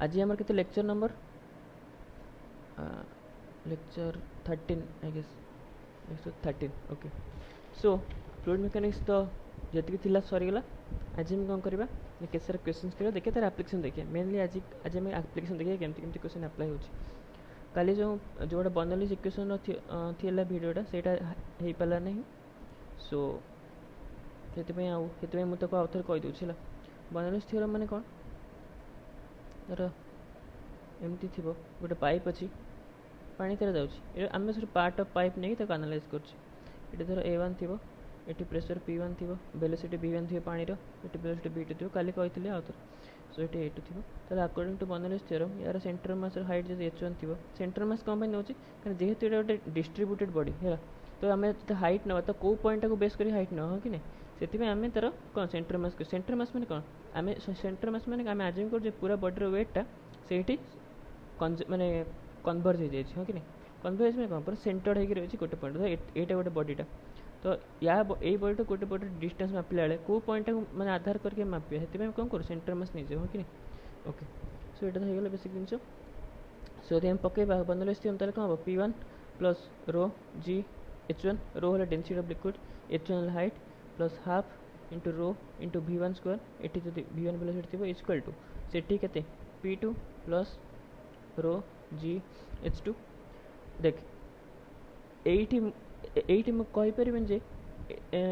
आज आम के lecture number lecture 13 I guess lecture 13 okay. So fluid mechanics तो जी थी सरीगला। आज हम कौन करवा केत सारा क्वेश्चन कर देखिए तार एप्लिकेशन देखिए मेनली आज आम एप्लिकेशन देखिए केमती क्वेश्चन अप्लाई हो काली जो जोटा बनलिस इक्वेशन थी भिडियोटा सेटा हो पारा नहीं। सो से मुझे आउ थे कहीदे बनलिस थ्योरम माने कौन तर एमती थी गोटे पाइप अच्छी पानी तेरा जाऊँगी आम सर पार्ट ऑफ पाइप नहीं एनालाइज कर धर A1 थी ये प्रेशर P1 थी वेलोसिटी V1 थी पानी वेलोसिटी V2 थी काली कही आउ थे। सो ये A2 थी ताले अकॉर्डिंग टू बनलिस थ्योरम यार सेंटर मास हाइट जो H1 थी सेंटर मास कौन नौ जेहेतु ये गोटे डिस्ट्रीब्यूटेड बॉडी है तो आम जो हाइट ना तो कौ पॉइंट को बेस कर हाइट ना हाँ कि नहीं से आम तार कौन सेंटर मास मैंने कौन आम सेंटर मास मैंने आम आज्यूम कर पूरा बॉडीर वेटटा से माने कन्वर्ज हो जाए हाँ कि नहीं कन्वर्ज में कौन पूरा सेंटर्ड होकर रही गोटे पॉइंट यहाँ गोटे बॉडीटा तो या यही बॉडी गोटे बॉडी डिस्टेंस मापिला बेले कौ पॉइंट को मैंने आधार करके मापे से कौन कर सेंटर मास नहीं जाए हाँ कि नहीं ओके। सो यहाँ तो होगा बेसिक जिन सो यदि हम पकेबा बनलिस थ्योरम ताले कौन हम P1 plus rho G H1 रो है density of liquid H1 height plus half into rho into V1 square ये जो V1 वेलोसिटी थी इक्वल टू से के P2 plus rho G H2 देख ये मुझे जे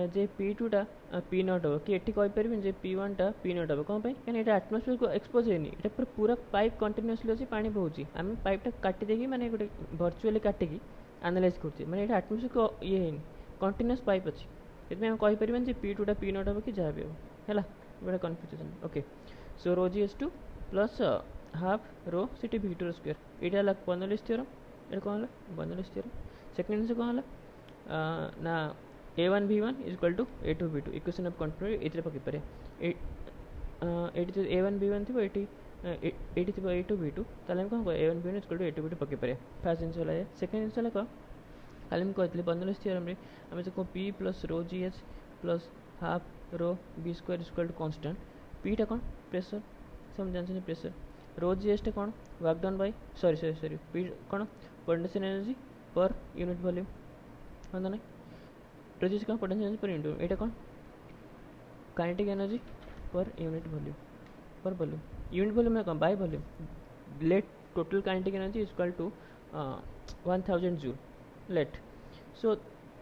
जे P2 टा P0 हम कि ये कहीपर जे P1 टा P0 हम कौन कहीं ये आटमोस्फियर को एक्सपोज है ये पूरा पाइप कंटिन्यूअसली अच्छी पानी बहुत आम पाइपटा काटिदेकी मैंने गोटे भर्चुआली काटिकी एनालाइज कर मैंने ये आटमोस्फियर को ये है कंटिन्यूअस पाइप अच्छी से कहीपर जे P2 टा P0 हम कि जहाँ भी है बड़ा confusion okay. So rho G H2 plus half rho C V2 square यहाँ बनलिस थ्योरम ये कौन है बनलिस थ्योरम सेकेंड जिन कौन है ना A1 V1 is equal to A2 V2 equation of continuity ये पकईपर ये जो A1 V1 थी ये A2 V2 ताले कौन कह A1 V1 equal to A2 V2 पकईपर फास्ट जिन है सेकेंड जिन कह काली मुझे कहती बनलिस थ्योरम आम जो P plus rho GH plus half rho B square equal to constant Pटा कौन प्रेशर से हम जानते प्रेशर रो GH टा कौन work done by sorry P कौन potential energy per unit volume हाँ ना रो GH कौन पोटेंशियल एनर्जी पर यूनिट ये कौन kinetic energy per unit volume unit volume में कौन बाय वॉल्यूम लेट total kinetic energy equal to 1000 joule लेट। सो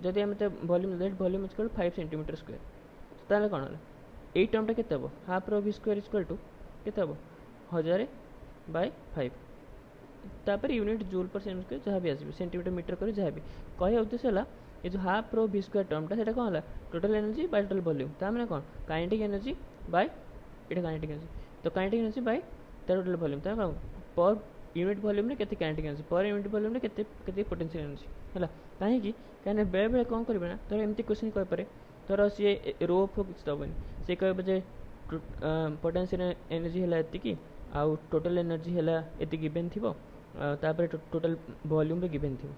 जदि आम वॉल्यूम लेट वॉल्यूम इक्वल 5 सेंटीमीटर स्क्वायर ताले कौन है ये टर्मटा केते हम half rho V square equal to केते हम 1000 बाय 5 तापर यूनिट जूल पर सेंटीमीटर जहाँ भी आसो सेंटीमीटर मीटर कर जहाँ भी कह उद्देश्य है ये जो हाफ रो V स्क्वायर टर्मटा से कौन है total energy by total volume मैंने कौन काइनेटिक एनर्जी बाय ये काइनेटिक एनर्जी तो kinetic energy by total volume कौन पर यूनिट वॉल्यूम में केते kinetic energy per unit volume में केते पोटेंशियल एनर्जी है कहीं बेले बेले कौन करेंगे ना धर एमती क्वेश्चन कहीपर धर सी रो फो किसी दबनी सी कह पोटेंशियल एनर्जी है ये आउ टोटल एनर्जी है ये गिवेन थी टोटल वॉल्यूम रे गिवेन थी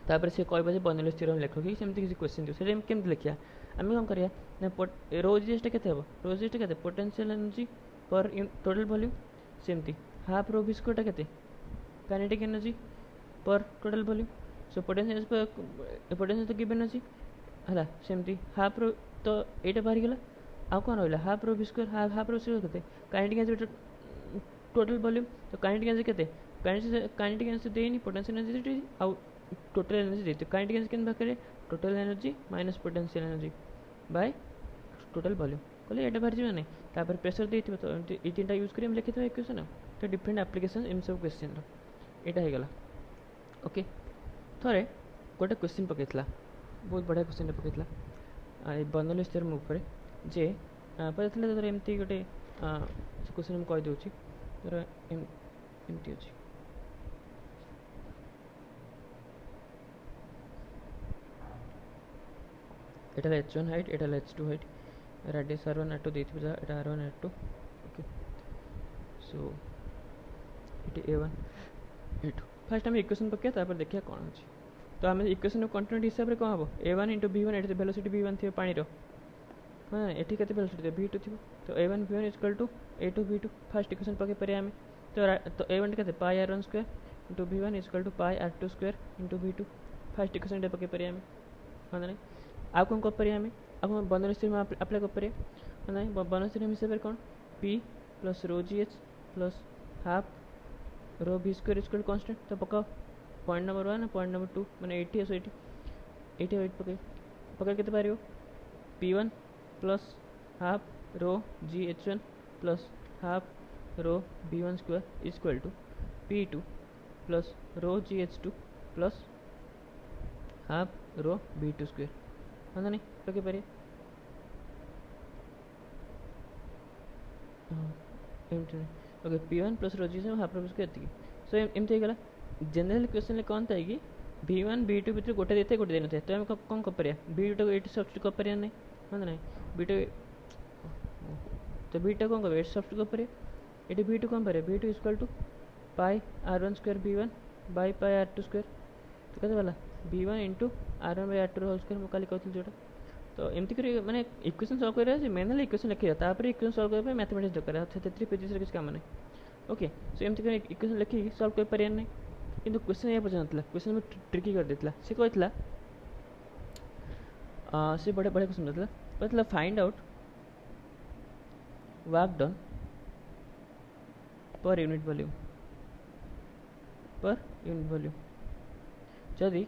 तापर से कह बनलिस थ्योरम लिख कि सेमती किसी क्वेश्चन थी से केमती लिखा आम कौन करिया ना रो जीएसटा केते हम रो जीएसटा केते पोटेंशियल एनर्जी पर टोटल वॉल्यूम सेमती हाफ रो V स्क्वायर केते काइनेटिक एनर्जी पर टोटल वॉल्यूम सो पोटेंशियल तो गिवेन अच्छी है सेमती हाफ रो तो यहाँ बाहरी गला आउ कौन रहा half rho V square half rho square केते काइनेटिक एनर्जी टोटल वॉल्यूम तो काइनेटिक एनर्जी केते काइनेटिक एनर्जी देनी पोटेंशियल एनर्जी आउ टोटल एनर्जी देती काइनेटिक एनर्जी के बाहर total energy minus potential energy by total volume कहले ये बाहर जाए नहीं प्रेशर दे तो ये तीन यूज कर लिखी था इक्वेशन तो डिफरेंट एप्लिकेशन इन सब क्वेश्चन यहाँ होगला ओके। थे गोटे क्वेश्चन पकईला बहुत बढ़िया क्वेश्चन पकईला बनलिस थ्योरम उपर जे पचार धर एमती गोटे क्वेश्चन कहीदे धर एमती अच्छी यहाँ H1 हाइट यहाँ H2 height radius R1 R2 दे यहाँ R1 R2 ओके। सो ये A1 A2 फास्ट आम इक्वेशन पकड़ा देखिए कौन अच्छी तो आम इक्वेशन कंटिन्यूटी हिसाब से कौन हम A1 इंटू V1 ये वेलोसिटी V1 थी पानी हाँ ये वेलोसिटी V2 थी तो A1 V1 equal to A2 V2 first equation पकईपर आम तो ए वन के pi R one square into B one equal to pi R two square into B two first equation पकई पारे हाँ ना आउ कौन करें आम आप बनस्थिर आप्लाय करें हाँ ना बनस्थिर हिसाब से कौन P plus rho G H plus half rho B square equal constant तो पकाओ point number one point number two मैंने एटी आस एट पकड़ के पार P one plus half rho G H one plus half rho B one square equal to P two plus rho G H two plus half rho B two square हाँ ना नहीं पकई पारे एमती okay P one plus rho जी half rho B square ये सो एमती होगा general question कौन था कि बी वन बी टू भितर गोटे देते गोटे देन तो आम कौन कर बी टू ये सब्सिट्यूट कर ना हाँ ना बी टू तो बी टू कौन कर सब्सिट्यूट कर ये बी टू कौन पारे B two equal to pi R one square B one by pi R two square तो कैसे वाला B one into R one by R two whole square मुझे कहती जोटा तो एमती कर मैंने इक्वेशन सल्व कर मेनली इक्वेशन लिखा तापर इक्वेशन सल्व करने मैथमेटिक्स दरकार फिजिक्स किसी काम नहीं ओके सो एमती कर इक्वेशन लिखिक सल्व कर पारे ना कि क्वेश्चन ये पचार क्वेश्चन में ट्रिकी कर देता सी कहता सी बढ़िया बढ़िया क्वेश्चन कहता find out work done per unit volume जदि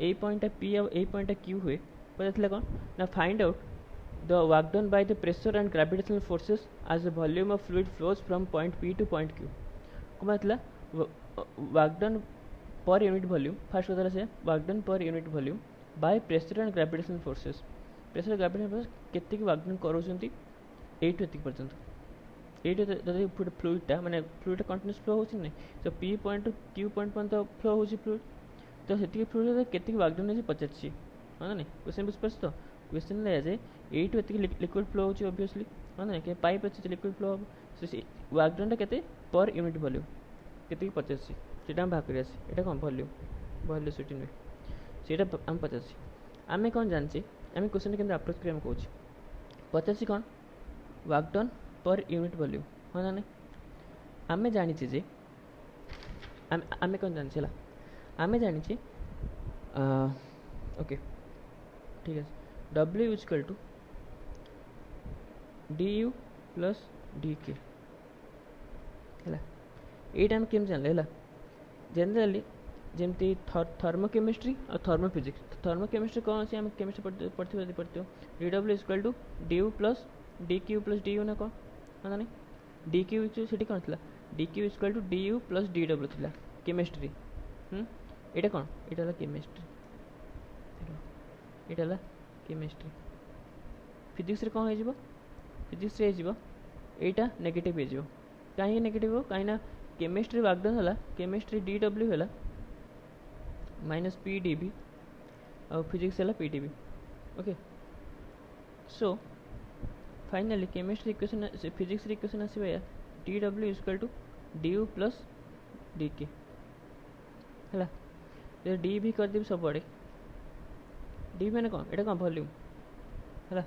ए पॉइंट पी और ए पॉइंट क्यू हुए पता कौन ना find out the work done by the pressure and gravitational forces as the volume of fluid flows from point P to point Q कौन पता work done per unit volume first कथा से work done per unit volume by pressure and gravitational forces pressure gravitational force केते work done करोचंती एटू एतिक पर्यंत ये फ्लूइडटा माने फ्लूइड कंटिन्यूस फ्लो होची नहीं तो P point two Q point पर्यंत फ्लो होची फ्लूइड तो से फ्लूइड केते वर्क डन होची पचार हाँ ना क्वेश्चन बुझीपार तो क्वेश्चन जाए एटू एतिक लिक्विड फ्लो होची ऑब्वियसली हाँ ना कि पाइप अच्छे लिक्विड फ्लो हम वर्क डन केते पर यूनिट वॉल्यूम केते 85 सेटा हम भाग कर एटा कौन वॉल्यूम वेलोसिटी नुहे सेटा आम 85 आम कौन जानचे आम क्वेश्चन केमती अप्रोच कर कौच 85 कौन work done per unit volume हाँ ना नहीं आम जानी जे आम कौन जानी आम जानी ओके ठीक है W equal to D U plus D K है ये आम केम जान जनरली जमती थर्मोकेमिस्ट्री और थर्मोफिजिक्स थर्मोकेमिस्ट्री कौन अच्छे आम केमिस्ट्री पढ़ते हो D W equal to D U plus D Q plus D U ना कौन हाँ ना डी क्यू से कौन था D Q equal to D U plus D W था केमिस्ट्री ये कौन यहाँ केमिस्ट्री यहाँ केमिस्ट्री फिजिक्स रे कौन हो फिजिक्स रे यहाँ नेगेटिव हो कहीं नेगेटिव हो कहीं केमिस्ट्री वर्कडन है केमिस्ट्री डी डब्ल्यू है माइनस पी डी बी और फिजिक्स है P D V okay so finally chemistry equation physics equation आसो या D W equal to D U plus D K है डी भी करदेवी सब डी मैंने कौन यहाँ कौन वॉल्यूम है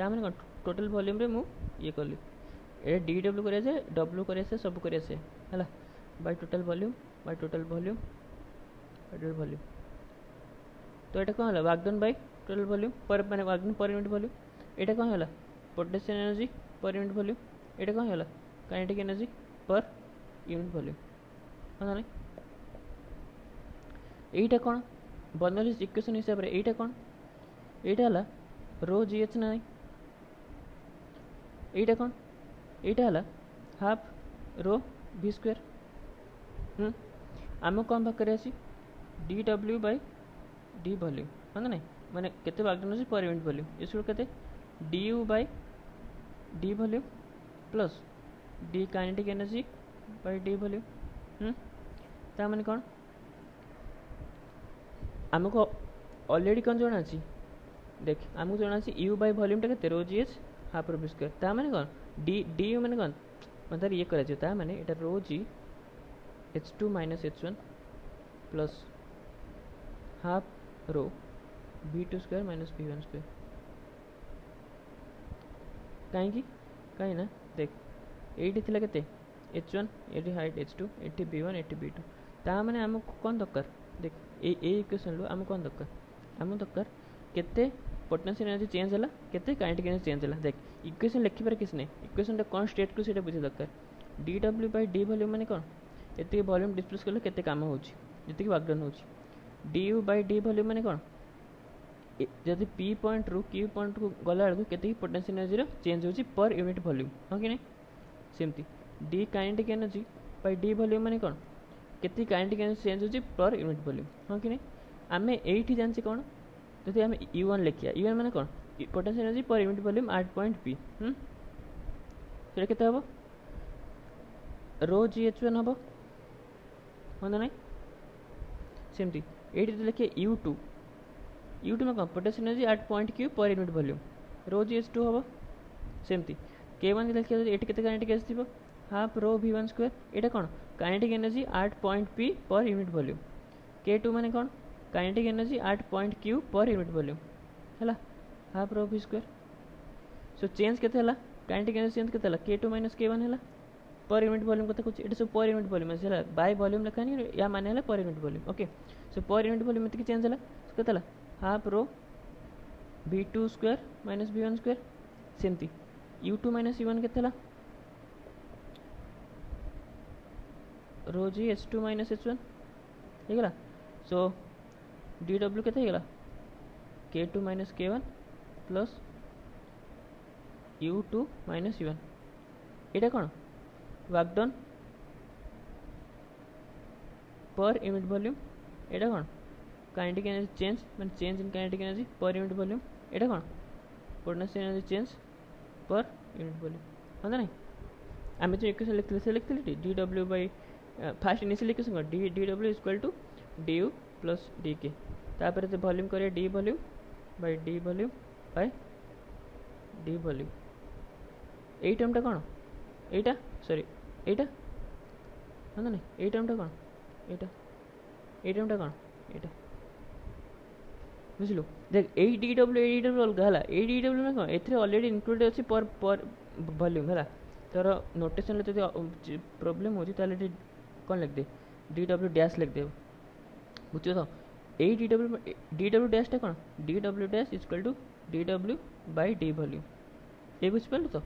मैंने कौन टोटल वॉल्यूम रे मु ये कली ये डी डब्ल्यू कर डब्ल्यू कर सब कर है by total volume by total volume by total volume तो ये कौन है work done by total volume पर माने work done per unit volume ये कौन है potential energy per unit volume ये कौन है kinetic energy per unit volume हाँ ना यहीटा कौन बर्नौलीज इक्वेशन हिसाब से यहीटा कौन यहाँ है रो जी एच ना यहीटा कौन यहाँ है हाफ रो बी स्क्वायर आम कौन भाग कर D W by D volume हाँ ना माने केते work done per unit volume इसको केते D U by D volume plus D kinetic energy by D volume ता माने कौन आमको ऑलरेडी कौन जना अच्छी देख आमको जना यू बाय वॉल्यूम टा rho G H half rho B square ता माने कौन डी डी यू माने कौन मतलब ये करा माने एटा rho G H two minus H one plus half rho B two square minus B one square कहीं कहीं ना देख ये थी के H1 ये हाइट H2 ये B1 ये B2 ता माने आमको कौन दरकार देख ए इक्वेशन लो आमको कौन दरकार आमको दरकार केते पोटेंशियल एनर्जी चेंज हला केते काइनेटिक एनर्जी चेंज हला देख इक्वेशन लिखि पारे किस नहीं इक्वेशन टा कौन स्टेट को सेटा बुझे दरकार dw by d वॉल्यूम माने कौन एते वॉल्यूम डिस्प्लेस करले केते काम होची जति वर्क डन होची du by d वॉल्यूम माने कौन जदि p पॉइंट रु q पॉइंट को गला बेलू केते पोटेंशियल एनर्जी रो चेंज होची पर यूनिट वॉल्यूम हां कि नहीं सेमती d kinetic energy by d volume माने कौन केते काइनेटिक एनर्जी चेंज होची पर यूनिट वॉल्यूम हां कि नहीं आमे एठी जानछि कौन जदि आमे u1 लिखिया u1 माने कौन potential energy per unit volume at point p सेटा केते हबो रो gh1 हबो होना नहीं सेमती एठी लिखे u2 में कौन potential energy at point q per unit volume rho gh2 हबो सेमती k1 लिखे एठी केते काइनेटिक एनर्जी थिबो हाफ रो v1 स्क्वायर एटा कौन kinetic energy at point p per unit volume k2 माने कौन kinetic energy at point q per unit volume हला half rho v square so change केते हला काइनेटिक एनर्जी चेंज केते हला k2 माइनस k1 हला पर यूनिट वॉल्यूम कथा कुछ इट सब पर यूनिट वॉल्यूम हला बाय वॉल्यूम लिखा नहीं या माने हला पर यूनिट वॉल्यूम ओके सो पर यूनिट वॉल्यूम में चेंज हला केते हला half rho v2 square minus v1 square सेमती u2 माइनस u1 केते हला रो gh2 माइनस h1 ठीक है सो dw केते हेगला k2 minus k1 plus u2 minus u1 एटा कौन work done per unit volume एटा कौन काइनेटिक एनर्जी चेंज माने change in kinetic energy per unit volume एटा कौन potential energy change per unit volume होता नहीं आम जो इक्वेशन लिखते से लिखते dw by first initial equation कौन dw equal to du plus dk तापर से वॉल्यूम करिए d volume by d volume by d volume एई टर्म टा कौन एटा सॉरी एटा हाँ नहीं ए टर्म कौन एटा ए टर्म कौन एटा बुझलु देख ए डी डब्ल्यू अलग है ए डी डब्ल्यू में कौन एथरे ऑलरेडी इंक्लूडेड अछि पर वॉल्यूम है तर नोटेशन ले जदि प्रॉब्लम होची ताले कौन लिख दे डी डब्ल्यू डैश लिख दे बुझियो तो ए डी डब्ल्यू डैश टा कौन D W dash equal to D W by D volume ए बुझ पालु तो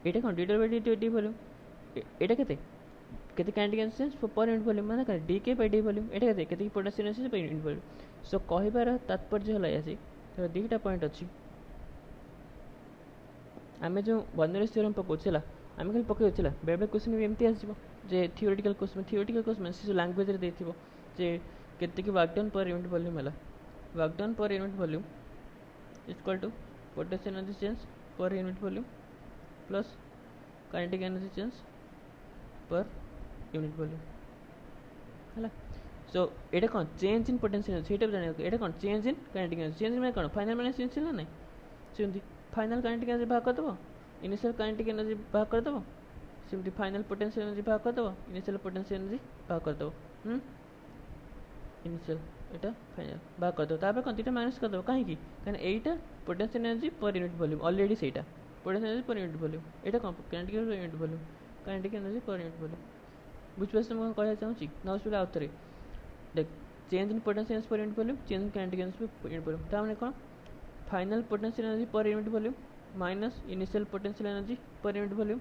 एटा कौन D W by D volume एटा केते केते kinetic energy per unit volume माने कर डी के बाय डी वॉल्यूम एटा केते केते potential energy by unit volume so कहिबार तात्पर्य हला यासी तो दुईटा पॉइंट अछि आमे जो बर्नौलीज थ्योरम पकोचला आमे खाली पकेचला बेबे क्वेश्चन भी एमती आसीबो जे थियोरेटिकल क्वेश्चन से लैंग्वेज रे देथिबो जे केते की work done per unit volume हला work done per unit volume equal to potential energy change per unit volume plus kinetic energy change per unit volume हला सो एटा कौन चेंज इन पोटेंशियल एनर्जी एटा जाने एटा कौन change in kinetic energy change में कौन final minus initial ना नहीं सेमती final kinetic energy भाग कर दबो इनिशियल काइनेटिक एनर्जी भाग कर दबो सेमती फाइनल पोटेंशियल एनर्जी भाग कर दबो इनिशियल पोटेंशियल एनर्जी भाग कर दबो इनिशियल एटा फाइनल भाग कर दबो तापर कौन तीटा माइनस कर दबो काहे की कारण एटा potential energy per unit volume already सेटा potential energy per unit volume एटा कौन kinetic energy per unit volume kinetic energy per unit volume बुझ पास मैं कहया चाहूची नॉस वाला आउतरे देख change in potential energy per unit volume change in kinetic energy per unit volume ता माने कौन final potential energy per unit volume minus initial potential energy per unit volume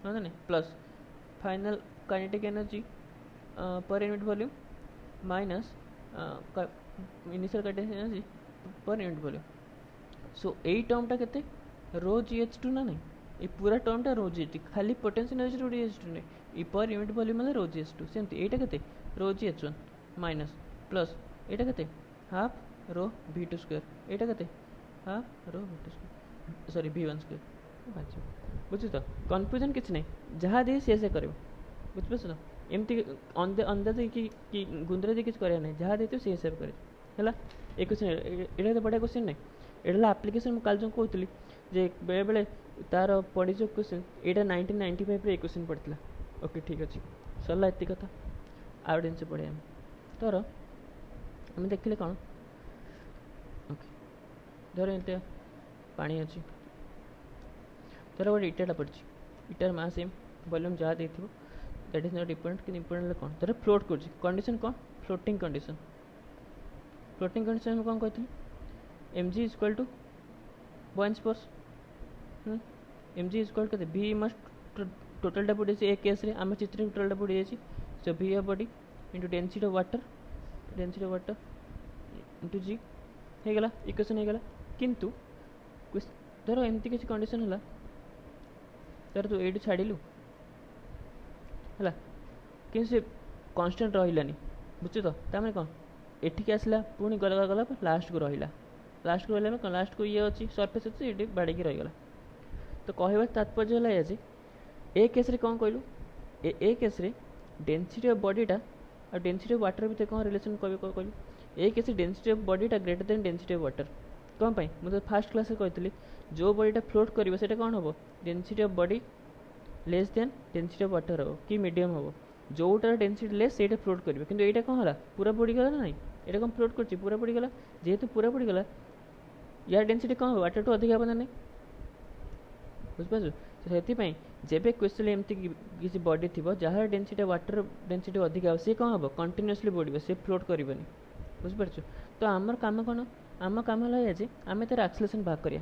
है ना plus final kinetic energy per unit volume minus initial kinetic energy per unit volume so एई टर्मटा केते rho gh2 ना नहीं ये पूरा टर्मटा रो gh2 खाली पोटेंशियल एनर्जी रो gh2 नहीं ये पर यूनिट वॉल्यूम मतलब रो gh2 सेमती एटा केते रो gh1 माइनस प्लस एटा केते हाफ रो v2 स्क्वायर एटा केते half rho v2 square sorry v1 square बुझी तो कन्फ्यूजन किछ नहीं जहाँ दे से करियो बुझ पास तो एमती अंदाज कि गुंदरे दे किछ करे नहीं जहाँ देते से हिसाब करे हला एक क्वेश्चन एटा तो बड़ा क्वेश्चन नहीं एटा एप्लिकेशन काल जो कहतली जे बेले बेले तार पड़ी जो क्वेश्चन एटा 1995 रे क्वेश्चन पड़तला ओके ठीक अछि सरला एति कथा आउट से पड़े हम तोर हम देखले कोन ओके धर एते पानी अछि तोर गोटे इटाटा पड़छि इटार मास एम वॉल्यूम जहाँ देथिबो दैट इज नॉट डिपेंडेंट कि इंपोर्टेंट कौन तर फ्लोट कर कंडीशन कौन फ्लोटिंग कंडीशन में कौन कहते M G equal to buoyance force M G equal to V must टोटलटा पड़ी ए केस रे आम चित्र टोटलटा पड़ी जाइए so V of body into density of water into G हो गला इक्वेशन हो गला किंतु धर एमती किसी कंडीशन है तर तू ये छाड़ू है कि से कांस्टेंट रही बुझे तो तमें कौन एठिक आसला पुणी गला गला लास्ट को रहा लास्ट को ये अच्छी सरफेस अच्छी ये बाड़ी रहीगला तो कहबार तात्पर्य है जे ए केस रे कौन कहलु ए केस रे डेंसिटी ऑफ बॉडीटा और डेंसिटी ऑफ वाटर भितर कौन रिलेशन कहलु ए केस डेंसिटी ऑफ बॉडीटा greater than density of water कौन पाई मुझे फास्ट क्लास कही जो बॉडीटा फ्लोट कर कौन हम density of body less than density of water हम कि मीडियम हम जोटार डेंसिटी लेस से फ्लोट कर कि यहाँ कौन है पूरा पड़गला ना नहीं ये कौन फ्लोट कर पूरा पड़गला जेहेतु पूरा पड़गला यार डेंसिटी कौन हम वाटर टू अधिक हम ना नहीं बुझिपार से जेबे क्वेश्चन एमती किसी बॉडी थी जहाँ डेंसिटी वाटर डेंसिटी अधिक हो सी कौन हम कंटिन्यूअसली बढ़ से फ्लोट करनी बुझिपार तो आमर काम कौन आम कम है जे आम तार एक्सेलरेशन बाहर करिया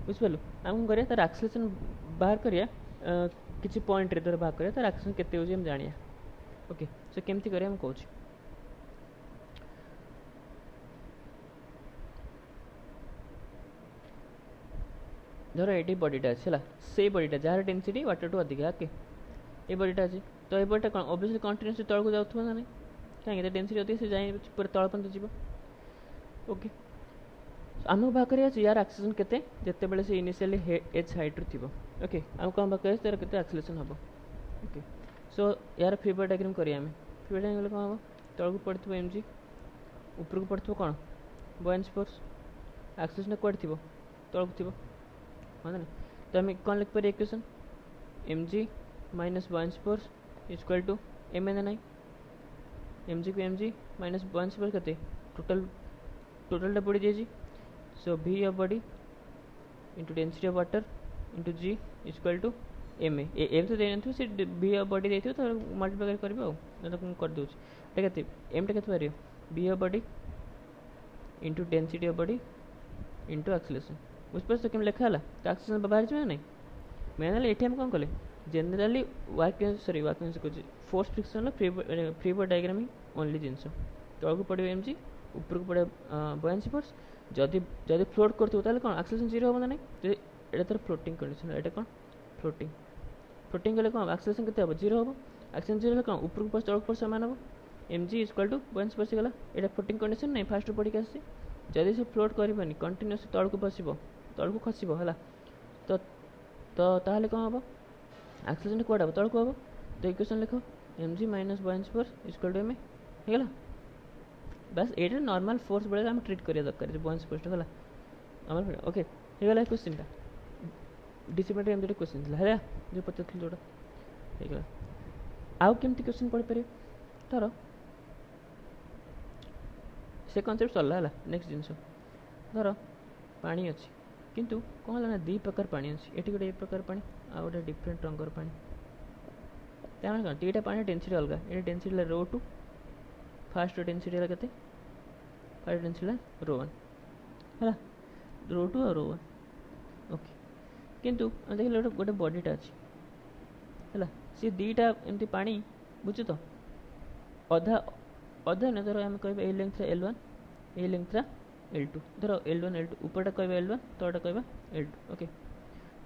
बुझिपारू आम करिया तार एक्सेलरेशन बाहर करिया किसी पॉइंट रे तार बाहर करिया तार एक्सेलरेशन केते होची हम जानिया ओके सो केमती करिया हम कहूँ धर ये बॉडीटा अच्छे है से बॉडीटा जहाँ डेंसिटी वाटर टू अधिक ओके ये बॉडीटा अच्छे तो ये बॉडीटा कौन ऑब्वियसली कंटिन्यूअसली तल को जाऊँ ना नहीं कहीं डेंसिटी अधिक से जाए पूरा तल पर्यंत जीव ओके आम बाहर कर यार एक्सेलरेशन केते जिते बड़े से इनिशियली एच हाइट थी ओके आम कौन बाहर कर केते एक्सेलरेशन हम ओके सो यार फ्रीबॉडी डायग्राम करिया फ्रीबॉडी डायग्राम कौन हम तल को पड़ो एम जी ऊपर को पड़ो कौन बॉयंस फोर्स एक्सेलरेशन कौट थी तल को थी हाँ ना तो आम कौन लिख पारे equation M G minus बॉयंस force equal to M N I M G को एम जी माइनस बॉयंस फोर्स के टोटलटा पड़ जाइए so V of body into density of water into G equal to M M तो देना से भी ऑफ बॉडी देते तो मल्टीप्लाई कर दूसरी एमटा के पार V of body into density of body into acceleration बुझिपार तो केम लिखा है तो एक्सेलरेशन बाहर जाए नहीं मेन ये कौन कले generally work force friction free body diagram ही ओनली जिनस तल को पड़ो एम जी ऊपर को पड़े बॉयंसी फोर्स जदि जदि फ्लोट कर कौन एक्सेलरेशन जीरो हम ना नहीं ये तार फ्लोटिंग कंडीशन ये कौन फ्लोटिंग कले कौन एक्सेलरेशन केते हम जीरो हम एक्सेलरेशन जीरो कौन ऊपर को तल को सामान हम M G equal to buoyancy force गला ये फ्लोटिंग कंडीशन नहीं फास्ट पड़ी के आसी जदि से फ्लोट करनी कंटिन्यूअसली तल को बसब तल को खसब है तो ताहले कौन हम एक्सेलरेशन कौट हम तल को हम तो इक्वेशन लिख M G minus बॉयंस force equal to M A बस ये नॉर्मल फोर्स बड़े आम ट्रिट करिया दरकार बॉयंस फोर्स गला आम ओके होगा क्वेश्चन डिसिप्लिन एम क्वेश्चन है जो पचार जोटा होगा आउ केमती क्वेश्चन पढ़ी पारे धर से कनसेप्ट सरला है नेक्स्ट जिनस धर पानी अच्छी किंतु कौन है ना दी प्रकार पानी अच्छी ये गोटे प्रकार पानी आ गए डिफरेन्ट रंगर पानी तेना कौन दुईटा पानी डेंसिटी अलग ये density rho two first density है केते फास्ट डेंसिटी रो वन है रो टू और रो वन ओके किंतु देख गोटे बॉडीटा अच्छी है सी दीटा एमती पानी बुझे तो अधा अधा ना धर आम कह ए लेंथ L1 ए लेंथ L2 धर L1 L2 ऊपरटा कह L1 तलटा कह L2 ओके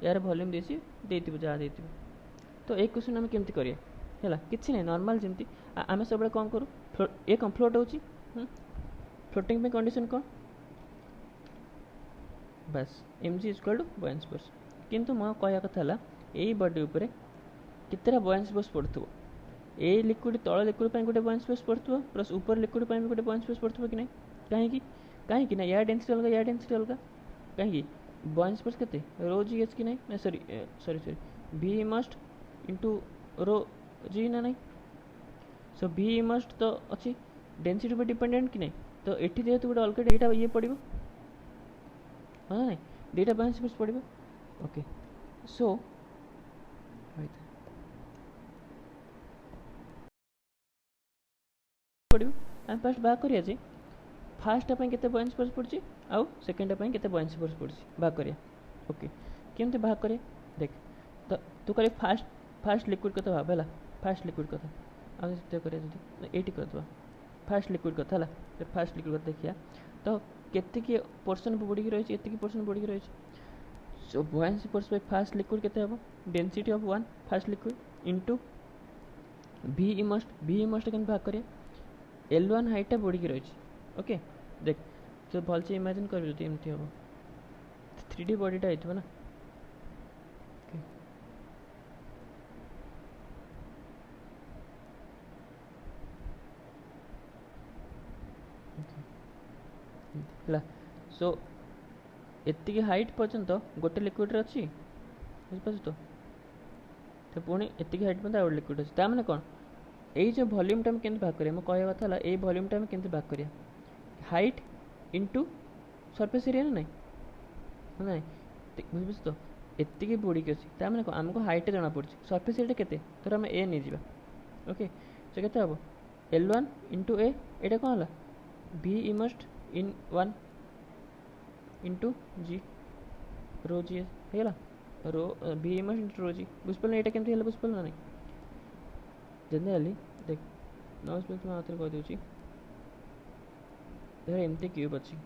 यार वॉल्यूम देसी देती जहाँ देती तो एक क्वेश्चन आम केमती करिया है कि नहीं नॉर्मल जमी आम सब कौन करूँ ये कौन फ्लोट हो फ्लोटिंग में कंडीशन कौन बस M G equal to buoyancy force किंतु मो कह कथा यही बॉडी उपर कितना बॉयंस फोर्स पड़ो ए लिक्विड तल लिक्विड गोटे बॉयंस फोर्स पड़ो प्लस ऊपर लिक्विड गोटे बॉयंस फोर्स पड़ो कि नहीं कहीं ना या डेंसिटी अलग या डेंसिटी अलग कहीं बॉयंस फोर्स के रो जी एच कि नहीं सॉरी सॉरी सॉरी भी मस्ट इंटू रो जी ना नहीं सो भी मस्ट तो अच्छी डेंसिटी पर डिपेंडेंट कि नहीं तो ये जेहतु गोटे अलग यहाँ ये पड़ो हाँ ना दुईटा बॉयंस फोर्स पड़ो ओके सो पड़ो आम फास्ट भाग करिया जे फास्ट केते बॉयंसी फोर्स पड़ुची आउ सेकेंड केते बॉयंसी फोर्स पड़ुची भाग करिया ओके केमती भाग करिया देख तो तू करे फास्ट फास्ट लिक्विड कथा भाव है फास्ट लिक्विड कथा आगे करिया ये करदे फास्ट लिक्विड कथा है फास्ट लिक्विड कथा देखिया तो केतिकी पर्सन बढ़ी रही एतिकी पर्सन बढ़ी रही so buoyancy force by first liquid केते हबो density of one first liquid into V immersed केन भाग करिया L1 हाइटा बढ़ी रही ओके देख तो भल से इमेजिन कर एमती हम 3D बॉडीटा होइथबो ना सो एति हाइट पर्यंत गोटे लिक्विड अच्छी बुझिपार तो पुणी एति हाइट पर्यंत गोटे लिक्विड अच्छी मैंने कौन यही जो वॉल्यूम टाइम केमती भाग करिया कहवा कथा ये वॉल्यूम टाइम केमती भाग करिया हाइट इंटू सरफेस एरिया ना नहीं ना बुझ तो एति बुड़िक अच्छी मैंने कौन आमको हाइट जना पड़ी सरफेस एरिया केते धर आम ए नहीं जा ओके सो केते हम L1 इंटू ए यहाँ कौन है V इमस्ट इन 1 इंटू जी रो जी है रो V इमस्ट इंटू रो जी बुझिपाल यहाँ केमती है बुझिपाल ना नहीं जनरली देख न बुझिपाल मैं आउे कहीदे धर एमती क्यूब अच्छी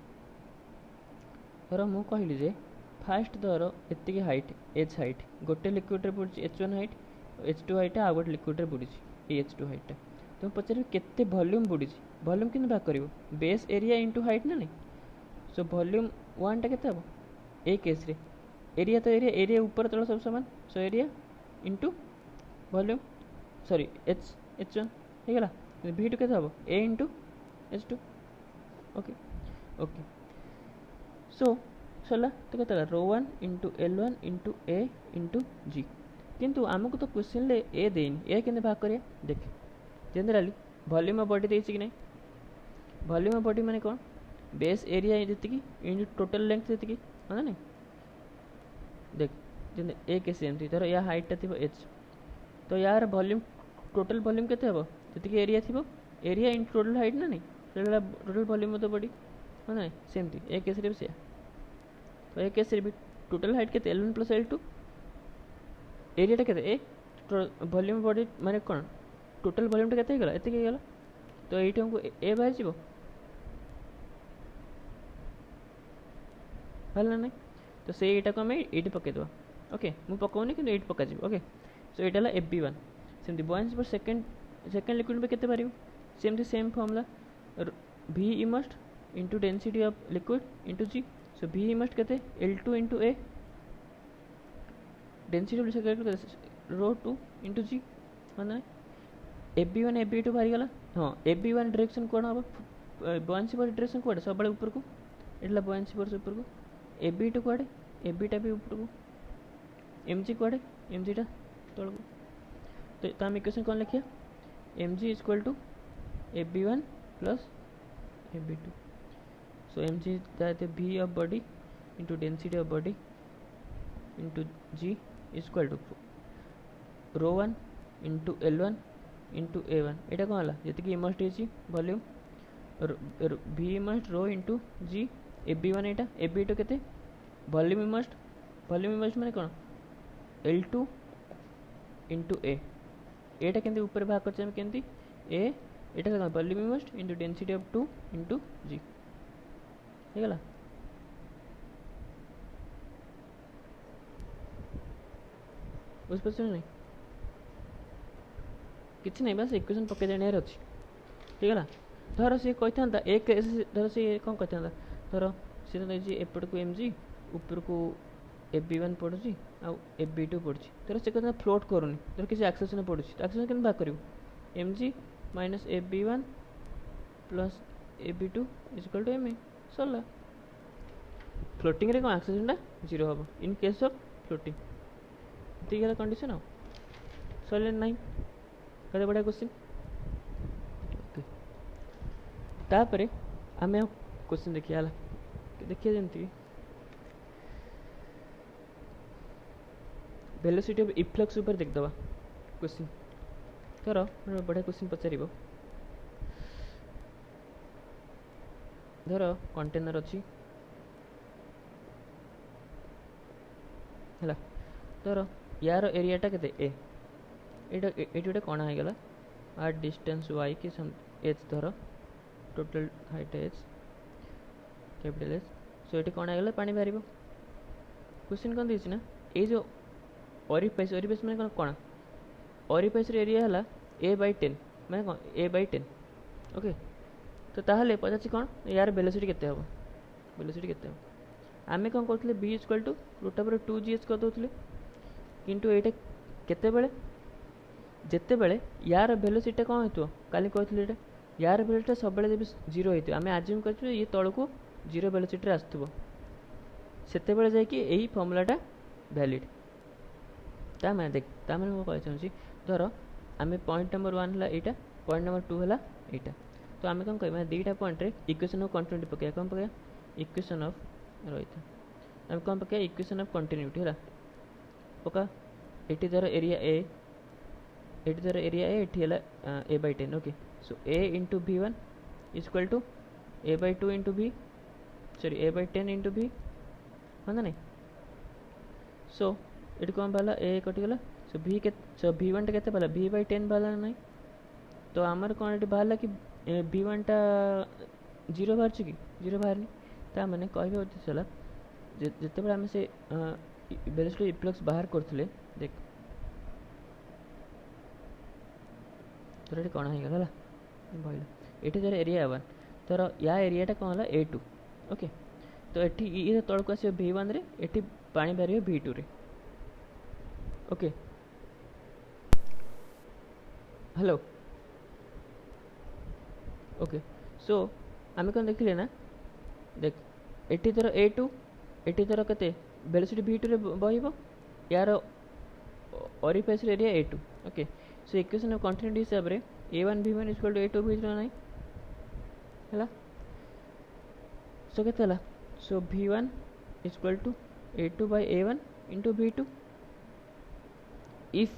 धर मु कहली जे फास्ट धर एति हाइट एच हाइट गोटे लिक्विड पड़ी H1 हाइट H2 हाइट आ गोटे लिक्विड पड़ी H2 हाइटा तुम पचार केते वॉल्यूम बुड़ी वॉल्यूम कि भाग कर बेस एरिया इंटू हाइट ना नहीं सो वॉल्यूम वन टा केते हम ए केस रे एरिया तो एरिया ऊपर तल सब सामान so area into volume sorry H1 होगा V2 केते हम A into H2 okay okay so सरला तो केते रो1 into L1 into A into G किंतु आमको तो क्वेश्चन ले ए देनी ए केते भाग करिया देख जनरली वॉल्यूम ऑफ बॉडी देछि कि नहीं वॉल्यूम ऑफ बॉडी माने कौन बेस एरिया जी इंटू टोटल लेंथ जी है ना देख जब ए के सेम थी धर या हाइटा थी एच तो यार वॉल्यूम टोटल वॉल्यूम केते हम जी एरिया थी एरिया इंटू टोटल हाइट ना नहीं टोटल वॉल्यूम तो बॉडी है ना सेम थी ए केस से तो ए केस भी टोटल हाइट के L1 प्लस L2 एरिया के ए वॉल्यूम बॉडी माने कौन टोटल वॉल्यूम टा केते गला एते के गला तो एठी हमको ए बाहर जीवो भल ना नहीं तो से एटा को हमें एटी पके दवा ओके मु पकाउनी कि एट पका जीवो ओके सो एटा ला FB1 सेमती बॉयंसी पर सेकंड लिक्विड पे केते पारियो same formula V immersed into density of liquid into G so V immersed केते L2 into A density of liquid rho 2 into G माने FB1 FB2 बाहरी गला हाँ FB1 डायरेक्शन कौन हम बॉयंसी पर डायरेक्शन कौन सब ऊपर को एटला बॉयंसी पर ऊपर को FB2 कौन FB भी ऊपर को MG कौन MG टा तल को तो आम इक्वेशन कौन लिखिया MG is equal to FB1 plus FB2 so MG that V of body into density of body into G is equal to rho one into L1 into A1 यहाँ कौन है जी इमस्ट है volume V immersed rho into G FB1 यहाँ FB2 केते volume इमस्ट माने कौन L2 into ए एटा केंती ऊपर भाग करछे केंती ए एटा कौन volume immersed into density of 2 into G हे गला बुझ पछ नहीं किसी नहीं बस इक्वेशन पके जाने अच्छी ठीक है धर सी कही था एक धर सी कौन कही था धर सी तो एपट को MG ऊपर को FB1 पड़ी FB2 पड़ी धर से कहते फ्लोट करूनी धर किसी एक्सेसन पड़ी तो एक्सेसन केमती भाग कर MG minus FB1 plus FB2 equal to MA सरला फ्लोटिंग रे कौन एक्सेसन जीरो हम इन केस ऑफ फ्लोटिंग ठीक है कंडीशन आ सरले नहीं कते बढ़िया क्वेश्चन तापरे आमे क्वेश्चन देखिए देखिए जमती वेलोसिटी ऑफ इफ्लक्स ऊपर देखदवा क्वेश्चन तर बढ़िया क्वेश्चन पचार धर कंटेनर अच्छी है धर यार एरियाटा के ये गोटे कणा हो गला आर डिस्टेंस वाई कि एच धर total height H capital H so ये कणा हो पानी बाहर क्वेश्चन कौन देना ना ये जो ओरिफाइस मैंने कौन कणा ओरिफाइस एरिया है A/10 मैंने कौन A/10 ओके तो ताहले पचार कौन यार वेलोसिटी केते हम वेलोसिटी केते हम आमे कौन करते B equal to root over 2GH कर दौले किंतु ये केते बेले जिते बेले यार वेलोसिटी कौन हो काली कहते यार वेलोसिटी सब जब जीरो होती आम आज्यूम कर ये तौल को जीरो वेलोसिटी आसो से यही फर्मूलाटा भैलिड ता मैं देख ता मैंने कह चाहूँगी धर आम पॉइंट नंबर 1 है यहाँ पॉइंट नंबर 2 है यहाँ तो आम कौन कह दुईटा पॉइंट रे इक्वेशन ऑफ कंटिन्यूटी पकड़ कौन पकड़ इक्वेशन ऑफ रही आम कौन पकड़ इक्वेशन ऑफ कंटिन्यूटी है पका ये धर एरिया ए ये धर एरिया ए ये A/10 okay so A into V1 equal to A/2 into V sorry A/10 into V हाँ ना नहीं सो ये कौन बाला ए कटिगला सो V के सो V1 टा के बाला V/10 बाला नहीं तो आमर कौन ये बाहर कि V1 टा जीरो बाहर कि जीरो बाहर नहीं ता मैंने कह चला जिते बड़े आम से वेलोसिटी इफ्लक्स बाहर करते देख तो ये कौन हो गला भाई ये धर एरिया 1 तर या एरियाटा कौन है A2 ओके तो ये तौल को आस V1 रे ये पानी बाहर V2 रे ओके हेलो ओके सो आम कौन देखिले ना देख ये धर A2 ये धर के वेलोसिटी V2 रे बहब यार orifice area A2 okay so equation of continuity हिसाब रे A1 V1 equal to A2 V2 नहीं है सो के so V1 equal to A2 by A1 into V2 if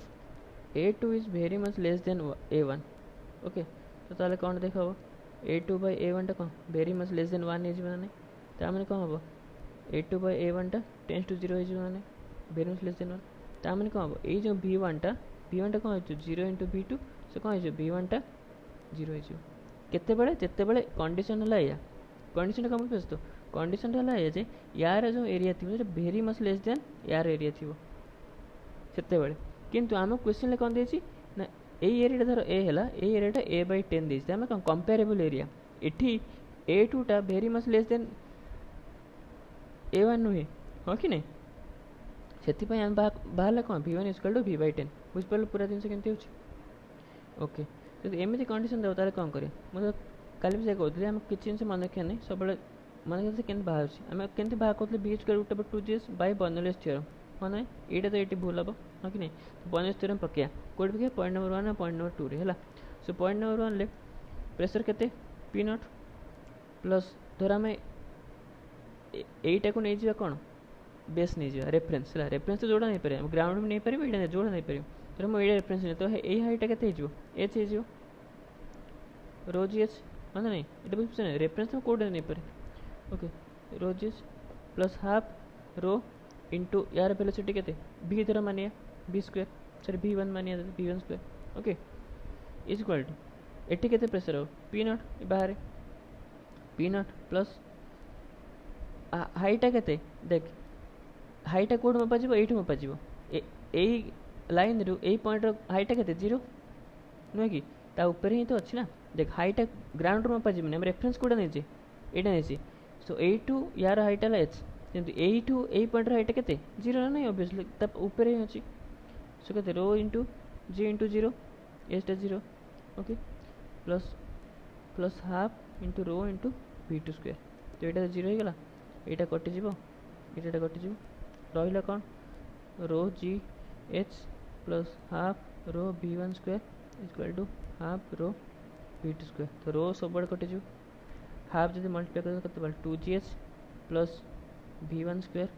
A2 is very much less than A1 okay तो ताले कौन देखा A2 by A1 टा कौन वेरी मच लेस देन 1 हो नहीं तो मैंने कौन हम A2 by A1 टा टेंस टू 0 हो नहीं वेरी मच लेस देन 1 तो मैंने कौन हम ये जो V1 टा कौन हो 0 इंटू V2 से कौन हो V1 टा 0 हो केते बड़े जिते बड़े कंडीशन है या कंडीशन कम तो कंडीशन है जे यार जो एरिया थी वेरी मच लेस देन यार एरिया थी से किंतु आम क्वेश्चन कौन देती ना यही एरिया धर ए है ये एरिया A/10 देती आम कौन कंपेरेबल एरिया इटी A2 टा very much less than A1 नुहे हाँ कि नहीं से आम बाहर कौन V1 इक्वल टू V/10 बुझिपार पूरा जिन केमती हो ओके तो एमती कंडीशन देव ताले कौन करें मुझे काली भी कहते आम किसी जिन मन रखा नहीं सब मन रखते के बाहर आम के बाहर कहते B square root over 2GH by Bernoulli's theorem हाँ ना यहाँ तो ये भूल हम हाँ कि नहीं बर्नौलीज थ्योरम पकड़ कौट पकड़ पॉइंट नंबर 1 और पॉइंट नंबर 2 रे है सो पॉइंट नंबर 1 ले प्रेशर केते P0 प्लस धर आम यहीटा को नहीं जा कौन बेस नहीं जा रेफरेन्स है रेफरेन्स तो जोड़ा नहीं पारे ग्राउंड में नहीं पारे ये जोड़ा नहीं पारे धर मुझे रेफरेन्स नहीं तो यही हाइटा के एच हो रो GH हाँ ना नहीं ये बुझे रेफरेन्स में कौटे नहीं पारे ओके रो GH plus half rho into यार वेलोसिटी के V धर मानिया B स्क्वायर सॉरी V1 मानिया V1 square okay is equal to एटी के प्रेशर हो P0 बाहर P0 प्लस हाइटा के देख हाइटा कौट मपा ये मपा यही लाइन रू यही पॉइंट हाइटा के 0 नुहे कि ऊपर ही तो अच्छी ना देख हाइटा ग्राउंड रू मपा आम रेफरेन्स कौटा नहीं यहाँ नहीं सो A2 यार हाइटा H किंतु A2 यही पॉइंट हाइटा के 0 ना नहीं ऑब्वियसली तब ऊपर ही अच्छी सो कहते rho into G into 0 H 0 okay plus plus half into rho into V2 square तो यहाँ 0 हो गला यहाँ कटिज यहाँ कटिज रहा कौन rho GH plus half rho V1 square equal to half rho V2 square तो रो सब कटिज हाफ जब मल्टीप्लाई कर 2GH plus V1 square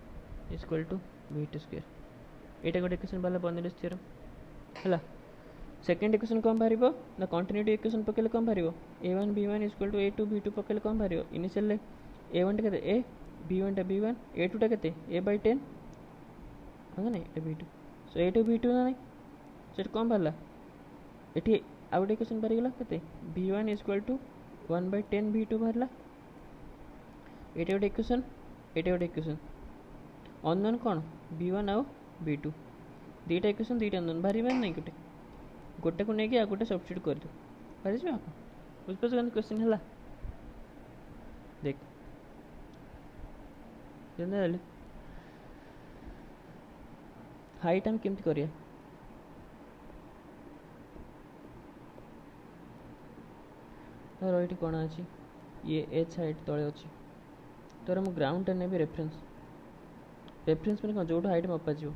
equal to V2 square यहाँ गोटे इक्वेशन बाला बर्नौलीज थ्योरम है सेकेंड इक्वेशन कौन बाहर ना कंटिन्यूटी इक्वेशन पकेले कौन बाहर a1 b1 equal to a2 b2 पकेले कौन बाहर इनिशियल a1 टा के a b1 टा b1 a2 टा के a/10 हाँ ना b2 सो a2 b2 ना नहीं से कौन बाहरला ये आउ गोटे इक्वेशन बाहरीगला के b1 इक्वल टू 1/10 b2 बाहरला ये गोटे इक्वेशन ये गोटे इक्वेशन अननोन कौन b1 आउ b2 दुईटा इक्वेशन दुईटा अननोन बाहर नहीं गोटे गोटे को लेकिन आ गोटे सब्स्टिट्यूट कर दो बाहर बुझिपार क्वेश्चन है देख हाइट आम केमती करिया ये कौन अच्छी ये एच हाइट तले अच्छी तर मु ग्राउंड ने रेफरेन्स रेफरेन्स मैंने कौन जो हाइट मपा जो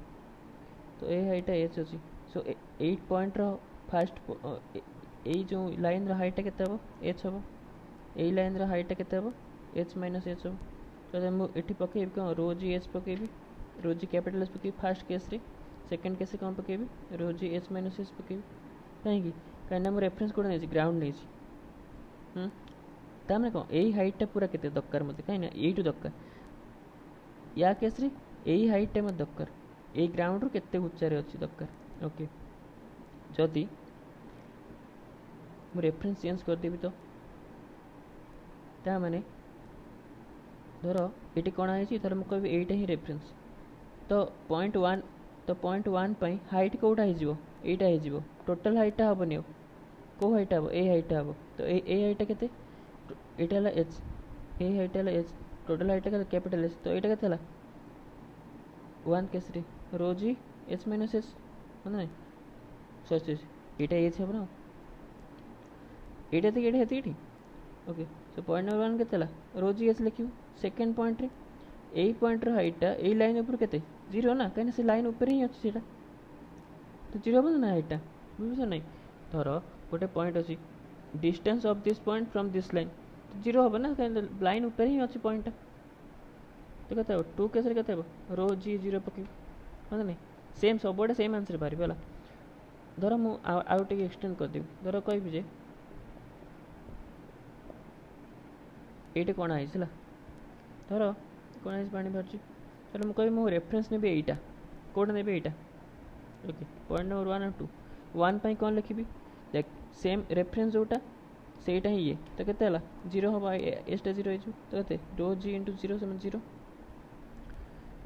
तो ये हाइट एच अच्छी सो 8 पॉइंट फास्ट यही जो लाइन हाइटा के एच हम यही लाइन हाइटा के एच माइनस एच हम तो मुझे पकई कौन रो जी एच पकईबी रो G capital H पकई fast case रे सेकेंड केस कौन पकईबी रो जी एच माइनस एच पकईबी कहीं कहीं मुझे रेफरेन्स कौन नहीं ग्राउंड नहीं ताने कौन यही हाइटा पूरा के दरकार मत कहीं यू दरकार या केस रे यही हाइटा मत दरकार यही ग्राउंड रू केते उच्चारे अच्छी दरकार ओके जदि मु रेफरेन्स चेंज करदेवी तो माने धर ये कौन है धर मुझे कह यहीटा ही रेफरेन्स तो पॉइंट वन हाइट कौटा हो टोटल हाइटा हेनी कौ हाइटा हम ए हाइटा हम तो ए हाइटा के यहाँ एच ए हाइटा एच टोटल हाइटा कैपिटल एच तो यहाँ के 1 case rho G H minus H हाँ ना सच ये एच हम ना ये ये ओके सो पॉइंट नंबर 1 के रो जी एच लिखू सेकेंड पॉइंट रे यही पॉइंट हाइटा यही लाइन ऊपर के 0 ना कहीं से लाइन ऊपर ही अच्छी तो 0 हम ना हाइटा बुझे ना धर गोटे पॉइंट अच्छी distance of this point from this line तो 0 हम ना कहीं लाइन ऊपर ही अच्छी पॉइंट तो कहते 2 केस के रो जी 0 पकड़ हाँ नहीं सेम सब सेम आंसर बाहर है धर मुझे एक्सटेंड करदेवी धर कह ये कौन है धर कौन है पानी बाहर चलो मुझे कह रेफरेन्स ने यहीटा कौटा ने यहीटा ओके पॉइंट नंबर 1 और 2 1 कौन लिखी देख सेम रेफरेन्स जोटा सेटा ही ये तो केते 0 हम एसटा 0 हो तो कहते रो जी इंटू 0 समान 0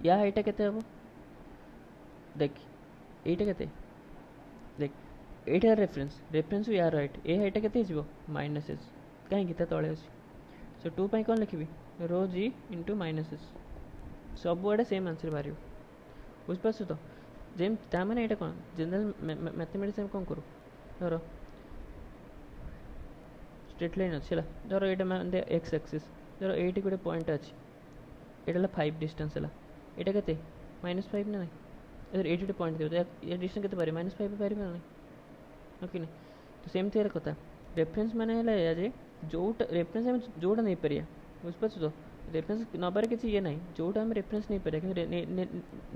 या हाइटा केते हम देख यहीटा के देख ये रेफरेन्स यार हाइट ए हाइटा के माइनस एच कहीं तले अच्छी सो 2 कौन लिखी रो जी इंटू माइनस एच सब आड़े सेम आंसर बाहर बुझिपार तो जेम मैंने ये कौन जनरल मैथमेटिक्स में कौन करूँ धर स्ट्रेट लाइन अच्छी धर ये एक्स एक्सिस धर ये गोटे पॉइंट अच्छी ये 5 डिस्टेंस है यहाँ के -5 ना नहीं इधर ये गोटे पॉइंट ये डिस्टेंस के -5 पार ना नहीं ओके नहीं तो सेमती कथा रेफरेन्स माने जे जोटा रेफरेन्स आम जोटा नहीं पारिया बुझिपार तो रेफरेन्स नबार किसी ये ना जोटा आम रेफरेन्स नहीं पारिया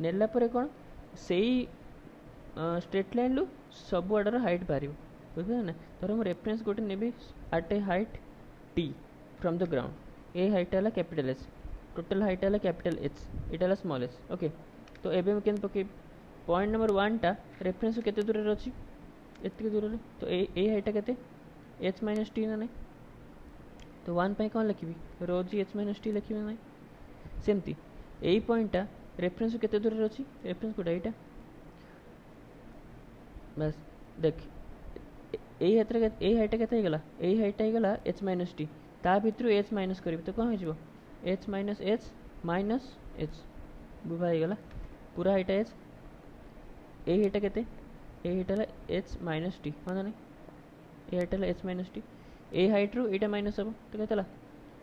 नेला कौन से स्ट्रेट लाइन लु सब आडर हाइट बाहर बुझे ना धर मुझे रेफरेन्स गोटे नेबी at a height T from the ground ए हाइट है कैपिटल एच टोटल हाइट है कैपिटल एच यहाँ स्मॉल एच ओके तो एवं मुझे पकई पॉइंट नंबर 1 टा रेफरेन्स केते दूर अच्छी एति दूर तो ए हाइटा के एच माइनस टी ना नहीं तो 1 कौन लिखी rho G H minus T लिखी ना सेमती यही पॉइंटा रेफरेन्स केते दूर अच्छी रेफरेन्स कोटा यहाँ बस देख यही हाइटा के यही हाइटा होगा एच माइनस टी ता भितर एच माइनस करी तो कौन हो एच माइनस एच बुझा होगा पूरा हाइटा एच यही हाइटा के यही एच माइनस टी हाँ ना नहीं ये हाइट है एच माइनस टी ए हाइट रू यहाँ माइनस हम तो कहता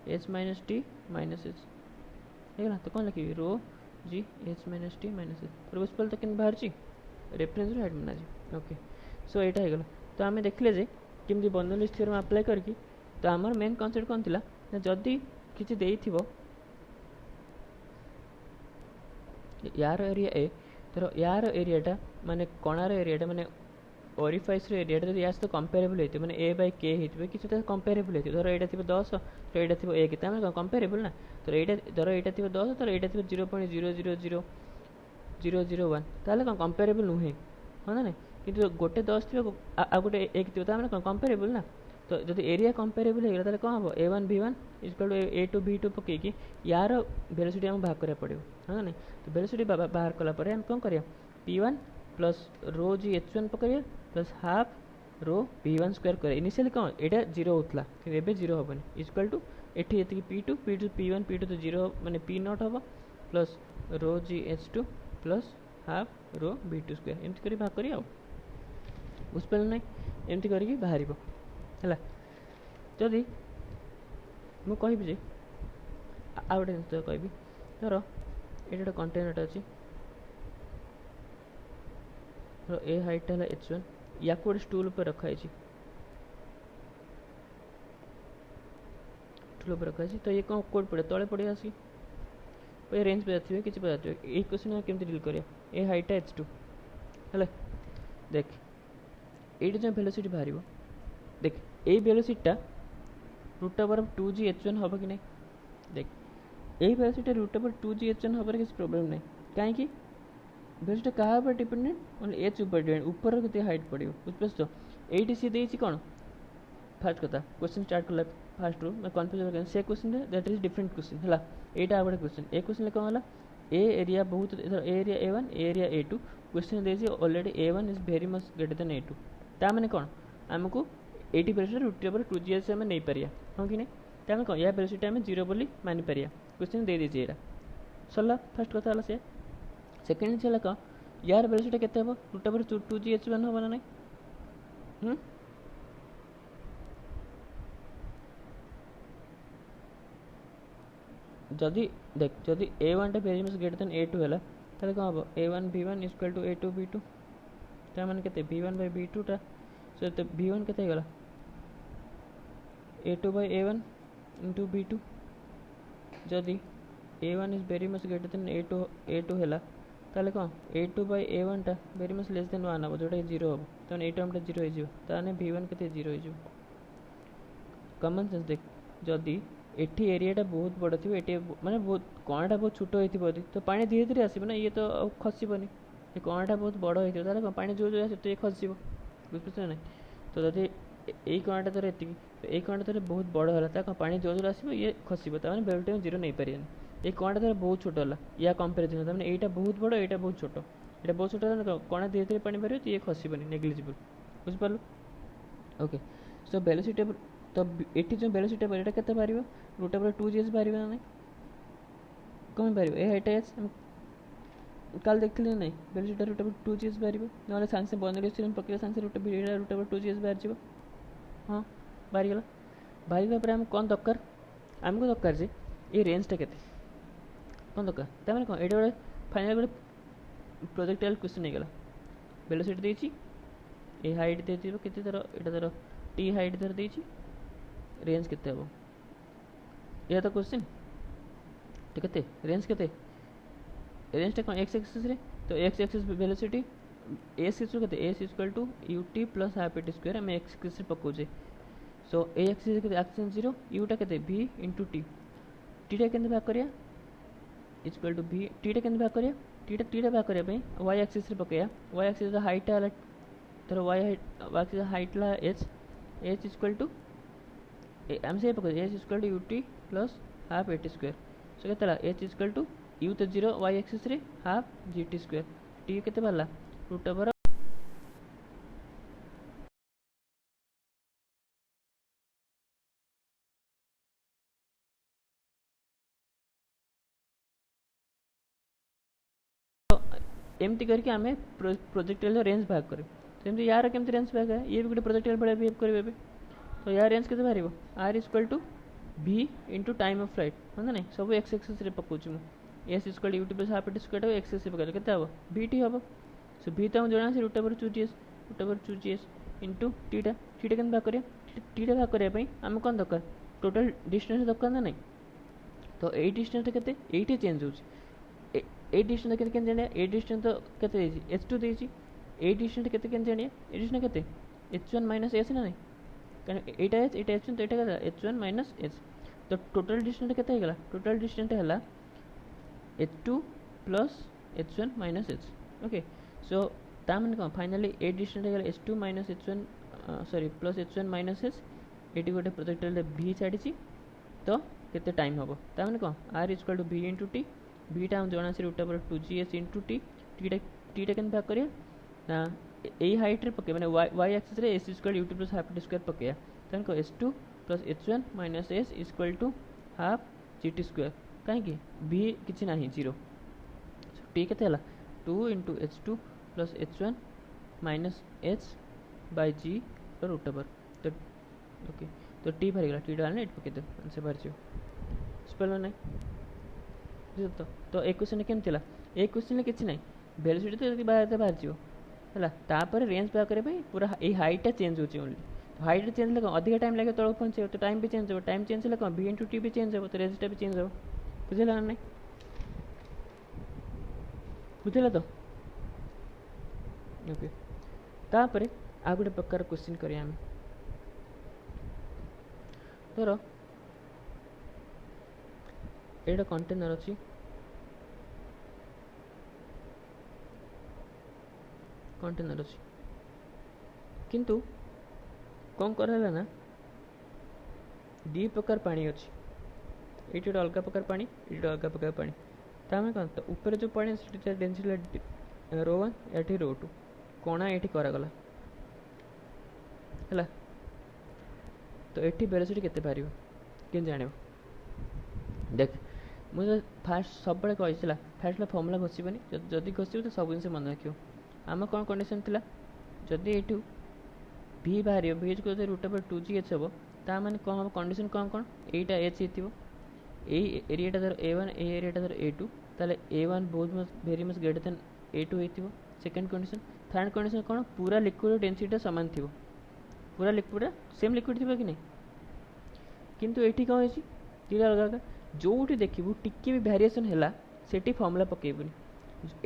H minus T minus H है तो कौन लिखी rho G H minus T minus H और बुझिपार तो कि बाहर रेफरेन्स हाइट बना ओके सो यहाँ होगा तो आम देखले जे केमती बर्नौलीज थ्योरम अप्लाई करके तो आमर मेन कनसेप्ट कौन थी ना जदि किसी देइथिबो यार एरिया ए तर यार एरियाटा माने कणार एरियाटा माने ओरिफाइस एरिया जब या सहित कंपेरेबल होती मैंने ए बाय के हो कि कंपेरेबल होती धर यहाँ थी 10 तो यहाँ थी 1 तो कंपेरेबल ना तो यहाँ धर यहाँ थी 10 तो यहाँ थी 0.0000001 ताहले कौन कंपेरेबल नुहे हाँ ना कि गोटे 10 थी आ गोटे 1 थी कौन कंपेरेबल ना तो जब एरिया कंपेरेबल होगा ताहले कौन हम A1 B1 equal to A2 B2 पकईकि यार वेलोसिटी आम बाहर करा पड़ो हाँ ना तो वेलोसिटी बाहर कलापर आम कौन करिया P1 plus rho G H1 पकड़िया plus half rho P1 square कर इनिशियली कौन यहाँ 0 होता कि 0 हेनी इक्वल टू ये P2 P1 P2 तो 0 माने P0 हम plus rho G H2 plus half रो B2 स्क्वायर एमती कर भाग करी बुझिपार ना एमती करके बाहर है जदि मु कहि जे आ गोटे जिन कहि धर ये गोटे कंटेनर अच्छी ए हाइट है H1 या गोटे स्टूल पर रखाई स्टूल पर रखाई तो ये कौन कोड पड़े तले पड़े आसी ये रेंज पे जाती है किसी पे जाती है ये क्वेश्चन केमती डील करिया ए हाइट है H2 है देख ये जो वेलोसिटी बाहर देख ये velocity root over 2g H1 हम कि नहीं देख ये velocity root over 2g H1 हम किसी प्रोब्लेम नहीं कहीं वेलोसिटी क्या डिपेंडेंट ओनली एच ऊपर डिपेंडेंट ऊपर के हाइट पड़ो बुझे तो ये सी देती कौन फास्ट कथा क्वेश्चन स्टार्ट कला फास्ट रू मैं कन्फ्यूज से question that is different question है यहाँ गोटे क्वेश्चन ए क्वेश्चन कौन है ए एरिया बहुत area A1 area A2 question देती already A1 is very much greater than A2 ता मैंने कौन आमको 80% रूट ओवर 2g से नहीं पारिया हाँ कि नहीं तो कौन या वेलोसिटी आम 0 बोली मानि पारिया क्वेश्चन दे दीजिए यहाँ सरला फर्स्ट कथा है से सेकेंड है कौन यार वेलोसिटी केते हम रूट ओवर 2g H1 हम ना नहीं जदि देख जदि A1 टा very much greater than A2 है ताले कौन हम A1 B1 equal to A2 B2 ता माने केते B1 बाय B2 टा सो तो B1 केते गला A2 bye A1 into B2 जदि A1 is very much greater than A2 है ताले कौन A2 बाय A1 टा वेरी मच लेस देन 1 हम जोटा 0 हम तो ए टर्म टा 0 हो ताने B1 केते 0 हो कॉमन सेंस देख जदि एटी एरिया बहुत बड़ थी माने बहुत कणाटा बहुत छोट हो तो पानी धीरे धीरे आसो ना ये तो खसबनी ये कणाटा बहुत बड़ हो पानी जो जो आस तो ये खसब बुझे ना तो जब यही कणाटा धर ये यही कणाटा धर बहुत बड़ है पानी जो जो आसो ये खसब तमें बेल्ट में 0 नहीं पारे ये कणाटा धर बहुत छोट है या कंपेरिजन तमें यहाँ बहुत बड़ यहाँ बहुत छोट यहाँ बहुत छोट कणा धीरे धीरे पानी पार तो ये खसबनी नेग्लिजिबल बुझिपार ओके सो वेलोसिटी तो ये जो वेलोसिटी यहाँ के पार रूट ओवर 2g पार ना कम पार ए हाइट एच कल देखिए ना वेलोसिटी रूट ओवर 2g पार ना सांगे बनले पकड़े सांगे रूट ओवर 2g बाहर जाव हाँ बाहरीगला बाहर आम कौन दरकार आमको दरकार जे ये रेंजटा के कौन दरकार तमें कौन ये गोटे फाइनाल गोटे प्रोजेक्टाइल क्वेश्चन होगा वेलोसिटी देती ए हाइट देती के धर यहाँ धर टी हाइट धर देती रेंज केते हम यह तो क्वेश्चन तो केते रेंज केते रेंजटा कौन एक्स एक्सिस रे तो X axis velocity S equal केते S equal to ut plus half at square आम एक्स एक्सिस पकाउे सो ए एक्सिस केते एक्सिस 0 यूटा केते v इंटू टी टीटा केते भाग करिया इक्वल टू v टीटा केते भाग करिया टीटा भाग करिया y एक्सिस रे पकाया y एक्सिस हाइट है धर y एक्सिस हाइट ला h इक्वल टू आम से पकड़ H equal to ut plus half at square so के एच इक्वल टू यू तो 0 y एक्सिस रे हाफ gt स्क्वायर टी के बाहर रूट ओवर एमती करके आम प्रोजेक्टाइल रेंज भाग करें तो एमती यार केमती रेंज भाग है ये भी गोटे प्रोजेक्टाइल भाई बिहेव करेंगे तो यार रेंज के बाहर R equal to v into time of flight हाँ ना सब एक्स एक्सिस रे पकाऊँ मुझे S equal UT plus half at square X axis पकड़ के हम vt हम सो v तो जना रूट ओवर 2gs इंटू टीटा टीटा के भाग करिया टीटा भाग करने आम कौन दरकार टोटल डिस्टेंस दरकार ना नहीं तो ये डिस्टेंस के ये चेंज हो डिस्टेंस के जाना ये डिस्टेंस तो के H2 देती ए डिस्टेंस केते केन जानिया ए डिस्टेंस केते h1 माइनस s ना नहीं कारण एटा h1 तो एटा केते h1 माइनस s तो टोटल डिस्टेंस केते हे गला टोटल डिस्टेंस हला h2 plus h1 minus h okay so ता माने कोन फाइनली ए डिस्टेंस हे गला h2 minus h1 sorry plus h1 minus h एटी गोटे प्रोजेक्टाइल v छाड़ी तो केते टाइम हबो ता माने कोन r equal to v into t v टा हम जणा से root over 2gs into t t टा केन भाग करिया ना ए हाइट रे पके माने y एक्सिस रे s equal ut plus half t square पकेया तन को s2 plus h1 minus s equal to half gt square काहे कि v किछि नाही 0 t केते हला 2 into h2 plus h1 minus h by g root over तो ओके तो टी भर गला टी डालने इट पके दो आंसर भर जो स्पेल नहीं तो एक क्वेश्चन केम थिला एक क्वेश्चन किछि नहीं वेलोसिटी तो जदी बाहर जो हला तापर रेंज पा करे भाई पूरा ए हाइट टा चेंज होची ओनली तो हाइट चेंज लगा अधिक टाइम लागे तळ पहुंचे तो टाइम भी चेंज हो टाइम चेंज लगा v * t भी चेंज हो तो रेंज टा भी चेंज हो बुझला नहीं बुझला तो ओके तापर आ गोटे प्रकार क्वेश्चन करिया हम धर एटा कंटेनर अच्छी कंटेनर अच्छी किंतु कौन कराला ना दी प्रकार पानी अच्छी ये अलग प्रकार पानी ये अलग प्रकार पानी तामें कौन तो ऊपर जो पानी डेंसिटी रो 1 एटी रो 2 कोना एटी करागला है तो एटी वेलोसिटी केते पारिबो केन जानिबो देख मुझे फास्ट सब बड़े कहिसला फास्ट फॉर्मूला घोषिबनी जदी घोषिबो तो सब जिन मन रखियो आम कौन कंडीशन थिला जदी एटू v बाहरियो v को रूट ओवर 2gh हबो ता माने कोन हम कंडीशन कोन एटा h हितिबो ए एरियाटा धर a1 ए एरियाटा धर a2 ताले a1 बहुत much very much greater than a2 हितिबो सेकंड कंडीशन थर्ड कंडीशन कोन पूरा लिक्विड डेंसिटी समान थिबो पूरा लिक्विड सेम लिक्विड थिबो कि नहीं किंतु एठी कोन होची तीरा अलग जोटी देखिबू टिके भी वेरिएशन हैला सेठी फॉर्मूला पकेबुनी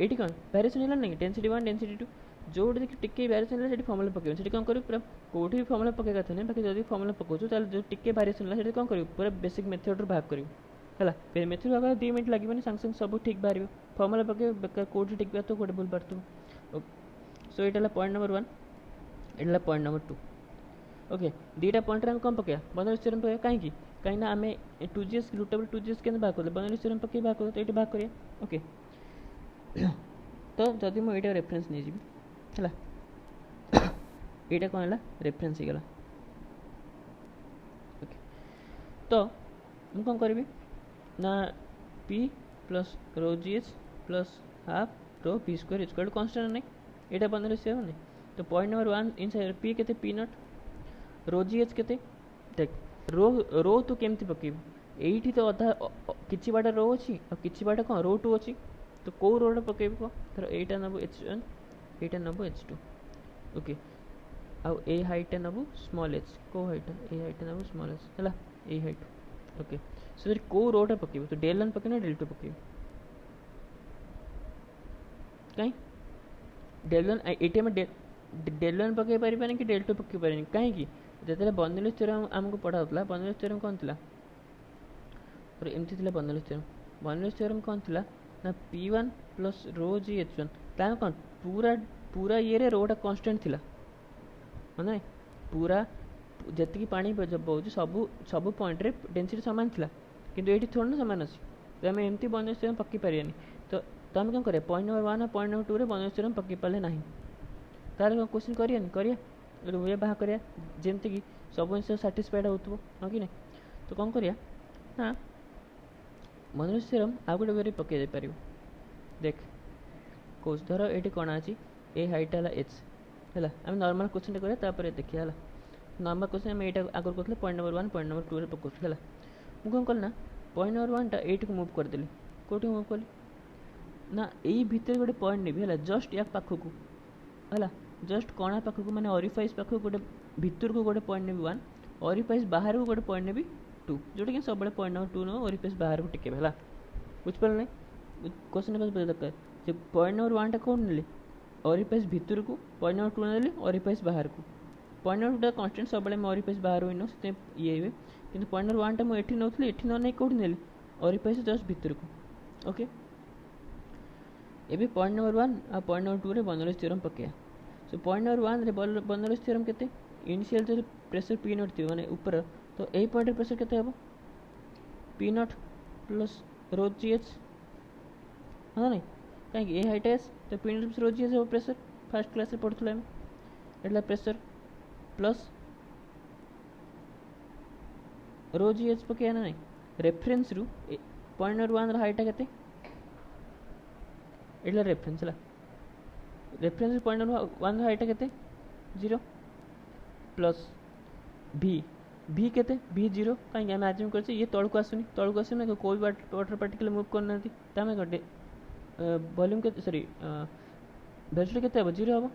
एठी कोन वेरिएशन हैला नहीं डेंसिटी 1 डेंसिटी 2 जोटी देखि टिके वेरिएशन हैला सेठी फॉर्मूला पकेबुनी सेठी कोन करू पूरा कोठी भी फॉर्मूला पकेगा था नहीं बाकी जदी फॉर्मूला पकोछु ताले जो टिके वेरिएशन हैला सेठी कोन करू पूरा बेसिक मेथड रो भाग करू हैला पे मेथड भाग 2 मिनिट लागिबनी संग संग सब ठीक बारिबो फॉर्मूला पके बेकार कोठी ठीक बा तो कोठी भूल परतु सो एटाला पॉइंट नंबर 1 एटाला पॉइंट नंबर 2 ओके दीटा पॉइंट हम कम पके बर्नौलीज थ्योरम पके काहे कहीं ना आम 2gs रूट ओवर 2gs के भाग कर बर्नौलीज थ्योरम पके भाग कर तो ये भाग करिया ओके तो जदि मु एटा रेफरेंस नहीं जीबी हैला एटा कोन हैला रेफरेंस ही गला ओके तो मु कोन करबी ना p plus rho gh plus half rho p square equal to constant नहीं एटा बर्नौलीज थ्योरम नहीं तो पॉइंट नंबर 1 इनसाइड p केते p नॉट रो gh केते देख रो तो केमती पकेबू एठी तो अधा किछि बाटा रो अछि और किछि बाटा कोन रो 2 अछि तो को रोड पकेबू को धर एटा नबो h1 एटा नबो h2 ओके आ ए हाइट नबो स्मॉल h को हाइट ए हाइट नबो स्मॉल h हला ए हाइट ओके सो देर को रोड पकेबू तो del 1 पकेना del 2 पकेबू काई del 1 एटी में del 1 पके परिबानी कि del 2 पके परिबानी काहे कि जेते बर्नौलीज थ्योरम हमको पढ़ाउतला बर्नौलीज थ्योरम कोन थिला और एमती थिला बर्नौलीज थ्योरम कोन थिला ना p1 प्लस रो gh1 ता कोन पूरा पूरा ये रे रोटा कांस्टेंट थिला माने पूरा जति की पानी जब बहु सब पॉइंट रे डेंसिटी समान थिला किंतु एठी थोड़ा ना समान अछि तो हम एमती बर्नौलीज थ्योरम पक्की परियानी तो हम कोन करे पॉइंट नंबर 1 और पॉइंट नंबर 2 रे बर्नौलीज थ्योरम पक्की पाले नहीं तार क्वेश्चन करिया ये बाहा करिया जेमती कि सब जिन साटिस्फाइड होतबो हां कि नहीं तो कौन करिया ना बर्नौलीज थ्योरम आ गोटे वे पके दे पारिबो देख कोस धर एटी कोन अछि ए हाइट हला h हला हम नॉर्मल क्वेश्चन करिया तापर देखिया हला नॉर्मल क्वेश्चन हम एटा आगर करथले पॉइंट नंबर 1 पॉइंट नंबर 2 रे पकोस हला मु कोन करना पॉइंट नंबर 1 टा 8 को मूव कर देली कोठी मूव करली ना एई भीतर गोटे पॉइंट नेबी हला जस्ट या पाखो को हला जस्ट कणा पाखक माने ऑरिफाइस पाखक गोटे भितर को गोटे पॉइंट नेबी 1 ऑरिफाइस बाहर को गोटे पॉइंट नेबी 2 जोटा कि सब पॉइंट नंबर 2 नो ऑरिफाइस बाहर को टिके हला बुझ पड़ल नहीं क्वेश्चन का बुझ दरकार जे पॉइंट नंबर 1 टा कोन नेली ओरिफिस भितर को पॉइंट नंबर 2 नेली ओरिफिस बाहर को पॉइंट नंबर 2 कांस्टेंट सब बळे ओरिफिस बाहर होइनो से ये हे किंतु पॉइंट नंबर 1 टा मु एठी नउथली एठी न नै कोठी नेली ओरिफिस जस्ट भितर को ओके एबे पॉइंट नंबर 1 आ पॉइंट नंबर 2 रे बर्नौलीज थ्योरम पकेया सो पॉइंट नंबर 1 रे बर्नौलीज थ्योरम केते इनिशियल जो प्रेशर पी नॉट थी माने ऊपर तो एई पॉइंट रे प्रेशर केते हबो P nought plus rho G H हां नहीं कहीं ए हाइट एस तो P nought plus rho G H हो प्रेशर फर्स्ट क्लास रे पढ़थले हम एटला pressure plus rho G H पकेया ना नहीं रेफरेंस रु पॉइंट नंबर 1 रा हाइट केते एटला रेफरेंस ला रेफरेंस पॉइंट नंबर 1 रा हाइट केते 0 प्लस भी भी केते भी 0 कहीं हम एज्यूम करछे ये तळको आसुनी ना कोई वाटर पार्टिकल मूव करना थी तमे गटे वॉल्यूम के सॉरी वेलोसिटी केते हबो 0 हबो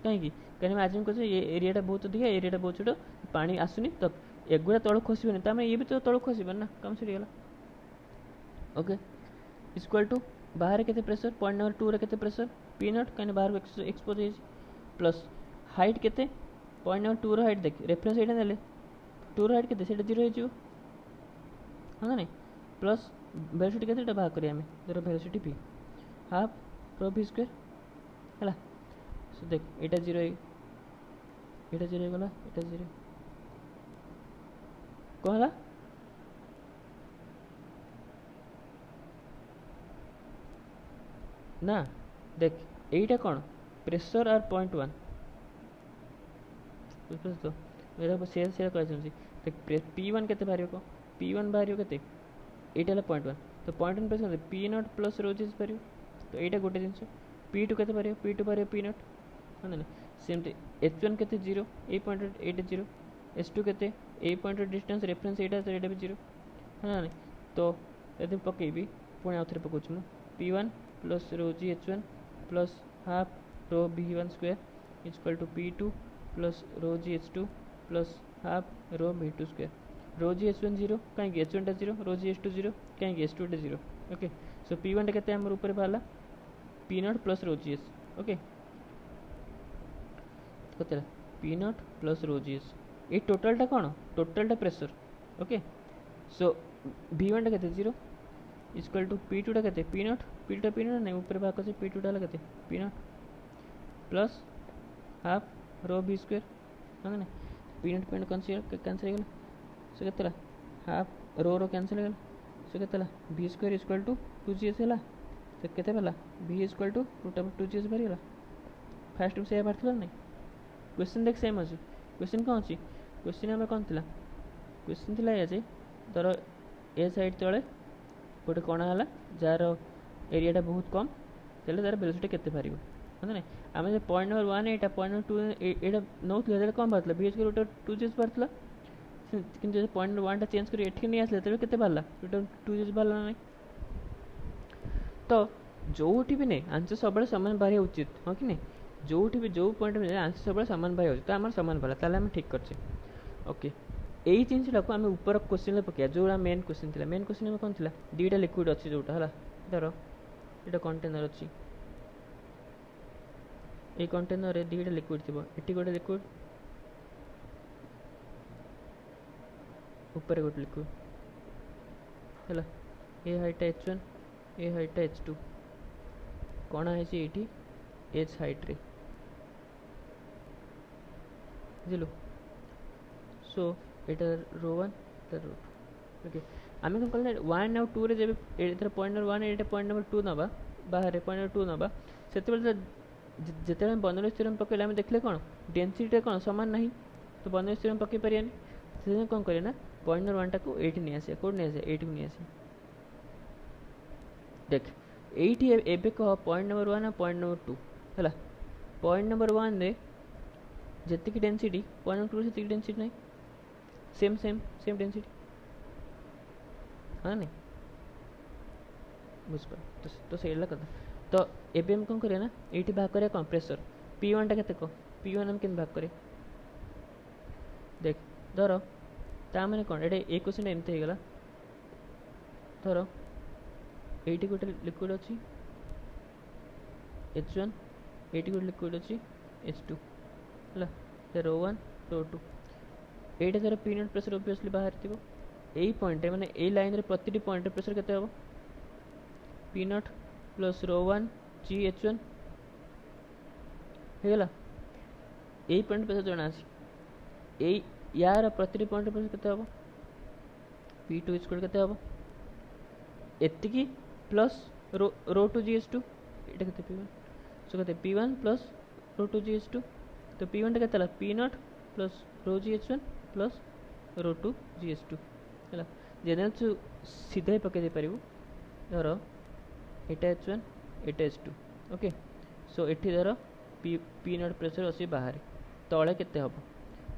कहीं हम एज्यूम करछे ये एरियाटा बहुत अधिक एरियाटा बहुत छोट पानी आसुनी तो एगुड़ा तळ खसिबनी तमे ये भी तो तळ खसिबन ना कम सरी गला ओके इक्वल टू बाहर केते प्रेशर पॉइंट नंबर 2 रे केते प्रेशर पी नॉट कहीं बाहर एक्सपोज है प्लस हाइट केते पॉइंट नंबर 2 रो हाइट देख रेफरेंस एटा नेले 2 रो हाइट केते सेटा 0 हो हां नहीं प्लस वेलोसिटी केते एटा बाहर करिया हमें जरा velocity p half rho v square हला सो देख एटा 0 एटा 0 गला एटा 0 कहला ना देख एटा कौन प्रेशर और पॉइंट 1 बुझ तो मेरा को शेयर कर छी देख p1 केते भारियो को p1 भारियो केते एटा ला पॉइंट 1 तो point 1 pressure p nought plus rho G भारियो तो एटा गोटे जिंस p2 केते भारियो p2 भारियो p नॉट हां ना सेम h1 केते 0 ए पॉइंट एटा 0 h2 केते ए पॉइंट डिस्टेंस रेफरेंस एटा तो एटा भी 0 हां ना तो यदि पकेबी पुणी आउथरे पकोछ मु p1 plus rho G h1 plus half rho v1 square equal to p2 plus rho G h2 plus half rho v2 square rho G h1 0 कहीं h1 टा 0 रो जी h2 0 कहीं h2 टा 0 ओके सो p1 टा केते हमर ऊपर बाला p nought plus rho G h okay कते p nought plus rho G h ए टोटल टा कोन टोटल टा प्रेशर ओके सो v1 टा केते 0 इक्वल टू p2 टा केते p नॉट नहीं ऊपर भाग से p2 टा केते p nought plus half rho v square हां ना p नॉट कैंसिल हो गला सो केतला हाफ रो कैंसिल हो गला सो केतला v square equal to 2gs हला तो केते भला v इक्वल टू 2/2gs भरी गला फर्स्ट से बारथला नहीं क्वेश्चन देख सेम अछि क्वेश्चन कोन अछि क्वेश्चन हम कोन थिला क्वेश्चन थिला या जे तर ए साइड तळे गोटे कोणा हला जार एरियाटा बहुत कम तेले तार वेलोसिटी केते भारिबो हां नहीं आमे जे पॉइंट नंबर 1 एटा पॉइंट नंबर 2 एटा नौथले जेटा कम बारथला बीएच के रूट 2gs बारथला किंतु जे पॉइंट नंबर 1 टा चेंज करी एठी नै आसले तेबे केते बारला रूट 2gs बारला नै तो जोठी भी नै आंसर सबले समान बारिया उचित हां कि नै जोठी भी जो पॉइंट में आंसर सबले समान बारिया उचित तो हमर समान बारला ताले हम ठीक करछे ओके एई जिंसटा को हम ऊपर क्वेश्चन ले पकिया जोड़ा मेन क्वेश्चन थिला मेन क्वेश्चन में कोन थिला दीटा लिक्विड अछि जोटा हला धरो एटा कंटेनर अछि ए कंटेनर रे दीटा लिक्विड थिबो एटी गोटे लिक्विड ऊपर गोटे लिक्विड हला ए हाइट h1 ए हाइट h2 कोना है सी एटी h हाइट रे बुझलो सो एटा रो 1 ता रो 2 ओके आमे कोन करले 1 और 2 रे जेबे एटा पॉइंट नंबर 1 एटा पॉइंट नंबर 2 नबा बाहर पॉइंट नंबर 2 नबा सेते बेले जेते हम बर्नौलीज थ्योरम पकेले हम देखले कोन डेंसिटी कोन समान नहीं तो बर्नौलीज थ्योरम पके परियानी से कोन करे ना पॉइंट नंबर 1 टा को 8 नै आसे कोड नै आसे 8 नै आसे देख 8 एबे को पॉइंट नंबर 1 और पॉइंट नंबर 2 हला पॉइंट नंबर 1 रे जति की डेंसिटी पॉइंट नंबर 2 से जति डेंसिटी नहीं सेम डेंसिटी हाँ नहीं बुझ पा तो से एला कथा तो एबे हम कोन करे ना एठी भाग करे कोन प्रेशर p1 टा केते को p1 हम केन भाग करे देख धरो ता माने कोन एटे एक क्वेश्चन एमते हे गला धरो एठी गोटे लिक्विड अछि h1 एटी गोटे लिक्विड अच्छी H2 है रो वन रो टू एटा तार पी नट प्रेसर ओबियसली बाहर थी यही पॉइंट माने ए लाइन रे प्रति पॉइंट प्रेसर केते हम P nought plus rho one जी H1 होगा यही पॉइंट प्रेसर जना यही यार प्रति पॉइंट प्रेसर केते हम P2 इक्वल केते हम एतिकी plus rho two G H2 एटा केते P1 सो केते P1 plus rho two G H2 तो P1 टा केते P nought plus rho G H1 plus rho two G H2 है जनरल तू सीधा ही पकई पारू धर एटा H1 एटा H2 ओके सो एठी धर पी नट प्रेसर अच्छी बाहर तले केते हम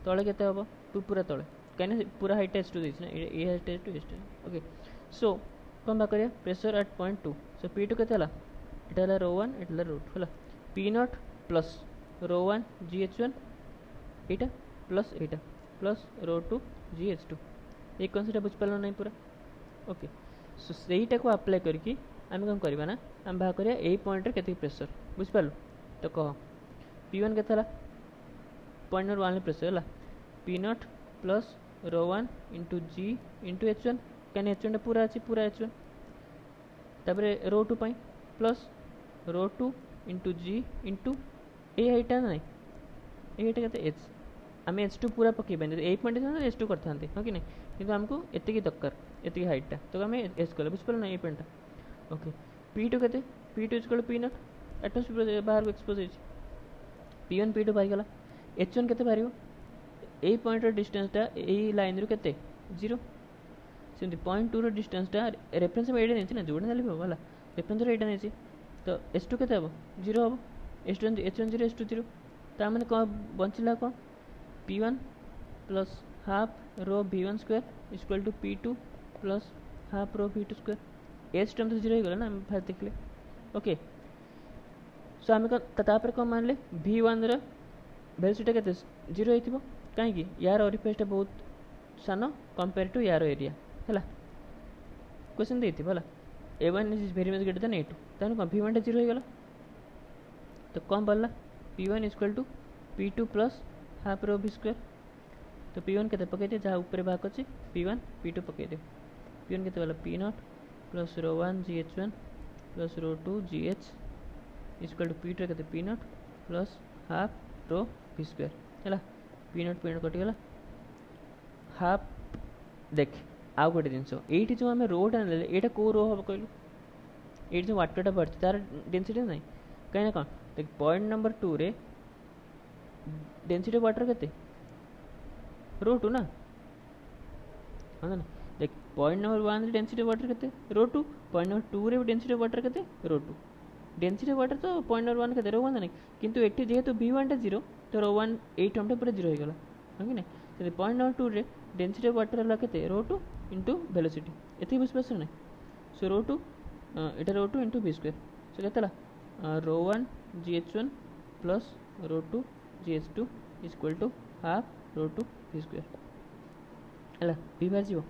तले केते हम पूरा तले कहीं पूरा हाइट H2 देना ये हाइट H2 ओके सो कौन बा करिया pressure at point 2 so P2 केते हला एटा हला रो 1 एटा हला रो 2 हला P nought plus rho 1 G H1 एटा प्लस रो 2 जी H2 ये कनसेप्ट बुझ पालो नहीं पूरा ओके सो सेटा को अप्लाई करके आम कौन करवा ना आम बाहर करिया ए पॉइंट रे केते प्रेसर बुझ पालो तो कह P1 केते हला पॉइंट नंबर 1 प्रेसर है P nought plus rho 1 into G into H1 कहीं H1 पूरा अच्छी पूरा H1 तापर रो 2 pi plus rho 2 into G into ए हाइटा ना ए हाइटा केते H आम H2 पूरा पकई पाए ए पॉइंट H2 करते हाँ कि नहीं किंतु आमको एतिकी दरकार एतिकी हाइटा तो आम एस कले बुझिपार ना ए पॉइंटा ओके P2 केते P2 इक्वल पी नट एटमोस्फियर बाहर को एक्सपोज होइछि P1 P2 बाहर गला H1 केते बाहरियो ए पॉइंट डिस्टेंसटा ए लाइन रु केते 0 सेमती पॉइंट 2 रो डिस्टेंसटा रेफरेंस में एडे नेछि ना जोडे नाली होला रेफरेंस रो एडे नेछि तो H2 केते हबो 0 हबो H1 0 H2 0 ता माने को बंचिला कोन P1 plus half rho V1 square equal to P2 plus half rho V2 square H term तो 0 हो गला ना हम देखले ओके सो आम तापर कौन मान ले V1 रो वेलोसिटी केते 0 होइथिबो काहे कि यार ओरिफेसटा बहुत सानो कंपेयर टू यार एरिया हैला क्वेश्चन देइथिबो हैला A1 is very much greater than A2 ताने कोन V1 टा 0 हो गला तो कौन पड़ला P1 equal to P2 plus half rho V square तो P1 केते पकई दे जहाँ ऊपर भाग अच्छे P1 P2 पकई दे P1 केते वाला P nought plus rho 1 G H1 plus rho 2 G H equal to P2 केते P nought plus half rho V square हैला P नॉट कटि गला हाफ देख आउ गोटे जिनस ये जो आम रोटा ना यहाँ कौ रो हम कहलु ये जो वाटरटा बढ़ी तार डेनसीटी ना कहीं कौन देख पॉइंट नंबर 2 रे डेनसीटी वाटर केते रो 2 ना हाँ ना देख पॉइंट नंबर 1 डेनसीटी वाटर केते रो 2 पॉइंट नंबर 2 रे डेनसीटी वाटर केते रो 2 डेनसीटी वाटर तो पॉइंट नंबर 1 केते रो 1 नहीं किंतु एठी जेहेतु V1 टा 0 तो रो 1 8 टर्म पूरा 0 हो गला हाँ कि नहीं तो पॉइंट नंबर 2 रे डेनसीटी वाटर हला केते रो 2 इंटू वेलोसिटी एति बुझ पास नहीं सो रो 2 एटा rho 2 into V square so केतला rho 1 GH1 plus rho 2 GH2 equal to half rho 2 V square हैला V बाहर जीवो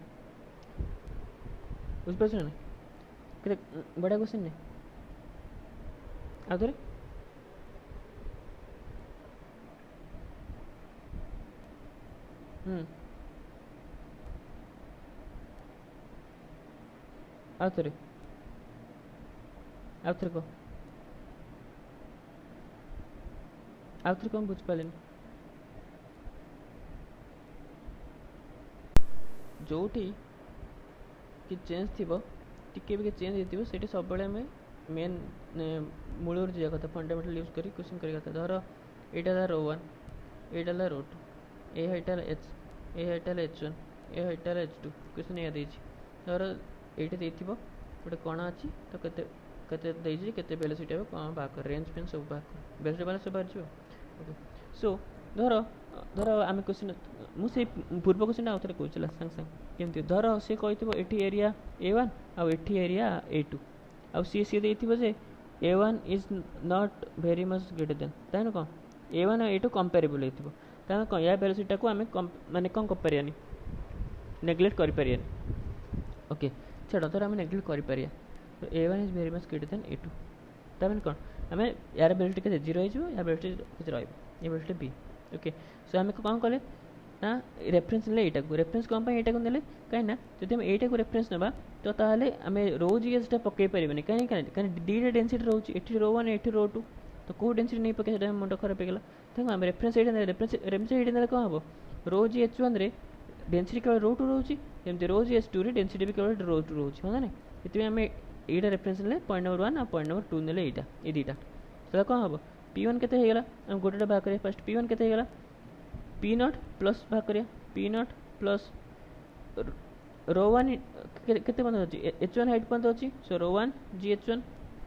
बुझ पास नहीं केते बड़ा क्वेश्चन नहीं आदरे आउथरे को आउथरे को बुझ पालेनी जोटी कि चेंज थी टिके भी चेंज होती है सब में मेन मूल जा कथा फंडामेंटल यूज करी क्वेश्चन करी कथा धर यहाँ रो 1 यहाँ रो 2 ए हाइट H ए हाइट H1 ए हाइट H2 क्वेश्चन यहाँ देछि धर ये देथिबो गोटे कण अच्छी तो केते केते देछि केते वेलोसिटी हे कौन बाक रेंज पेन सब बाक वेलोसिटी वाला सब बाहर ओके सो धर धर आम क्वेश्चन मुझे पूर्व क्वेश्चन आउ थे कहला सांग सांग केमती धर सी कही एटी एरिया A1 आउ एटी एरिया A2 आउ सी देथिबो जे A1 is not very much greater then ताने कौन A1 और A2 कंपेरेबल होइथिबो ताने कौन या वेलोसिटी को आम माने कौन करियानी नेग्लेक्ट करि परियानी ओके छाड़ धर आम नेग्लेक्ट करि परिया तो A1 is very much greater than A2 ताने कौन आम यार वेलोसिटी के 0 हो यार वेलोसिटी के रही ये वेलोसिटी बी ओके सो आम कौन कले ना रेफरेन्स ने यहाँ रेफरेन्स कौन यहाँ ने कहीं जब आम यहाँ को रेफरेन्स ना तो ताहले आम रो जीएसटा पकई पारे कहीं दीटा डेनसीटी रोचे ये रो वन ये रो टू तो कौ डेनसीटी नहीं पकड़े मुंड खराब होगा देखो आम रेफरेन्स ये रेफरेन्स ये कौन हम रो जी एच वन डेनसीटी केवल रो टू रोचे जमी रो जी एच टू डेनसीटी भी केवल रो टू रोचे हाँ ना ये आम यहाँ रेफरेन्स ने पॉइंट नंबर 1 और पॉइंट नंबर 2 ने यहाँ ये दीटा तो कौन हम पी वन के आम गोटे भाग करिया फर्स्ट पी वन के पी नॉट प्लस भाग करिया P nought plus rho one के अच्छी एच वन हाइट पर्यंत अच्छी so rho one G H one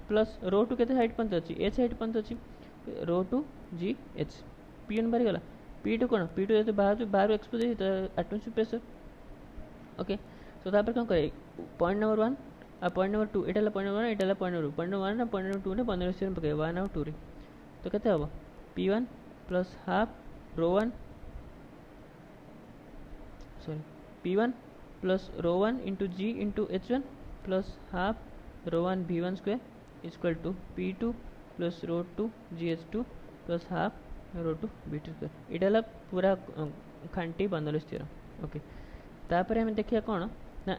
plus rho two के हाइट पर्यंत अच्छी एच हाइट पर्यंत अच्छी rho two G H P one बाहरीगला पी टू कौन पी टू जो बाहर expose atmosphere pressure okay so तापर कौन करे पॉइंट नंबर 1 और पॉइंट नंबर 2 यहाँ पॉइंट नंबर 1 यहाँ पॉइंट नंबर 2 पॉइंट नंबर 1 और पॉइंट नंबर 2 ने 15 स्टेप पकड़े 1 और 2 रे तो केते हम P one plus half rho one sorry P one plus rho one into G into H one plus half rho one भी one square equal to P two plus rho two G H two plus half rho two B two square यहाँ पूरा खांटी Bernoulli's theorem okay तापर आम देखिए कौन ना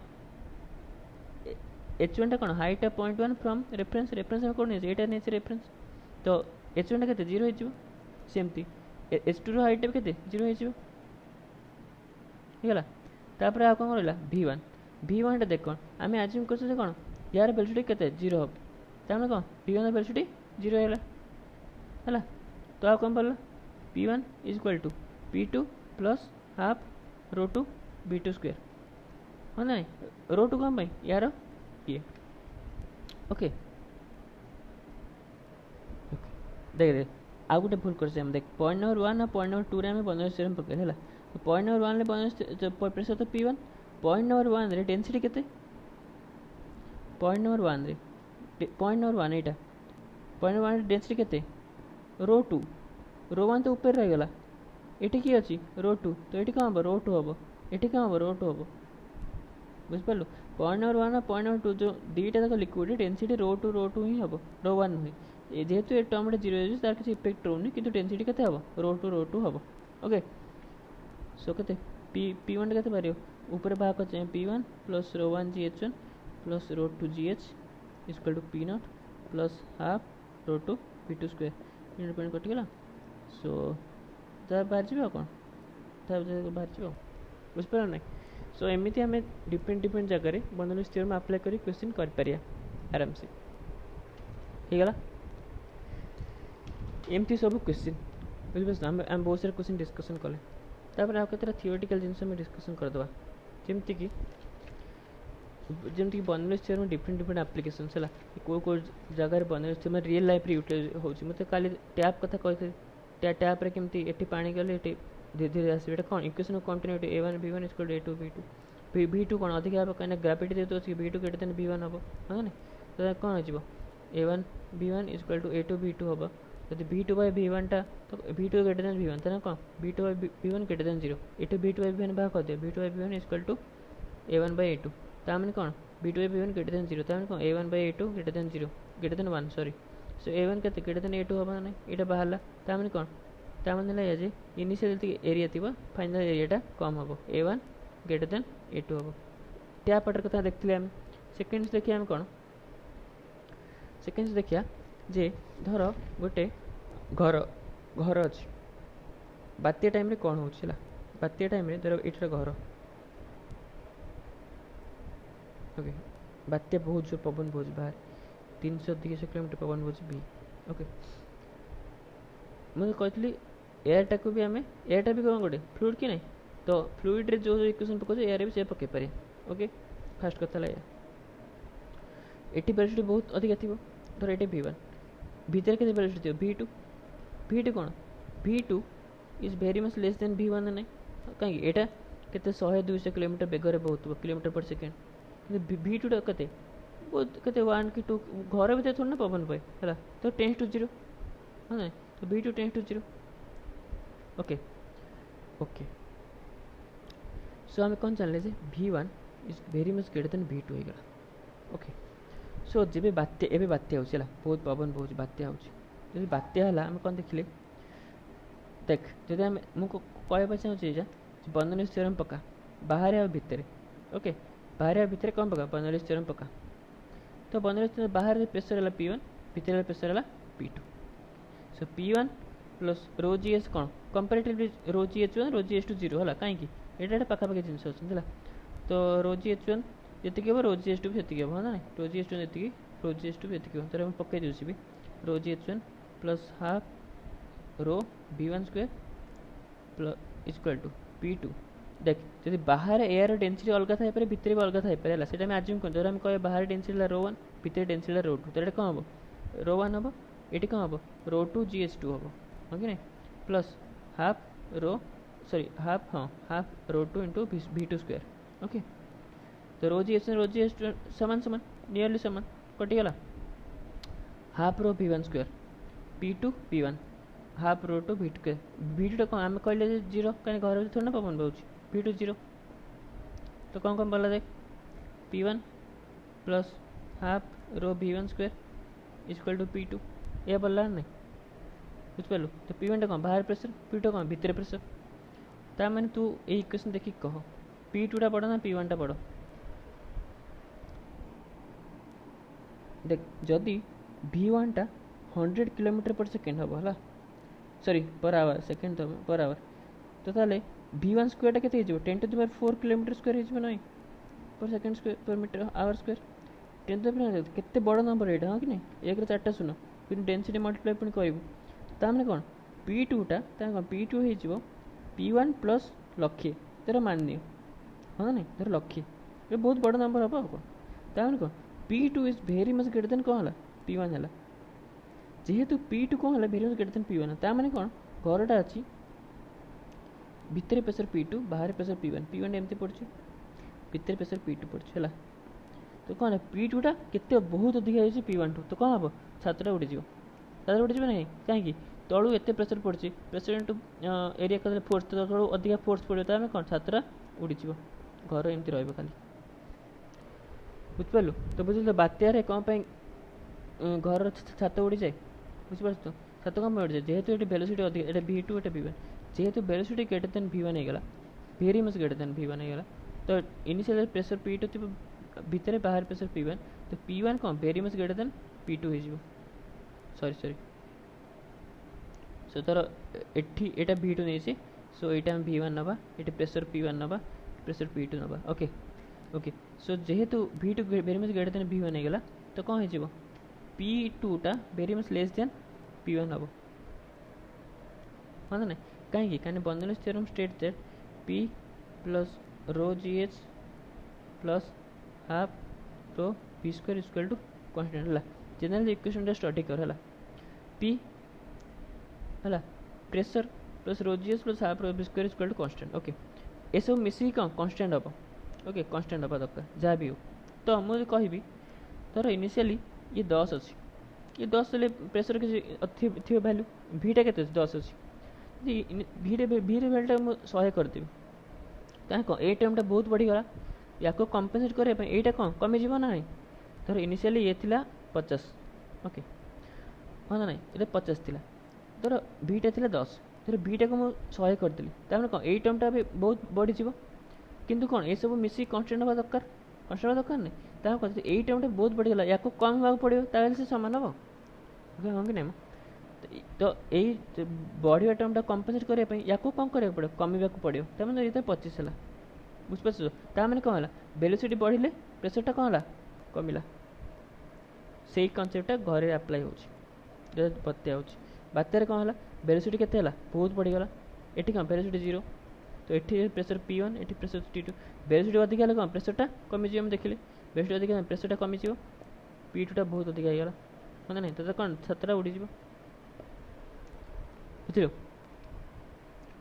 H one टा कौन height of point 1 from reference reference में कौन ये नहीं रेफरेन्स तो एच वन टा के 0 हो सेमती एच टू हाइट भी के 0 होगा तापर आ कौन रहा भी वन देख कौन आम आज्यूम कर कौन यार वेलोसिटी के 0 हम तमें कौन भी वन वेलोसिटी 0 है तो आ कौन पड़ा P one is equal to P two plus half rho two B two square हाँ ना रो टू कौन पाई यार ये ओके देख देख आउ गोटे भूल कर देख पॉइंट नंबर 1 और पॉइंट नंबर 2 रे आम 15 स्टेप पकड़े है तो पॉइंट नंबर 1 रे 15 प्रेशर तो पी वन पॉइंट नंबर 1 रे डेनसिटी केते पॉइंट नंबर 1 रे पॉइंट नंबर 1 यहाँ पॉइंट नंबर 1 डेनसिटी केते रो टू रो वन तो ऊपर रहीगला ये किए अच्छी रो टू तो ये कौन हम रो टू हम ये कौन हम रो टू हम बुझिपार पॉइंट नंबर 1 और पॉइंट नंबर 2 जो दीटा तक लिक्विड डेनसिटी रो टू ही हम रो वन नुहे जेहेतु ये टर्म 0 तार किसी इफेक्ट रोनी कि डेनसिटी के हम रो टू हम ओके सो के पी वन के पार ऊपर भाग कर P one plus rho one G H one plus rho two G H equal to P nought plus half rho two P two square unit point कटिगला so बाहर G कौन बाहर जी बुझिपार ना सो एमती आम डिफरेंट डिफरेंट जगह बर्नौलीज थ्योरम अप्लाई कर question कर आराम से होगला एमती सब क्वेश्चन बुझे आम बहुत सारा क्वेश्चन डिस्कसन कले तापर आउ केतरा थियोरेटिकल जिनस आम डिस्कसन करदे जमती कि Bernoulli's theorem different different applications है कौ जगह Bernoulli's theorem real life utilise होची मते काली टैप कथा कहते टैप रे केमती एठी पानी गले एठी धीरे धीरे आसो ये कौन equation of continuity A one V one equal to A two B two B two कौन अधिक हम कहीं ग्राविटी दे तो B two greater than V one हम हाँ ना तो कौन हो A one V one equal to A two B two हम जब V two by V one टा तो B two greater than V one तो कौन V two by V one greater than 0 A two B two by V one भाग कर दिया V two by V one equal to A one by A two तामने कौन V two by V one greater than 0 तामने कौन A one by A two greater than 0 greater than 1 sorry so A one के greater than A two हम ना ये बाहर तामने कौन तामने ये इनिशियल एरिया थी फाइनल एरिया कम हम A one greater than A two हम टैप वाटर कथा देखते आम सेकेंड्स देखिए आम कौन सेकेंड्स देखिया जे धर गोटे घर घर अच्छी बात्या टाइम कौन हो बात्या टाइम धर ये घर ओके बात्या बहुत जोर पवन बोझ बाहर 300-200 किलोमीटर पवन बोझ भी ओके मुझे कहती एयरटा को भी आम एयरटा भी कौन गोटे फ्लूइड कि नहीं तो फ्लूइड रे जो इक्वेशन पकाऊ एयर भी से पकई पारे ओके फास्ट कथा या एटी वेलोसिटी बहुत अधिक थी धर ये V1 भीतर के वेलोसिटी थी V2 कौन V2 is very much less then V1 नहीं कहीं यहाँ के 100-200 किलोमीटर बेगर बहुत किलोमीटर पर सेकेंड V2 के बहुत के 1 कि 2 घर भीतर थोड़ा ना पवन पे है तो टेंस टू 0 हाँ ना तो V2 tends to 0 okay okay so आम कौन जानले V1 is very much greater than V2 होगा ओके सो जब बात्या एवं बात्या होगा बहुत पवन बहुत बात्या हो बात्या है आम कौन देखिले देख जब आम मुझे चाहिए बर्नौलीज थ्योरम पका बाहर आ भितर ओके बाहर आ भितर कौन पका बर्नौलीज थ्योरम पका तो बर्नौलीज थ्योरम बाहर प्रेशर है P1 भितर प्रेशर है P2 सो P1 plus rho G H कौन comparatively row G H one row G H to zero है कहीं ये पाखापाखि जिन अच्छा तो रो जी एच वन जी हम रो जी एच टू भी से हम ना rho G H two G rho G H two भी हम तो पकई दूसरी भी rho G H one plus half rho V1 square plus equal to P2 देख जब बाहर एयर डेनसीटी अलग था भितर भी अलग था से आज्यूम कर जो कह बाहर डेनसीटी रो वन भितर डेनसीटी रो टू तो ये कौन हम रो वन हम ये कौन हम रो टू GH2 हम हाँ कि नहीं plus half rho sorry half हाँ half rho two into V2 square okay तो रो जी एच टू सामान सामान नियरली सामान कटिगला half rho V1 square P2 P1 half rho two V2 कौन आम कहले जीरो कहीं घर थोड़ा ना पवन बहुत V2 जीरो तो कौन कौन बोला देख P1 plus half rho V1 square equal to P2 ये बोला नहीं बुझिपारू तो P1 कौन बाहर प्रेशर P2 कौन भितर प्रेशर ता माने तू ये इक्वेशन देखिक कह P2 टा बड़ ना P1 टा बड़ देख जदि V1 टा 100 किलोमीटर पर सेकेंड हम है सॉरी पर आवर सेकेंड तो पर आवर तो ताले V1 स्क्वायर टा केते 10 to the power 4 kilometre square हो नहीं per second square per metre hour square 10 to the power केते बड़ नंबर एटा हाँ कि नहीं 1 4 शून्य फिर डेनसीटी मल्टीप्लाई पुणी कहबू तामने कौन P2 टा कौन P2 हो P1 प्लस लक्षे तेरा मान नियो हाँ नहीं तेरा लक्षे ये बहुत बड़ नंबर हम कौन तामने कौन P2 is very much greater then कौन है P1 है जेहेतु P2 कौन है very much greater then P1 ता माने कौन घरटा अच्छी भितर प्रेशर P2 बाहर प्रेशर P1 P1 एमती पड़े भितर प्रेशर P2 पड़े है तो कौन है P2 टा केते बहुत अधिक है P1 टू तो कौन हम छात्रटा उड़ीज छात्र उड़ीज ना कहीं तलू एत प्रेशर पड़े प्रेशर इंटू एरिया का फोर्स तो तलू अधिक फोर्स पड़े तो आम कौन छात्र उड़ीज घर एमती रही खाली बुझिपारू तो बुझे बात्यार कौन घर छात उड़ी जाए बुझिपार तो छात कौन उड़ी जाए जेहेतु ये वेलोसिटी अधिक ये V2 ये V1 जेहेतु वेलोसिटी ग्रेटर देन V1 होगा very much greater then V1 होगा तो इनिशियल प्रेशर P2 थी भितर बाहर प्रेशर P1 तो P1 कौन very much greater then P2 हो सॉरी सॉरी सो तर एटा V2 नहीं सो ये V1 नवा ये प्रेशर P1 नवा प्रेशर P2 नवा ओके ओके सो जेहेतु V2 very much greater then V1 होगा तो कौन हो P2 टा very much less then P1 हम हाँ ना कहीं कहीं Bernoulli's theorem state that P plus rho GH plus half rho V square equal to constant है जनरल इक्वेशन स्टडी कर है P है pressure plus rho GH plus half rho V square equal to constant okay ये सब मिसिक कौन constant हम okay constant हवा दरकार जहाँ भी हो तो मुझे कहि धर इनिशियली ये 10 अच्छी ये 10 प्रेशर किसी थी वैल्यू Vटा के 10 अच्छी भिरे वैल्यूटा मुझे 100 करदेवी कहीं कौन ये टर्मटा बहुत बढ़ीगला या कंपेनसेट करने यहाँ कौन कमिज ना नहीं धर इनिशियली ये थिला 50 ओके हाँ ना नहीं ये 50 थिला धर Vटा थिला 10 धर Vटा को मुझे 100 करदेली तमें कौन ये टर्मटा भी बहुत बढ़ीज किंतु कौन ये सब मिसिक कांस्टेंट हवा दरकार कांस्टेंट हवा दरकार नहीं ता कौन ये टर्मटा बहुत बढ़ीगला या कम हाँ पड़ो ताल से सामान हम हाँ कि नहीं तो यही बढ़िया टर्मटा कंपेनसेट करने या कौन करा पड़ो कमिया पड़ो तमें ये 25 है बुझिपार ताने कौन है वेलोसिटी बढ़िले प्रेशरटा कौन है कमिला से कनसेप्टा घरे आप्लाय हो बात्या हो बात्यार कौन है वेलोसिटी केते बहुत बढ़ीगला ये कौन वेलोसिटी 0 तो ये प्रेशर P1 ये प्रेशर T2 वेलोसिटी अधिक है कौन प्रेशरटा कमिज देखिले वेलोसिटी अधिक प्रेशरटा कमिज P2 टा बहुत अधिक होगा हाँ नहीं तो कौन छात्रटा उड़ीज बुझल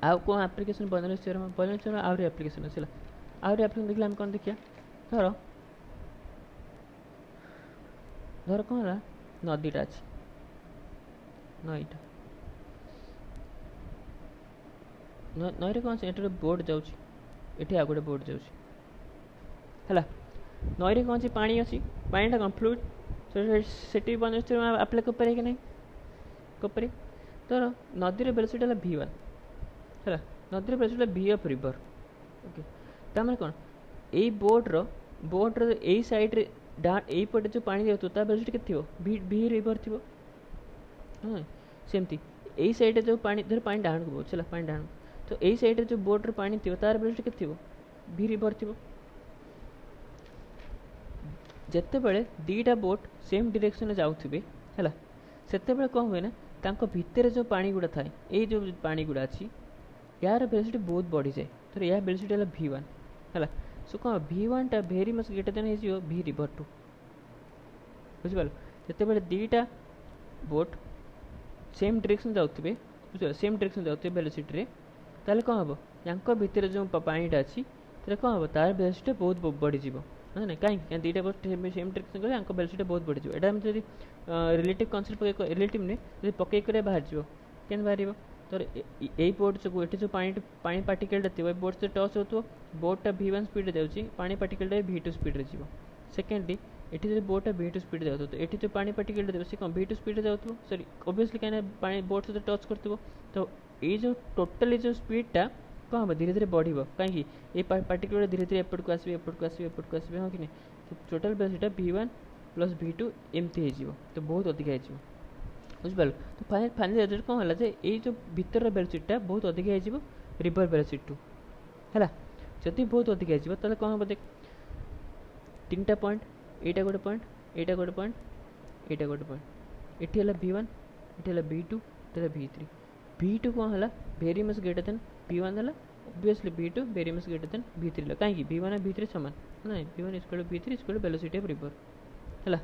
आउ कौन आप्लिकेसन बर्नौलीज थ्योरम आहरी आप्लिकेसन अच्छे आहरी आप्लिकेसन देखिए कौन देखिए धर धर कौन है नदीटा अच्छी नईटा नईरे कौन से बोट जाऊँगी आ गोटे बोट जाऊँगी है नईरे कौन अच्छी पानी अच्छी पानीटा कौन फ्लुइड सेठी बंद स्थिर आप्लाय कर कि नहीं कर तर नदी वेलोसिटी है v1 है नदी velocity v of river okay तार कौन यही बोट्र यही सैड्रे यही पटे जो पानी जाऊँ वेलोसिटी के v रिवर थी हाँ सेमती यही सैड्रे जो पानी धर पानी डाण को चला पानी डाण तो यही सैड्रे जो बोट्र पानी थी तार वेलोसिटी के v रिवर थी जिते बड़े दीटा बोट सेम डायरेक्शन जाऊे है से कौन हुए ना तांको भितर जो पानी गुड़ा थाए ये जो पानी गुड़ा अच्छी यार वेलोसिटी बहुत बढ़ी जाए तो यार वेलोसिटी है v1 है सो कौन v1 टा भेरी मच ग्रेटर देन हो v रिवर टू बुझिपाल जिते बड़े दीटा बोट सेम डायरेक्शन जाऊे बुझे सेम डायरेक्शन जाऊे वेलोसिटी रे ताले कौन हम या भितर जो पानीटा अच्छी तो कौन हम तार वेलोसिटी बहुत बढ़ीज है ना कहीं दीटा बोट सेम डायरेक्शन कर वेलोसिटी बहुत बढ़ीज यहाँ आम जब रिलेटिव कनसेप्ट रिलेटिव नहीं जब पकई कर बाहर के बाहर तो यही बोट जो ये जो पानी पार्टिकलटा थी बोट से टच हो बोटा v1 स्पीड जाऊँगी पानी पार्टिकलटा v2 स्पीड जी सेकेंडली ये बोटा v2 स्पीड जाऊ तो ये जो पानी पार्टिकलटा थी कौन v2 स्पीड जाऊ सॉरी ओबियसली कहीं पानी बोट सहित टच कर तो ये जो टोटाली जो स्पीडटा कौन हम धीरे धीरे बढ़ कहीं ये पार्टिकल धीरे धीरे एपट को आसवे हाँ कि नहीं तो total velocity v1 plus v2 एमती हो तो बहुत अधिक हो बुझिपाल तो फाइनल रिजल्ट कौन है ये जो भीतर वेलोसिटीटा बहुत अधिक हो रिवर वेलोसिटी टू है जदि बहुत अधिक हो कौन हम देख 3टा पॉइंट एटा गोटे पॉइंट एटा गोटे पॉइंट एटा गोटे पॉइंट ये है v1 ये है v2 ये v3 v2 कौन है very much greater then v1 है obviously v2 very much greater then v3 कहीं v1 v3 सामान ना v1 equal v3 equal velocity of river है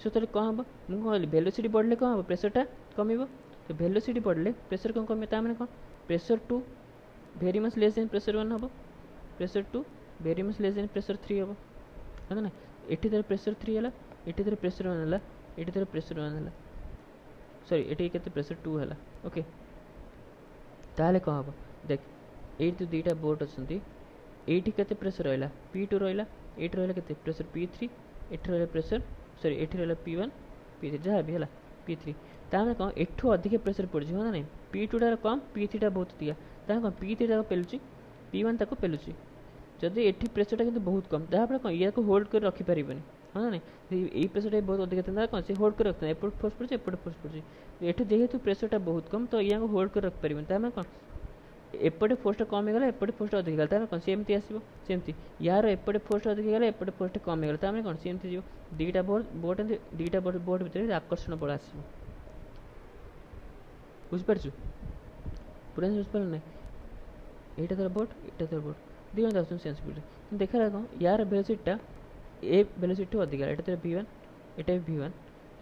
सो तो कौन हम मुझे कहली वेलोसिटी बढ़ले कौन हम प्रेसरटा कम तो वेलोसिटी बढ़ले प्रेसर कौन कम मैंने कौन pressure 2 very much less then pressure 1 हम pressure 2 very much less then pressure 3 हम है ना ये तरह प्रेसर 3 है ये तरह प्रेसर 1 है ये तरह प्रेसर 1 है सॉरी ये के प्रेसर 2 है ओके ताले कौन हम देख ये तो दीटा बोट अच्छा ये के प्रेसर रहा p2 रहा ये रहा के प्रेसर p3 ये रहा प्रेसर सॉरी ये रहा p1 p3 जहाँ भी है p3 तामें कौन एठू अधिक प्रेसर पड़ ना नहीं p2 टार कम p3 टा बहुत दिया तामें कौन p3 टाक पेलुची p1 ताको पेलुची जदि एठी प्रेसरटा किंतु बहुत कम तापर कौन या को होल्ड कर रखी पारिबनी हाँ ना नहीं ये प्रेसरटा बहुत अधिक था कौन से होल्ड कर रखता है एपट फोर्स पड़े एपट फोर्स पड़े एठी जेहेतु प्रेसरटा बहुत कम तो या को होल्ड कर रख पारिबनी तामें कौन एपटे फोर्सटा कम होगा एपटे फोर्सटा अधिक गला तामें कौन सेमती आसीबो सेमती यार एपटे फोर्सटा अधिक गला एपटे फोर्सटा कम होगा तामें कौन सेमती जीव दीटा बोट दीटा बोट भितर आकर्षण बल आसीबो बुझिपारछु पूरा बुझिपार ना एटा तर बोट एटा तर बोट दी जन जाऊँ सेम स्पीड देखा कौन यार वेलोसिटीटा ए वेलोसिटी अधिक एटा तर v1 एटा v1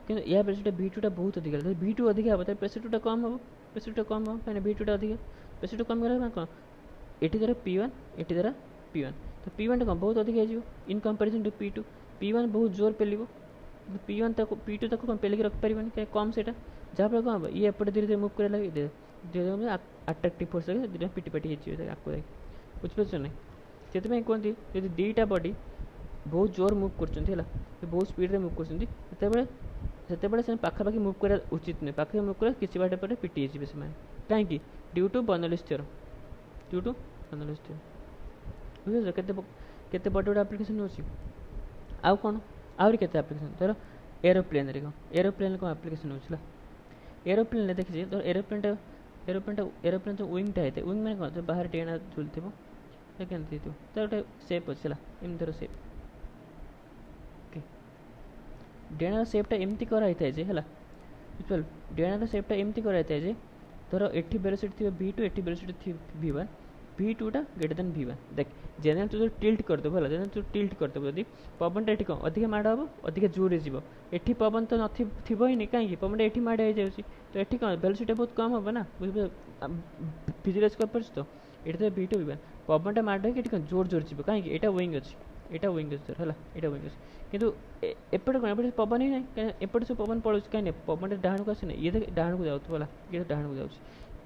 कि या वेलोसिटी v2 टा बहुत अधिक v2 अधिक हे प्रेसर 2 टा कम हम प्रेसर 2 कम हम कहीं v2 टा अधिक प्रेसर 2 कम गला कौन ये तरह p1 ये तरह p1 तो p1 टा कौन बहुत अधिक हो in comparison to p2 p1 बहुत जोर पेलिबो p1 तक p2 तक कौन पेलिक रख पारिबनी कहीं कम सेटा जहाँ पर कौन ये एपटे धीरे धीरे मूव करे लगे धीरे अट्राक्टिव फोर्स लगे धीरे पिटी पिटी आपको बुझिपार ना से कहते जब दीटा बॉडी बहुत जोर मुव कर बहुत स्पीड रे मुव कर से पाखापाखि मुव करा उचित नुहे पाखे मुव कर किसी बाट पर पिटी जाए से कहीं due to Bernoulli's theorem due to Bernoulli's theorem बुझे केते बड़ बड़ आप्लिकेसन अच्छी आउ कौन आहरी के आप्लिकेसन धर एरोप्लेन एरोप्लेन कौन आप्लिकेसन होगा एरोप्लेन देखिए धर एरोप्लेन जो विंगटा होता है विंग मैंने कौन बाहर डेणा झुलती केमती तो गोटे सेप अच्छे एम धर सेप ओके डेणार सेपटा एमती कराई थाए जे है बुझिपाल डेणार सेपटा एमती कराई थाए जे धर एठी वेलोसिटी थी v2 एठी वेलोसिटी थी v1 v2 टा ग्रेटर देन v1 देख जेनेराल तू टिल्ट कर दे भला जेनेराल तू टिल्ट कर दे यदि पवनटा एठी कम अधिक माड़ हम अधिक जोर जीव एठी पवन तो नथिबो ही नहीं कहीं पवनटा एठी माड़ हो जाउची तो एठी कम वेलोसिटी बहुत कम हम ना विजुअलाइज कर परछ तो एठी तो v2 v1 पवनटा माड़ हो कि जोर जोर जीव कहीं एटा विंग अच्छी एटा विंग अच्छी है एटा विंग अच्छी किंतु एपटे कौन एपटे पवन ही ना एपटे सब पवन पड़ो कहीं पवनटा डाण को आसे ना ये डाण को जाऊँ भला ये डाण को जाऊँ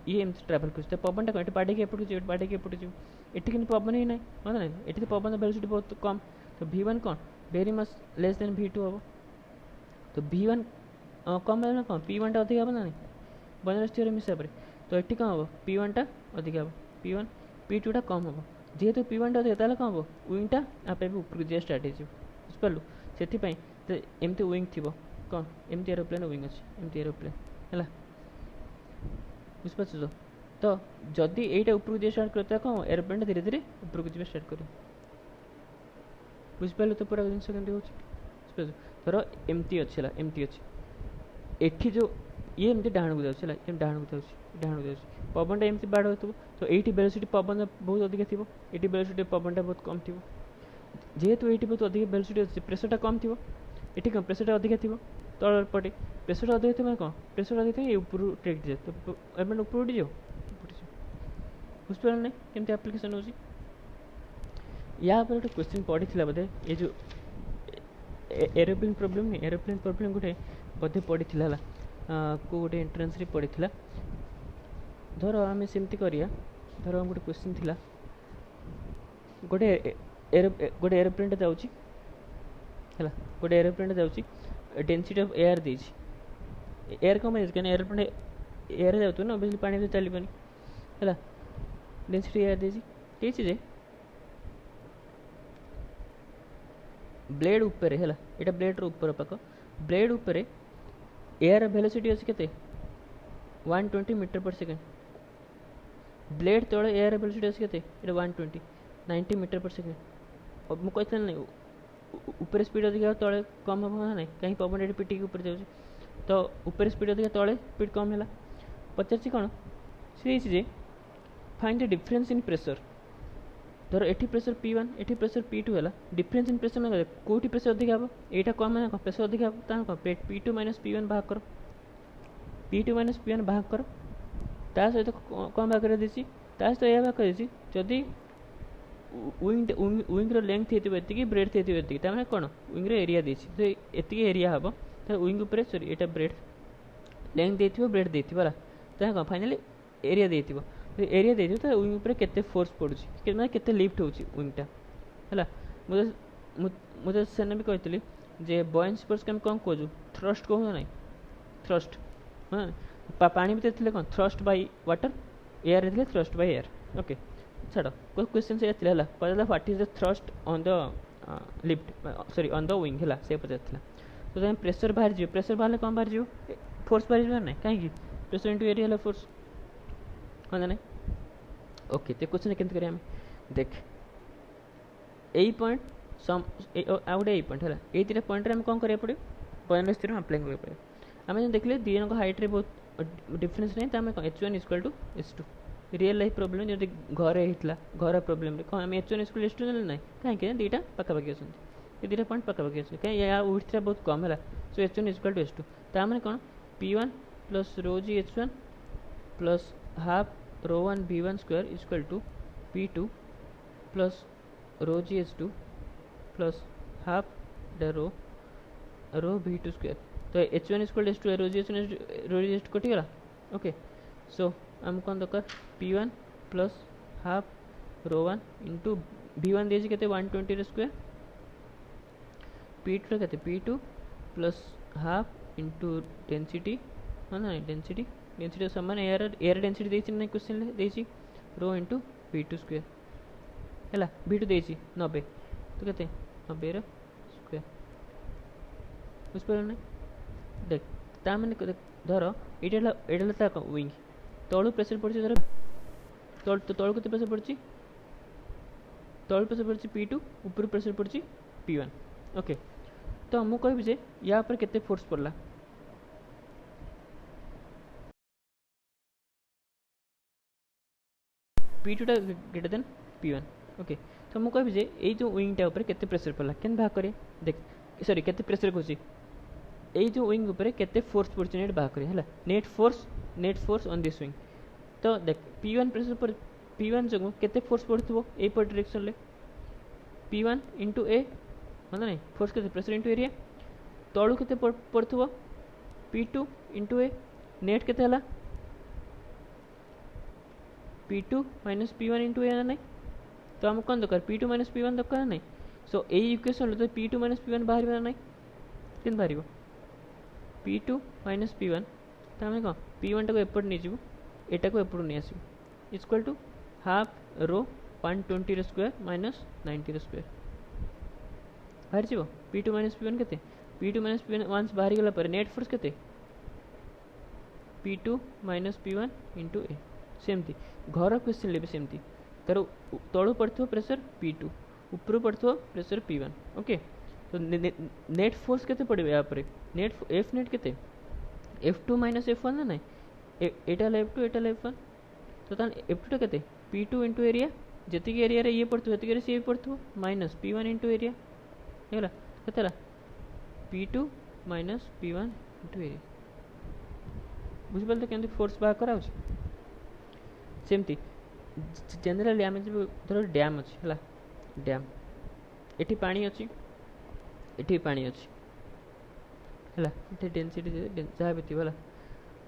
ये एमती ट्राभेल कर पवनटा कौन बाड़े के एपटे बाड़े के एपटे एटी कि पवन ही ना हाँ ना एटी तो पवन वेलोसिटी बहुत कम तो v1 कौन very much less then v2 हम तो V1 कम है ना कम P1 टा अधिक हम ना बर्नौलीज थ्योरम हिसाब से तो ये कौन हम P1 टा अधिक हम P1 P2 टा कम हम जेहेतु P1 टा अधिक ताले कौन हम विंग टा आपे भी ऊपर जा स्टार्ट हो बुझिपारू से तो एमती विंग थी कौन एमती एरोप्लेन विंग अच्छे एमती एरोप्लेन है बुझिपार तो जदि यहीटा ऊपर जा स्टार्ट करता कौन एरोप्लेन धीरे धीरे ऊपर को स्टार्ट कर बुझिपारे तो पूरा जिन कमी धर एमती अच्छे एमती अच्छे एठी जो ये एमती डाण को जाए डाण को जाए पवनटा एमती बाड़ हो तो ये वेलोसिटी पवन बहुत अधिक थी ये वेलोसिटी पवनटा बहुत कम थी जेहेतु ये बहुत अधिक वेलोसिटी अच्छे प्रेसरटा कम थी ये कौन प्रेसरटा अधिक थी तल पटे प्रेसरटा अधिक थी कौन प्रेसर अधिक थी ऊपर टेक जाए तो एरोप्लेन ऊपर उड़ी जाओ बुझिपार ना केमती आप्लिकेसन हो या पर गोटे क्वेश्चन पड़ी थी बोधे ये जो एरोप्लेन प्रोब्लेम नहीं एरोप्लेन प्रोब्लेम गोटे बोधे पड़ी थी को गोटे एंट्रेंस रे पड़ी थी धर आम सेमती करिया धर गोटे क्वेश्चन थी गोटे गोटे एरोप्लेन जाऊँगी है गोटे एरोप्लेन जाऊँगी डेनसीटी ऑफ एयर दे एयर कम कहीं एरोप्लेन एयर जाऊ ना ओबियसली पानी तो चलनी है डेनसीटी एयर दे जे ब्लेड ऊपर है यहाँ ब्लेड ऊपर पाक ब्लेड ऊपर एयर वेलोसिटी अच्छे केते 120 मीटर पर सेकेंड ब्लेड तले एयर वेलोसिटी अच्छे केते 120 90 मीटर पर सेकेंड अब मुझे नहीं ऊपर स्पीड अधिक तले कम हम ना कहीं पवन ये पिटिक ऊपर जाऊँ तो ऊपर स्पीड अधिक तले स्पीड कम है पचार कौन से find the difference in pressure धर एटी प्रेशर P1 एटी प्रेशर P2 है डिफरेंस इन प्रेशर में कौटी प्रेशर अधिक हम यहाँ कम है प्रेशर अधिक हम कौन P2 माइनस P1 भाग कर P2 माइनस P1 भाग कर ता सहित कौन भाग कर देसी ता सहित यह भाग कर जदि विंग लेंथ होती ब्रेड होती मैंने कौन विंग एरिया देती तो ये एरिया हम तो विंग उपर सॉरी यहाँ ब्रेड लेंथ देती ब्रेड देती है तो कौन फाइनाली एरिया देती तो एरिया देती तो विंग उपर केते फोर्स पड़ुची मतलब केते लिफ्ट होची विंगटा है मुझे सेना भी कही जे बॉयंसी फोर्स के कौन कहूँ थ्रस्ट कहूँ ना थ्रस्ट हाँ पानी भी थे कौन थ्रस्ट बाय वाटर एयर थे थ्रस्ट बाय एयर ओके छाड़ कोई क्वेश्चन से कहला what is the thrust on the lift sorry on the wing है से पचार तो प्रेशर बाहर जी प्रेशर बाहर कौन बाहर जी फोर्स बाहर ना कहीं प्रेशर इंटू एरिया फोर्स हाँ ना ओके तो क्वेश्चन केमती करें देख यही पॉइंट सम आ गए यही पॉइंट है ये तीन पॉइंट में कौन करा पड़े बर्नौलीज थ्योरम अप्लाई करा पड़े आम देखले दी जन हाइट रे बहुत डिफरेंस नहीं तो आम H1 equal to H2 real life problem जब घरे होता घर प्रोब्लेम कौन आम H1 इक्वल H2 ना कहीं दुईटा पखापाखि अच्छे दुईटा पॉइंट पखापाखि अच्छे कहीं या विड्थ बहुत कम है सो H1 इक्वल टू H2 तो मैंने कौन P1 plus rho G H1 plus half रो1 V1 square equal to P2 plus rho G H2 plus half rho V2 square तो H1 इक्वल H2 रो जी H2 कटिगला ओके सो आम कौन दरकार P1 plus half रो1 into V1 दे 120 square P2 कहते P2 plus half into density हाँ ना density density सामान एयर डेनसीटी देती ना क्वेश्चन देती रो इंटू V2 स्क्वायर है V2 देती 90 तो कहते 90 स्क्वायर बुझिपार ना देख ता मैंने धर ये विंग तलू प्रेशर पड़ी धर तल के प्रेशर पड़ी तल प्रेशर पड़ी P2 ऊपर प्रेशर पड़ी P1 ओके तो मुझे कहबी या पर केते फोर्स पड़ला P2 टा ग्रेटर देन P1 ओके तो मुझे कहबी ये जो विंगटा ऊपर केते प्रेशर पड़ला केन भाग करे देख सॉरी केते प्रेशर कहूँ ये जो विंग ऊपर केते फोर्स पड़छ नेट भाग करे है net force on this wing तो देख P1 प्रेशर पर P1 जो केते फोर्स पड़थबो ए पर डायरेक्शन ले P1 इंटू ए मतलब नहीं फोर्स के प्रेशर इंटू एरिया तलू के पड़थबो P2 इंटू ए नेट के P2 माइनस P1 इंटू ए ना तो आम कौन दरकार P2 माइनस P1 दरकार ना सो यही इक्वेशन तो P2 माइनस P1 बाहर ना नहीं बाहर P2 माइनस P1 तो आम कौन P1 टाक एपट नहीं जीव एटा को एपट नहीं आसो equal to half rho 120 square minus 90 square बाहर जीव P2 माइनस P1 केते P2 माइनस P1 वंस बाहर गला पर नेट फोर्स केते P2 माइनस P1 इंटू ए सेमती घर क्वेश्चन ले सेमती तार तलू पड़ो प्रेसर P2 ऊपर पड़ो प्रेसर P1 ओके तो नेट फोर्स केते पड़े या नेट एफ नेट केते F2 माइनस F1 ना नहीं एटा F2 एटा F1 तो F2 टा केते P2 इंटू एरिया जति एरिया रे ये पड़ो जति एरिया से पड़ो माइनस P1 इंटू एरिया हेला केतेला P2 minus P1 into area बुझिपाल तो केमती फोर्स बाहर करा सेमती जनरली आम जब धर डैम अच्छी है डैम एटी पानी अच्छी एटी पानी अच्छी है डेनसीटी जहाँ भी थी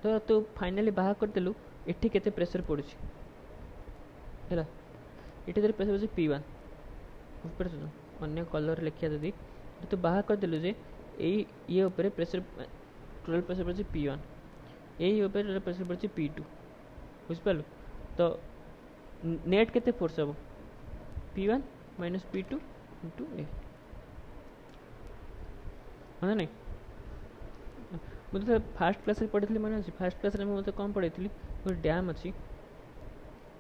तो तू फाइनाली बाहर करदेलु एटी केते प्रेशर पड़ुଛି है ये प्रेशर पड़ुଛି P1 बुझिपार अन्य कलर लिखा जदि तो बाहर करदेलु जे ये ऊपर प्रेशर टोटल प्रेशर पड़ुଛି P1 यही ऊपर प्रेशर पड़ुଛି P2 बुझिपार तो नेट केते फोर्स हम P1 माइनस P2 इंटू ए हाँ नहीं मुझे फास्ट क्लास पढ़ी मन अच्छी फास्ट क्लास मुझे कम पढ़ी गोटे डैम अच्छी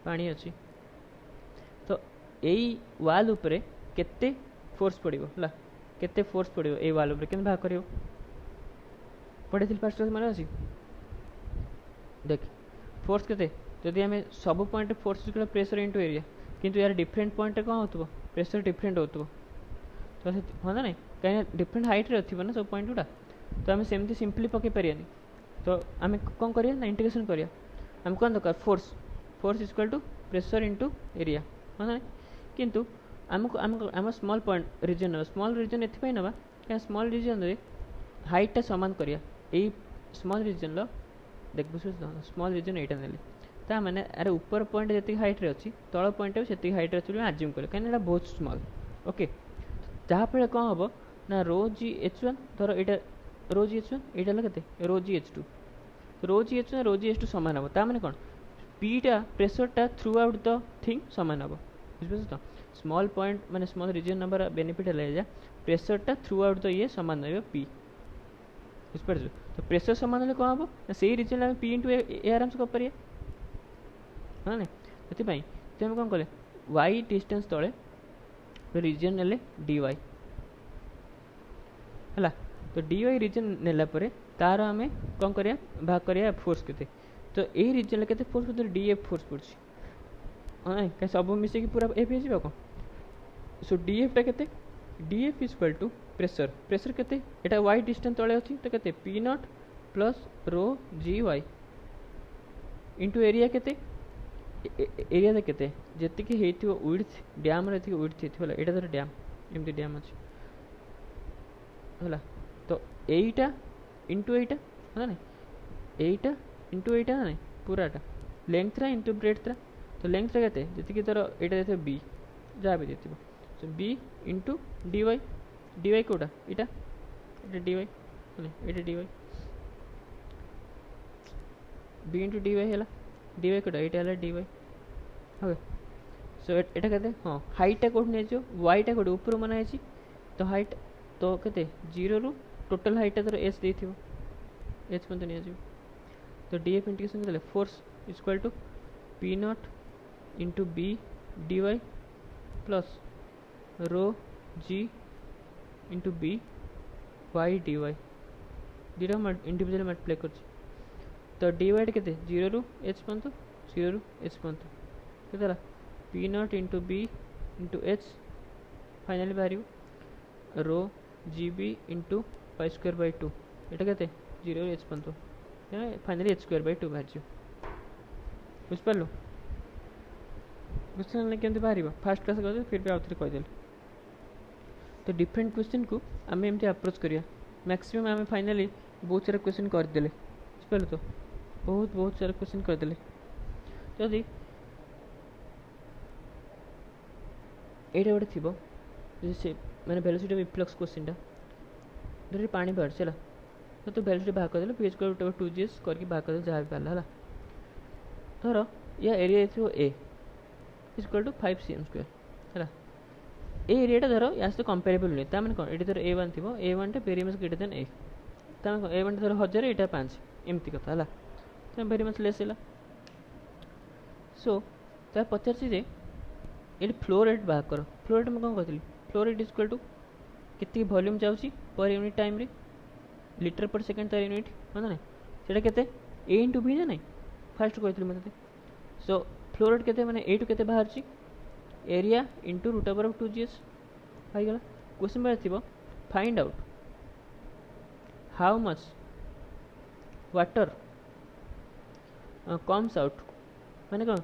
पानी अच्छी तो यही वाल उपरे केते फोर्स पड़ो है केते फोर्स पड़ो ये वाल उपरे केन भाग कर पढ़ी फास्ट क्लास मन अच्छी देख फोर्स केते जदि आम सब point force pressure into area किंतु यार डिफरेंट पॉइंट कौन हो प्रेशर डिफरेंट हो तो हाँ ना नहीं कहीं डिफरेंट हाइट रे थी ना सब पॉइंट गुड़ा तो आम सेमती सिंपली पकई पारियानी तो आम कौन करिया ना इंटीग्रेशन करिया आम कौन दरकार force force equal to pressure into area हाँ ना किंतु आमको आम स्मॉल पॉइंट रीजन ना स्मॉल रीजन एथपाई ना क्या स्मॉल रीजन रे हाइटा सामान करिया यही स्मॉल रीजन लो देख बुझ स्मॉल रीजन एटा नेली ता माने अरे ऊपर पॉइंट जति हाइट रे अछि तळ पॉइंट भी सेति हाइट रे अछि आज्यूम करे काहे ना बहुत स्मॉल ओके जहाँ पे कौन हम ना रो जी H1 धर एटा रो जी H1 एटा केते रो जी H2 रो जी H1 रो जी H2 समान हम ता माने कोन P टा प्रेशर टा थ्रू आउट द थिंग समान हम बुझिस तो स्मॉल पॉइंट माने स्मॉल रीजन नंबर बेनिफिट है जा प्रेशर टा थ्रू आउट द ये समान रहबो P बुझिस तो प्रेशर समान हेले कौन हम ना सेही रीजन में P इंटू ए आराम से कर परिया हाँ नहीं से कौन कले y डिस्टेंस तले रीजन ने dy है तो dy रीजन नेला परे तार आम कौन करिया भाग करिया फोर्स केते तो यही रीजन केते फोर्स पड़े df फोर्स पड़छ हाँ कहीं सब मिसेक पूरा एफ हो कौन सो df टा केते df equal to pressure pressure केते एटा y डिस्टेंस तले अछि तो केते p0 plus rho gy into area केते एरिया केते जेतिकी हेतिबो विड्थ डैम रे एतिकी विड्थ हेतिबो एटा तो डैम एमती डैम अछि हला तो एटा इंटू एटा है ना एटा इंटू एटा ना पूराटा लेंथ रा इंटू ब्रेड्थ रा तो लेंथ रा केते जेतिकी तोर एटा देते b जा भी देतिबो so b into dy dy कोटा एटा dy है एटा dy b इंटू dy हैला dy कोटा एटा हैला dy ओके सो एटा कहते हाँ हाइटा कोड नहीं जो वाईटा कोड ऊपर मना है तो हाइट तो कहते 0 रु टोटल हाइटा तर एच देथिबो एच पन नहीं आजो तो डीएफ इंटीग्रेशन करले force equal to p0 into b dy plus rho g into b y dy दीटा इंडिविजुअल मल्टीप्लाई कर तो dy केते 0 रु h पन 0 रु h पन केतला p0 into b into h finally बाहर रो gb into pi square by 2 एटा केते 0 h पन फाइनली h स्क्वायर बाय 2 बाहर बुझ पारलो क्वेश्चन ने केमती बाहर फास्ट क्लास कर फिर भी आउ थे कहीदेल तो डिफरेंट क्वेश्चन को आम एमती अप्रोच करिया मैक्सिमम आम फाइनली बहुत सारा क्वेश्चन करदे बुझिपार तो बहुत सारा क्वेश्चन करदे जदि एटा गोटे थी से मैंने वेलोसिटी ऑफ इफ्लक्स क्वेश्चन धर पानी बाहर चला तो भैल्यू बाहर करदेल पी इक्वल टू 2GS करके बाहर करदेल जहाँ भी पाला है। धर या एरिया थो ए इक्वल टू 5cm² है। ए एरिया धर या सहित कंपेरेबल नहीं ताने कौन ये धर A1 थी A1 very much greater than A ताने A1 धर 1000 यहाँ 5 एमती कथा है तो वेरी मच लेस है। सो तो पचार ये फ्लो रेट बाहर कर फ्लो रेट मैं कौन कहती फ्लो रेट इक्वल टू कितनी वॉल्यूम जाऊँगी पर यूनिट टाइम रे लीटर पर सेकेंड तार यूनिट हाँ ना सीटा के ए इंटू बी ना ना फास्ट कहती मतलब। सो फ्लो रेट के मैंने ए टू के बाहर area into root over of 2GS गला। क्वेश्चन बाहर थी find out how much water comes out माने कौन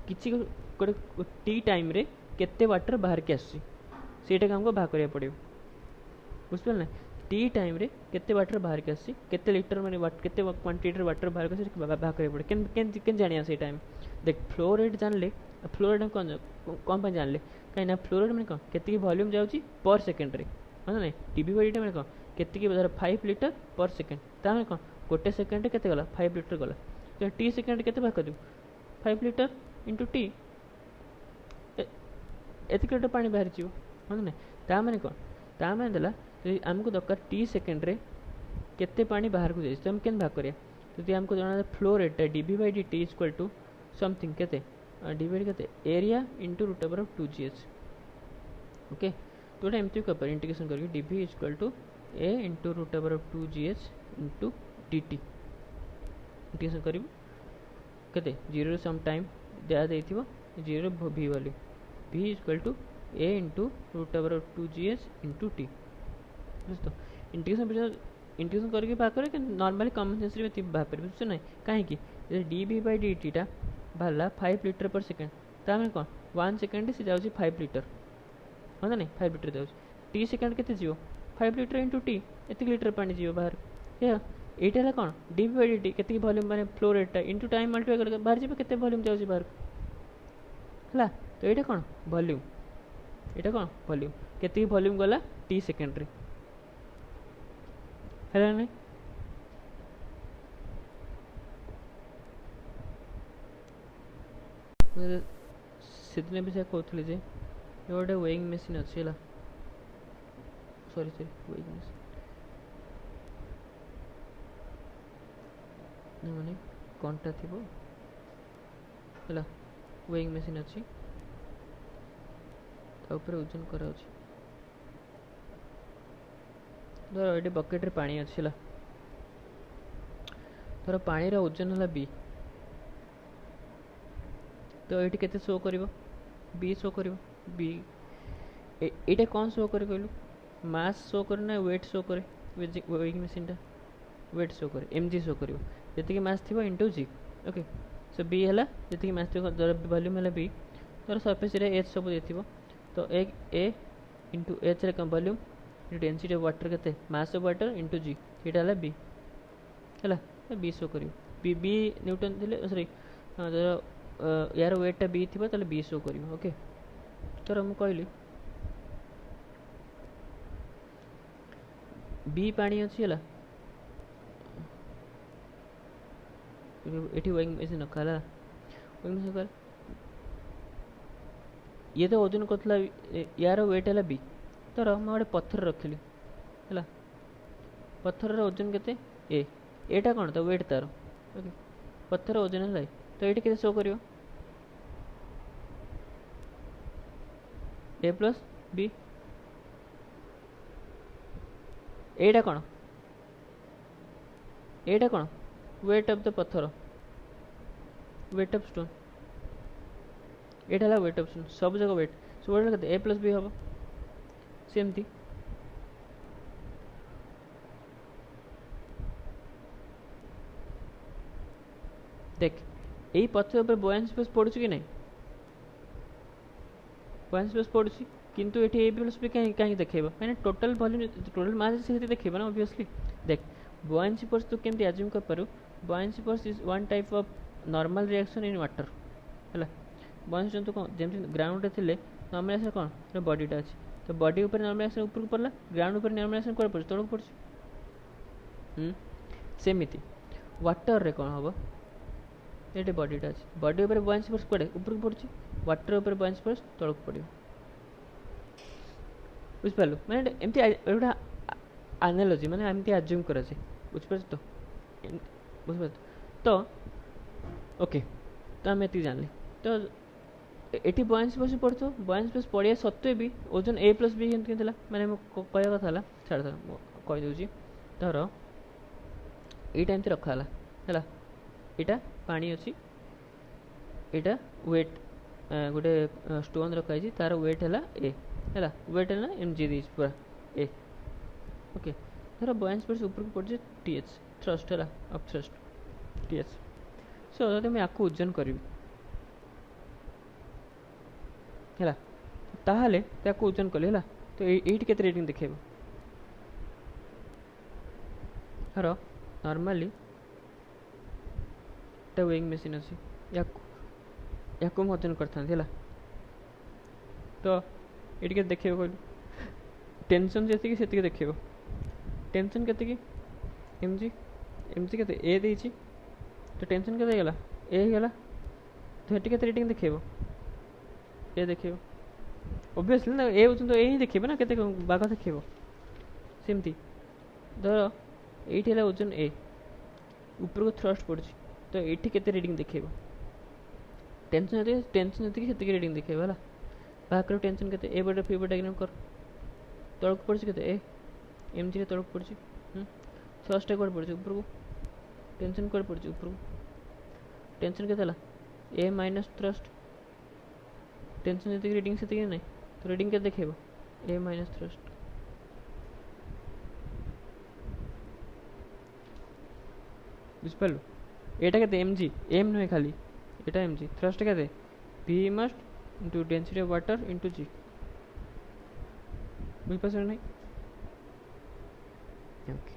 किसी गोटे टी टाइम रे केते वाटर बाहर के आसटा हमको बाहर करा पड़ो बुझिपार ना टी टाइम रे केते वाटर बाहर के आते लिटर माने केते क्वांटिटी वाटर बाहर के बाहर करा पड़े के जानिया से टाइम देख फ्लो रेट जानले फ्लो रेट कौन कौन जानले कहीं फ्लो रेट मैंने कौन के वॉल्यूम जाऊँगी पर सेकेंड रे हाँ ना टीबी बॉडी मैंने कौन के धर 5 लीटर पर सेकेंड तामें कौन गोटे सेकेंड के गला 5 लीटर गला तो टी सेकेंड के बाहर कर 5 लीटर इंटू टी एतिक लीटर पानी बाहर जीव हाँ ना ताने कौन ताने देला आमको दरकार टी सेकेंड रे केते पानी बाहर को जाए हम केन भाग करिया तो आमको जाना flow rate DB by D T equal to something केते डिवाइड केते area into root over of 2GS okay तो एमती कपर इंटीग्रेशन करके DB equal to A into root over of 2GS into dt integration करूँ केते 0 सम टाइम दिया 0 v value v equal to A into root over of 2GS into T बुझ तो integration करके बाहर करे नॉर्मली कॉमन सेंस रे बाहर पर बुझ ना कहीं dv बाई dt टा बाहर 5 लीटर पर सेकेंड तामें कौन 1 सेकेंड से जाऊँगी 5 लीटर हाँ ना 5 लीटर जाऊँगी टी सेकेंड के 5 लीटर इंटू टी एत लीटर पानी जीव बाहर यहाँ है कौन डीबी बाई डी टी के वॉल्यूम माने flow rate into time multiply करके बाहर जी के वॉल्यूम जाऊँगी बाहर है तो ये कौन वॉल्यूम ये कौन वॉल्यूम के वॉल्यूम गला टी सेकेंड रे है ना से भी से कहते जे गोटे वेइंग मशीन अच्छी है सॉरी वेइंग मशीन माने कंटा थी है वेइंग मशीन अच्छी ओजन करा धर ये बकेट रे पानी अच्छी है धर पानी रा ओजन है बी तो ये केते शो कर बी शो कर बी ये कौन शो करे कहलु मास शो करे ना वेट शो करे वेइंग मशीन टा वेट शो करे mg शो कर जी मास थी इंटू जी ओके सो बी है जी मास थी वॉल्यूम है बी तर सरफेस रे एच सब देथिबो तो एक ए इंटू एच रे कम volume into density of water के mass of water into G ये है बी है बी शो कर बी न्यूटन थे सॉरी यार वेटा बी थी तो बी शो कर ओके तर मुझे कहली बी पानी अच्छी है ये वेइंग मशीन रखा है वेइंग मशीन कर ये तो ओजन कतला यार वेट है बी तर मुझे गोटे पत्थर रखिली है पत्थर ओजन के एटा कौन तो वेट तार ओके पत्थर ओजन है तो ये शो कर ए प्लस बी एटा कौन वेट ऑफ द पत्थर weight of stone Etah weight of stone सब जगह वेट सो वेट ए प्लस बी हम सेमती देख यही पत्थर ऊपर बॉयन स्पेस पड़ू कि नहीं बॉयन स्पेस पड़ू किंतु ये ए प्लस बी कहीं देखेब कहीं टोटल वॉल्यूम टोटल मास से देखेब ना ऑब्वियसली देख बॉयन फोर्स तो केमती एज्यूम कर Paru buoyant force is one type of normal reaction in water है बॉयन तो कौन जमी ग्राउंड थे नॉर्मल एक्शन कौन बॉडीटा अच्छी तो बॉडी ऊपर नॉर्मल एक्शन ऊपर को पड़ला ग्राउंड ऊपर नॉर्मल एक्शन कौन पड़े तौक पड़े सेमिति वाटर रे कौन हम ये बॉडीटा अच्छे बॉडी ऊपर बॉइंस फोर्स पड़े ऊपर को पड़ुची वाटर ऊपर बॉइंस फोर्स तलक पड़ो बुझिपारू मैंने एमती गोटा एनालॉजी माने एमती अज्यूम कराए बुझिपार तो बुझिपार तो ओके तो आम ये जानली तो ये बॉइंस फोर्स पड़ो बॉइंस फोर्स पड़ा सत्वे भी ओजन ए प्लस बी के मैंने कहवा कथा छाड़ कहीदे धर यहाँ एमती रखाला है यहाँ पानी अच्छी यहाँ वेट गोटे स्टोन रखाई तार वेट है ए है वेट है एम जी दी पूरा ए ओके धर बॉइंस फोर्स ऊपर को पड़े टी एच थ्रस्ट है अप थ्रस्ट टी एच सो जब मुझे आपको ओजन करी है ताहले ताको ओजन कली है तो ये केते रीडिंग देखेब धर नॉर्मली वेइंग मशीन अच्छी या ओजन करता तो ये देखे कहलु टेंशन जी से देखे टेंशन के एमजी एमजी के ए देती तो टेंशन के गला ए गला तो ये रीडिंग देखे ए देखे ओबियसली ना ए तो ए ही देखिए ना केते बाग देखे सेमती धर ये ओजन ए ऊपर को थ्रस्ट पड़ी तो ये केते रीडिंग देखे टेंशन जी रीडिंग देखे है बाहर टेंशन के ए बड़े फी डायग्राम कर तलक पड़ी के ए एम जी तलक पड़ी थ्रस्ट कौन पड़ी ऊपर को टेंशन कौन पड़ी ऊपर को टेंशन के ए माइनस थ्रस्ट टेंशन जी रीडिंग से नहीं तो रीडिंग के देखे ए माइनस थ्रस्ट बुझिपारू यहाँ के एम जी एम नुहे खाली यहाँ एम जी थ्रस्ट के P must into density of water into G बुझिपार नहीं ओके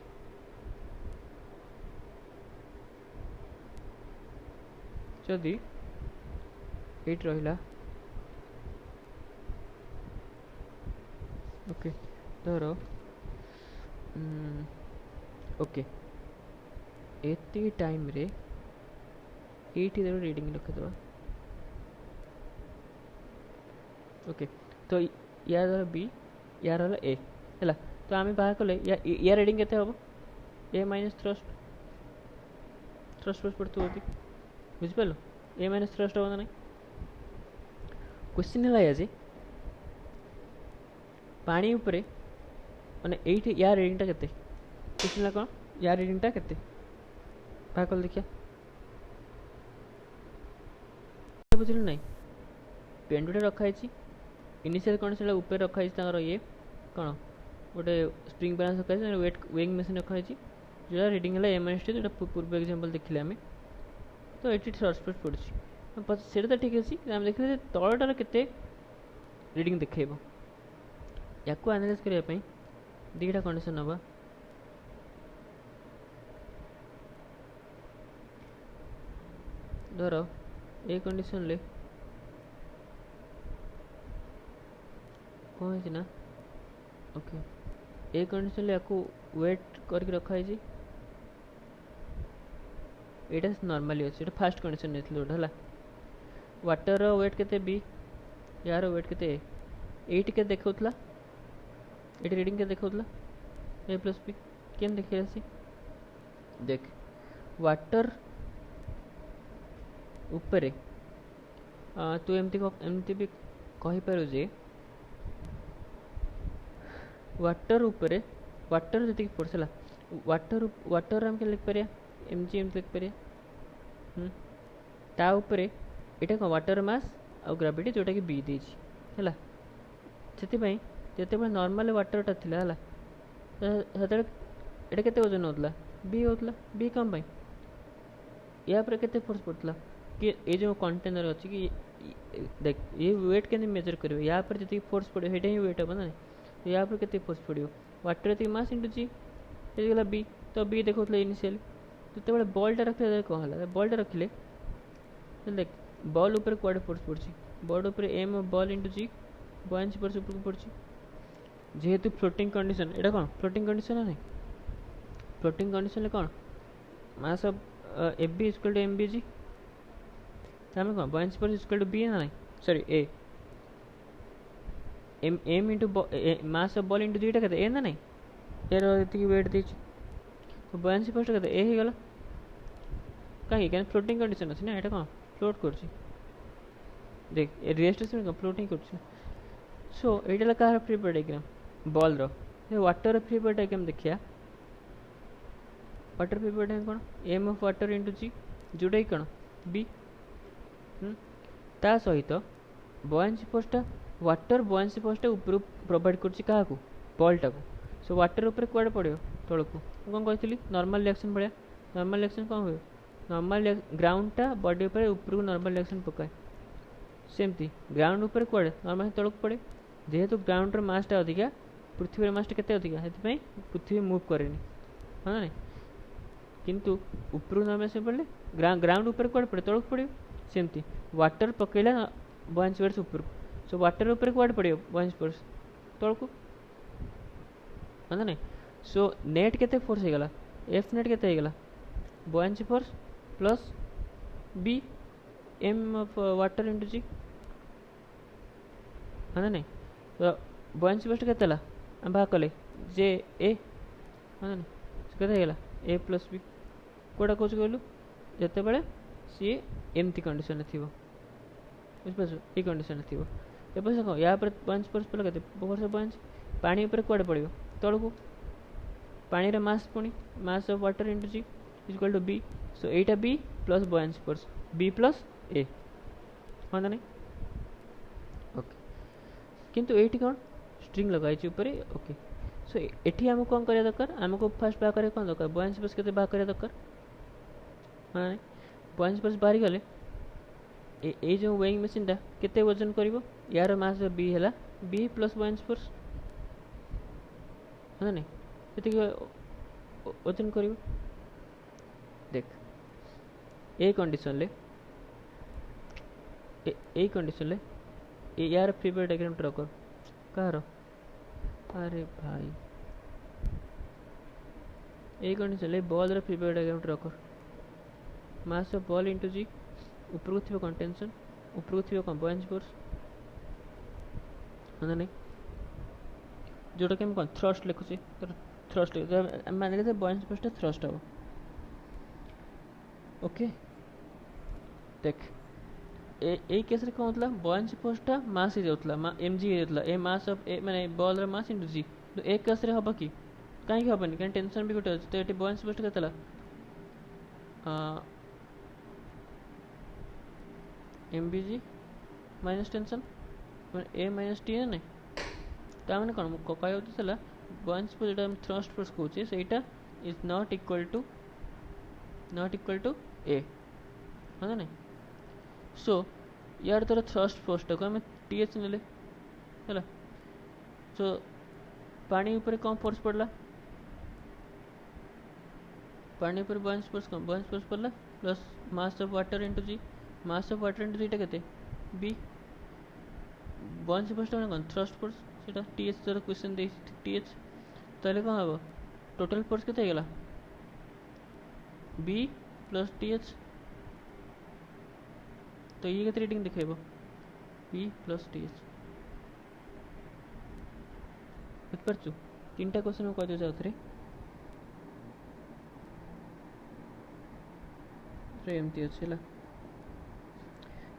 जदि ये रहा ओके धर ओके एति टाइम रे एटी रीडिंग रखिदेवा ओके तो यार बी यार ए है तो आम बाहर कले या रीडिंग केते हम ए माइनस थ्रस्ट थ्रस्ट प्लस पड़ती होती बुझिपार ए माइनस थ्रस्ट हम ना क्वेश्चन है आज पानी उपरे माने एठी या रीडिंग केते क्वेश्चन है कौन या रीडिंग केते बाहर कल देखिए बुझल ना पेंडुटा रखाई इनिशियल कंडीशन ऊपर रखाई ये कौन गोटे स्प्रिंग बैलेंस रखाई वेट वेइंग मशीन रखाई जो रीडिंग है एम एस टी जो पूर्व एग्जांपल देखिले आम तो ये थ्रस्ट पड़ी से तो ठीक अच्छे आम देखिए तलटार के रीडिंग देखेब या एनालाइज करने दीटा कंडीशन हवा धर ए कंडीशन ले कौन है ना ओके ए कंडीशन ले आपको वेट करके रखाई यहाँ नॉर्मली अच्छे ये फास्ट कंडीशन नहीं गोटे है वाटर वेट के बी यार वेट के ए के देखा ये रीडिंग के देखा ए प्लस बी केम देखे देख वाटर उपरे तू एमती भी कहीपर जे वाटर उपरे वाटर जी पड़े वाटर वाटर आम लिख पार एम जी एम लिख पार ता उपरे यहाँ कौन वाटर मास आ ग्राविटी जोटा कि बी देछि है से जिते नॉर्मल वाटरटा थिला ये के वजन होता बी होता बी कम या पर के फोर्स पड़ता कि ये जो कंटेनर अच्छी कि देख ये वेट के मेजर कर या पर जी फोर्स पड़े ही वेट हम ना तो या पर के फोर्स पड़ो वाटर जी मास इंटू जी गला बी तो बी देखो इनिशियल जो बॉलटा रखिले कौन है बॉलटा रखिले देख बॉल ऊपर कुआडे फोर्स पड़ी बॉल ऊपर एम बॉल इंटू जी बॉइंस फोर्स ऊपर पड़ी जेहेतु फ्लोटिंग कंडीशन एटा कौन फ्लोटिंग कंडीशन है नहीं फ्लोटिंग कंडीशन कौन mass of F B equal to M B G आम कौन buoyancy force equal to B ना नहीं sorry A M into mass of ball into दुईटा के ए ना नहीं यार ये वेट देती तो बॉयंसी फोर्स के ए हो गला कहीं फ्लोटिंग कंडीशन अच्छी ना ये कौन फ्लोट कर देख रेजिस्टेंस में फ्लोटिंग कर सो ये कह free body diagram ball water free body diagram देखिया वाटर फ्री बॉडी कौन एम ऑफ वाटर इंटू जी जोटा कि कौन बी ता सहित बॉयंसी फोर्सटा वाटर बॉयंसी फोर्सटा ऊपर प्रोवाइड कर बॉलटा को सो वाटर ऊपर कुआड़े पड़ो तौक कौन कही नॉर्मल रिएक्शन भाया नॉर्मल रिएक्शन कौन हुए नॉर्मल ग्राउंडटा बॉडी ऊपर नॉर्मल रिएक्शन पकाए सेमती ग्राउंड ऊपर कुआड़े नॉर्मल तौक पड़े जेहेतु ग्राउंडर मासटा अधिका पृथ्वी मासटा केते अधिका से पृथ्वी मूव करे हाँ ना किंतु ऊपर नॉर्मल से पड़े ग्राउंड ऊपर कुआड़े पड़े तौक पड़े सेमती वाटर पकईला बॉयंसी फोर्स ऊपर सो वाटर ऊपर कुआड़े पड़े बॉयंसी फोर्स तौक हाँ ना सो नेट केते फोर्स हो गला एफ नेट केते हो गला buoyancy force plus B M of water into G हाँ ना तो बॉयंसी फोर्स केते भाग कले जे ए हाँ ना केते हो ए प्लस बी कौटा कौच कहलु जिते बड़े सी एमती कंडीशन थी बुझिपार ये कंडीशन थी एवं कौन या बॉयंसी फोर्स पड़ा के फोर्स बॉयंसी पानी ऊपर कुआड़े पड़ो तौक पानी मास पुणी mass of water into G equal to B so एटा B plus buoyancy force B plus A हाँ ना ओके किंतु ये कौन स्ट्रिंग लगाई ऊपर ओके सो एटी आमको कौन करा दरकार आमको फास्ट बाहर करा कौन दरकार बॉयंसी फोर्स के बाहर करा दरकार हाँ ना बॉयंसी फोर्स बाहरी गले ये जो वेइंग मशीनटा केते वजन करिवो यार मास बी है बी प्लस बॉयंसी फोर्स हाँ ना वजन कर देख ए कंडीशन यार फ्री बॉडी डायग्राम ड्रा कर कहार अरे भाई a condition ball free body diagram draw कर मास ऑफ बॉल इंटू जी ऊपर को कौन टेंशन ऊपर को कौन बॉयंसी फोर्स हाँ ना जोटा कि कौन थ्रस्ट लिखुचे थ्रस्ट मान ली बॉयंसी फोर्सटा थ्रस्ट हम ओके देख ए केस रे कौन होता बॉयंसी फोर्सटा मास ही जाऊला एम जी होता ए मास ऑफ ए माने बॉल मास इंटू जी तो ए केस रे हम कि कहीं हेनी कहीं टेंशन भी गोटे अच्छे तो ये बॉयंसी फोर्स के एम बी जी माइनस टेंशन ए माइनस टी ना ताने कौन कहला बॉयंसी फोर्स जो थ्रस्ट फोर्स कहे सहीटा इज नॉट इक्वल टू ए हाँ ना सो यार तोर थ्रस्ट फोर्सटा को आम टी एच ने सो पानी ऊपर कौन फोर्स पड़ला पानी ऊपर बॉयंसी फोर्स कौन बॉयंसी फोर्स पड़ला plus mass of water into G mass of water into जीटा के बी बॉयंसी फोर्सटा कौन थ्रस्ट फोर्स से टी एच तोर क्वेश्चन दे टी एच ताले कौन हम टोटल फोर्स के गला बी प्लस टी एच तो ये के रीडिंग दिखेब बी प्लस टी एच बुझिपारछु तीन टा क्वेश्चन कह दिया थे एमती अच्छे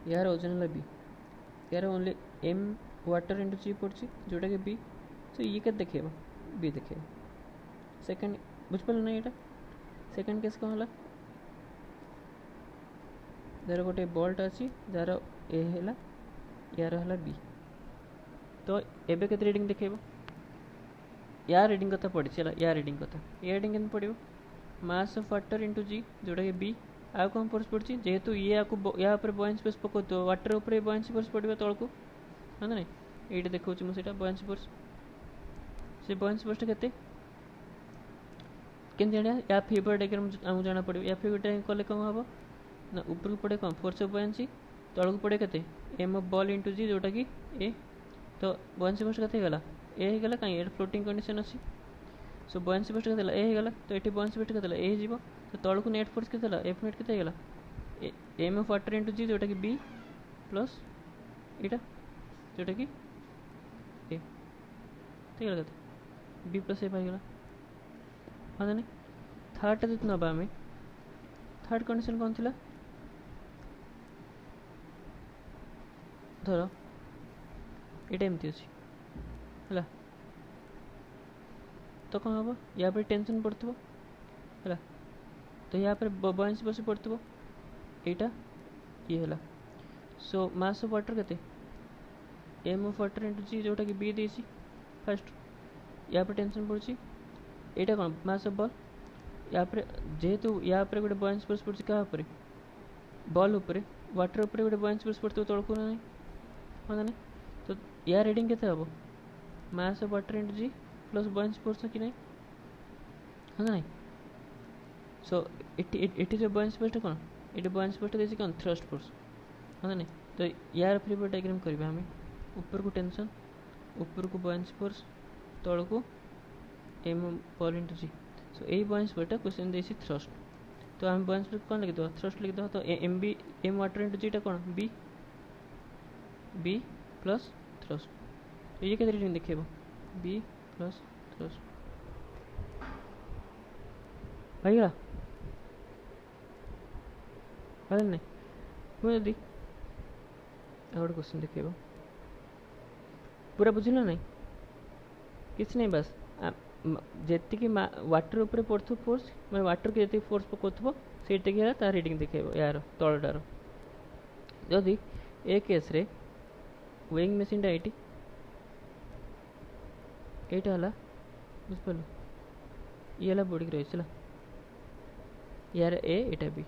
यार ओजन है बी यार ओनली एम वाटर इंटू जी पड़ी जोटा कि बी तो ये क्या देखे बी देखे सेकंड बुझिपार ना यहाँ सेकंड केस कौन है जार गोटे बॉलटा अच्छी जार ए है यार है बी तो एबे के रीडिंग देखेब या रीडिंग कथा पड़ी या रीडिंग कथा या रीडिंग के पड़ो मास ऑफ वाटर इंटू जी जोटा कि बी आ कौन फोर्स पड़ी जेहेतु ये या बॉयंसी फोर्स पकाउ वाटर उपर बॉयंसी फोर्स पड़ो तौक हाँ ना ये देखा मुझे बॉयंसी फोर्स से बॉयंसी फोर्स के जाना या फेवर डायग्राम आमको जाना पड़ो या फेवर डायग्राम कले कौन हम ना ऊपर को पड़े कौन फोर्स ऑफ बॉयंसी तौक पड़े के एम ऑफ बॉल इंटू जी जोटा कि ए तो बॉयंसी फोर्स के गला ए गला कहीं फ्लोटिंग कंडीशन अच्छी सो बॉयंसी फोर्स केते ए हेगला तो एटी बॉयंसी फोर्स केते ए जीवो तो तळकु नेट फोर्स केते एफ नेट केते हेगला एम ऑफ वाटर इनटू जी जोटा कि बी प्लस एटा जोटा कि ए ठीक है केते बी प्लस ए पाइगला हाँ ना थर्ड जो नबा आम थर्ड कंडीशन कौन थी धर ये एमती अच्छी है तो कौन हम या पर टेंशन पड़ो है तो या पर बॉयंसी फोर्स पड़ो यहाँ ये है सो मास ऑफ वाटर केते एम ऑफ वाटर इंटू जी जोटा कि बी देसी फर्स्ट या पर टेंशन पड़ी यहाँ कौन मास ऑफ बॉल या पर जेहेतु या पर गोटे बॉयंसी फोर्स पड़ी क्या बॉल उपर वाटर उपर गोटे बॉयंसी फोर्स पड़ो तौक ना हाँ ना तो या रीडिंग केते हम mass of water into G plus buoyancy force कि नहीं हाँ ना सो ये जो बॉयंसी फोर्स कौन ये बॉयंसी फोर्स देसी कौन थ्रस्ट फोर्स हाँ ना तो यार फ्री बॉडी डायग्राम करें आम ऊपर को टेंशन ऊपर को बॉयंसी फोर्स तौक को M ball into G so यही बॉयंसी फोर्स क्वेश्चन देसी थ्रस्ट तो आम बॉयंसी फोर्स कौन लिखिद थ्रस्ट लिखिद तो M B M water into जीटा कौन बी बी प्लस थ्रस्ट तो ये कैसे रीडिंग देखेब बी प्लस थ्रस्ट भाईगला भाई नहीं मुझे दी गोटे क्वेश्चन देखेब पूरा बुझल नहीं किसी नहीं बस जी वाटर उपर पड़ो फोर्स मैं वाटर के जी फोर्स पकाउब से तार रीडिंग देखेब यार तलटार जदि ए केस रे वेइंग मशीन ये है बुझिपार ये है बुड़ रही है यार ए एटा बी